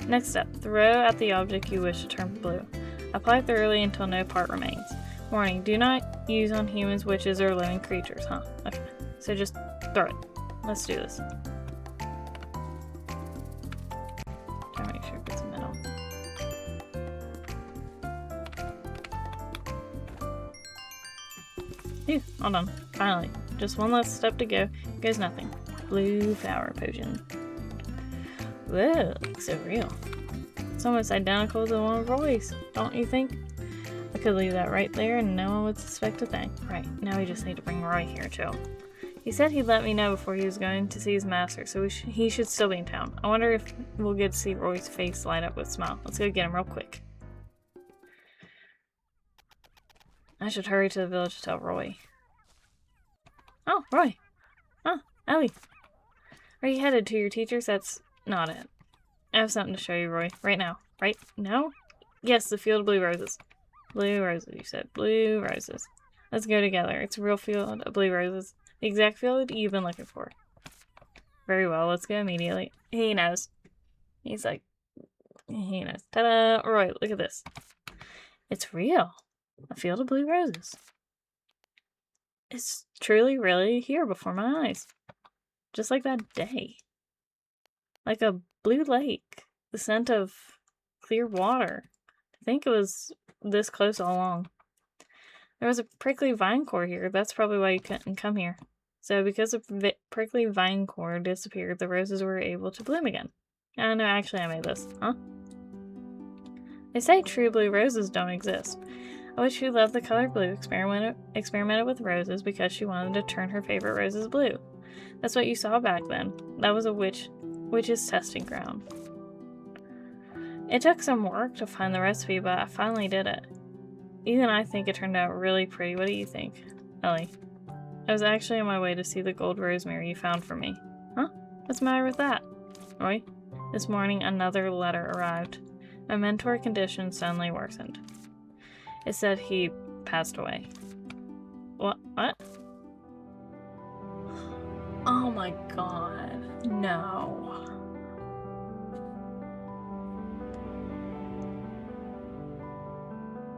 Next step, throw out the object you wish to turn blue. Apply thoroughly until no part remains. Warning, do not use on humans, witches, or living creatures, huh? Okay, so just throw it. Let's do this. Try to make sure it gets middle. Phew, all done. Finally. Just one last step to go. Here goes nothing. Blue flower potion. Whoa, looks so real. It's almost identical to the one with Roy's, don't you think? I could leave that right there and no one would suspect a thing. Right, now we just need to bring Roy here too. He said he'd let me know before he was going to see his master, so he should still be in town. I wonder if we'll get to see Roy's face light up with a smile. Let's go get him real quick. I should hurry to the village to tell Roy. Oh, Roy. Oh, Ellie. Are you headed to your teacher's? That's not it. I have something to show you, Roy. Right now. Right now? Yes, the field of blue roses. Blue roses, you said. Blue roses. Let's go together. It's a real field of blue roses. The exact field you've been looking for. Very well, let's go immediately. He knows. He's like, he knows. Ta-da! Roy, look at this. It's real. A field of blue roses. It's truly, really here before my eyes. Just like that day. Like a blue lake. The scent of clear water. I think it was this close all along. There was a prickly vine core here. That's probably why you couldn't come here. So because the prickly vine core disappeared, the roses were able to bloom again. Oh, no, actually I made this. Huh? They say true blue roses don't exist. A witch who loved the color blue experimented with roses because she wanted to turn her favorite roses blue. That's what you saw back then. That was a witch's testing ground. It took some work to find the recipe, but I finally did it. Even I think it turned out really pretty. What do you think, Ellie? I was actually on my way to see the gold rosemary you found for me. Huh? What's the matter with that? Roy? This morning, another letter arrived. My mentor's condition suddenly worsened. It said he passed away. What? Oh my god. No.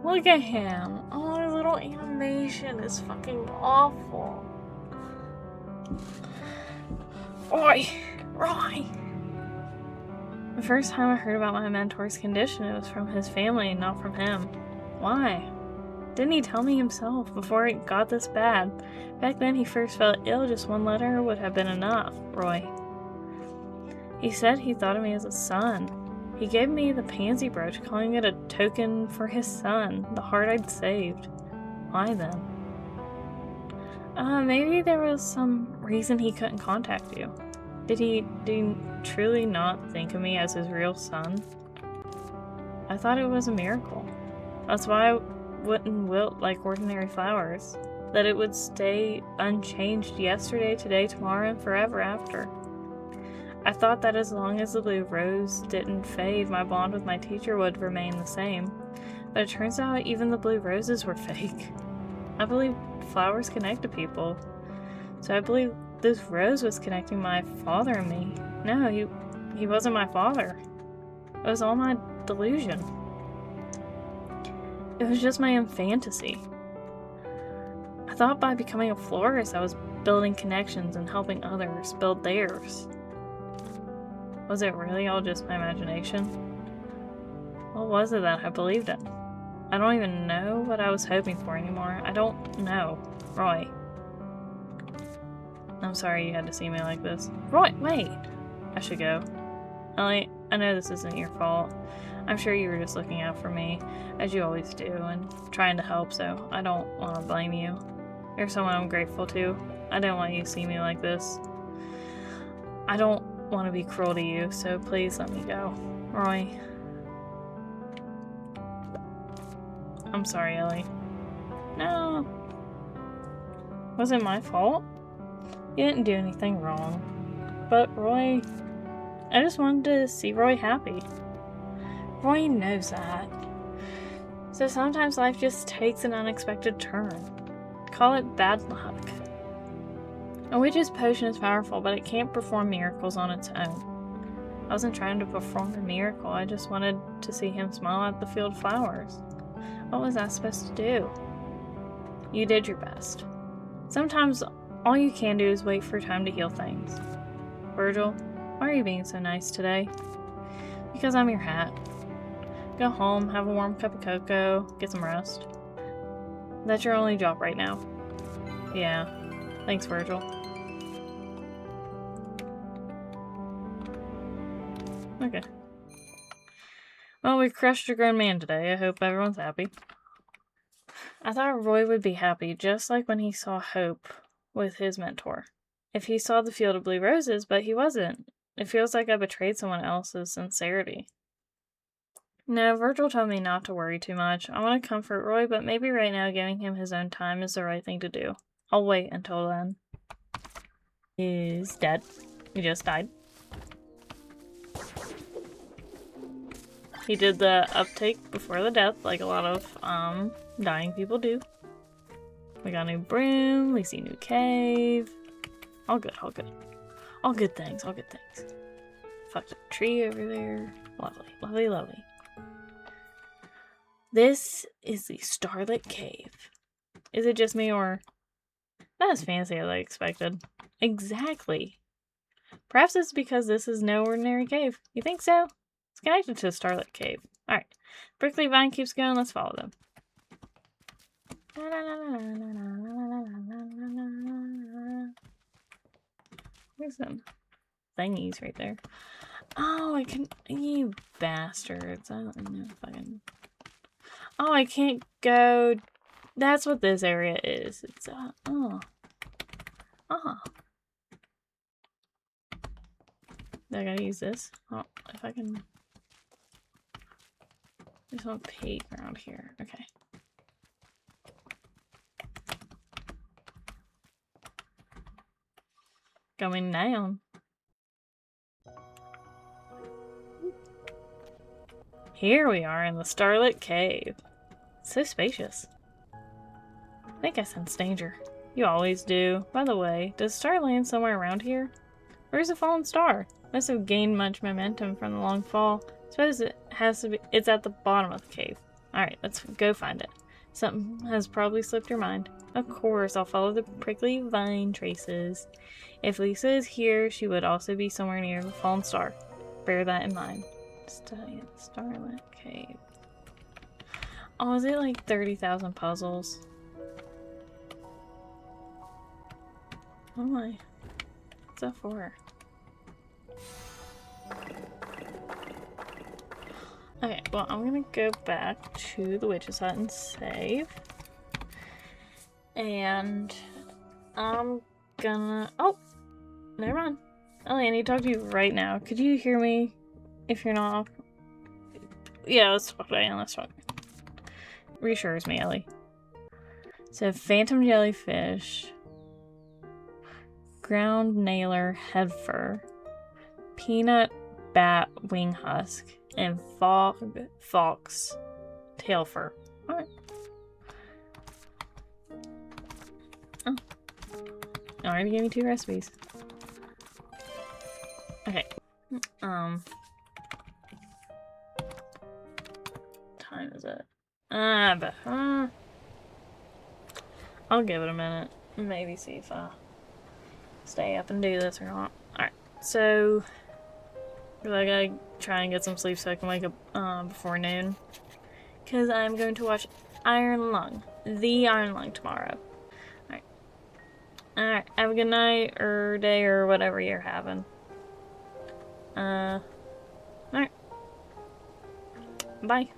Look at him. Oh, his little animation is fucking awful. Roy! The first time I heard about my mentor's condition, it was from his family, not from him. Why? Didn't he tell me himself before it got this bad? Back then he first felt ill, just one letter would have been enough, Roy. He said he thought of me as a son. He gave me the pansy brooch, calling it a token for his son, the heart I'd saved. Why then? Maybe there was some reason he couldn't contact you. Did he truly not think of me as his real son? I thought it was a miracle. That's why I wouldn't wilt like ordinary flowers. That it would stay unchanged yesterday, today, tomorrow, and forever after. I thought that as long as the blue rose didn't fade, my bond with my teacher would remain the same. But it turns out even the blue roses were fake. I believe flowers connect to people. So I believe this rose was connecting my father and me. No, he wasn't my father. It was all my delusion. It was just my own fantasy. I thought by becoming a florist I was building connections and helping others build theirs. Was it really all just my imagination? What was it that I believed in? I don't even know what I was hoping for anymore. I don't know. Roy. I'm sorry you had to see me like this. Roy, wait! I should go. Ellie, I know this isn't your fault. I'm sure you were just looking out for me, as you always do, and trying to help, so I don't want to blame you. You're someone I'm grateful to. I didn't want you to see me like this. I don't want to be cruel to you, so please let me go. Roy. I'm sorry, Ellie. No. Was it my fault? You didn't do anything wrong. But Roy... I just wanted to see Roy happy. Roy knows that. So sometimes life just takes an unexpected turn. Call it bad luck. A witch's potion is powerful, but it can't perform miracles on its own. I wasn't trying to perform a miracle, I just wanted to see him smile at the field flowers. What was I supposed to do? You did your best. Sometimes all you can do is wait for time to heal things. Virgil, why are you being so nice today? Because I'm your hat. Go home, have a warm cup of cocoa, get some rest. That's your only job right now. Yeah. Thanks, Virgil. Okay. Well, we crushed a grown man today. I hope everyone's happy. I thought Roy would be happy, just like when he saw Hope with his mentor. If he saw the field of blue roses, but he wasn't. It feels like I betrayed someone else's sincerity. No, Virgil told me not to worry too much. I want to comfort Roy, but maybe right now giving him his own time is the right thing to do. I'll wait until then. He's dead. He just died. He did the uptake before the death, like a lot of dying people do. We got a new broom, we see new cave. All good, all good. All good things, all good things. Fucked up tree over there. Lovely, lovely, lovely. This is the Starlit Cave. Is it just me or... Not as fancy as I expected. Exactly. Perhaps it's because this is no ordinary cave. You think so? It's connected to the Starlit Cave. Alright. Prickly vine keeps going. Let's follow them. There's some thingies right there. Oh, I can... You bastards. I don't know if I can... Oh, I can't go... That's what this area is. It's, oh. I gotta use this. Oh, if I can... There's no playground here. Okay. Going down. Here we are in the Starlit Cave. It's so spacious. I think I sense danger. You always do. By the way, does Star land somewhere around here? Where's the fallen star? Must have gained much momentum from the long fall. Suppose it has to be. It's at the bottom of the cave. Alright, let's go find it. Something has probably slipped your mind. Of course, I'll follow the prickly vine traces. If Lisa is here, she would also be somewhere near the fallen star. Bear that in mind. Study the Starlit Cave. Oh, is it like 30,000 puzzles? Oh my. What's that for? Okay, well, I'm gonna go back to the witch's hut and save. And I'm gonna... Oh! Never mind. Ellie, I need to talk to you right now. Could you hear me if you're not off? Yeah, let's talk right now. Let's talk. Reassures me, Ellie. So, phantom jellyfish, ground nailer head fur, peanut bat wing husk, and fox tail fur. Alright. Oh. Already gave me 2 recipes. Okay. Time is it? I'll give it a minute. Maybe see if I stay up and do this or not. Alright, so I gotta try and get some sleep so I can wake up before noon. Because I'm going to watch Iron Lung. The Iron Lung tomorrow. Alright. Alright, have a good night or day or whatever you're having. Alright. Bye.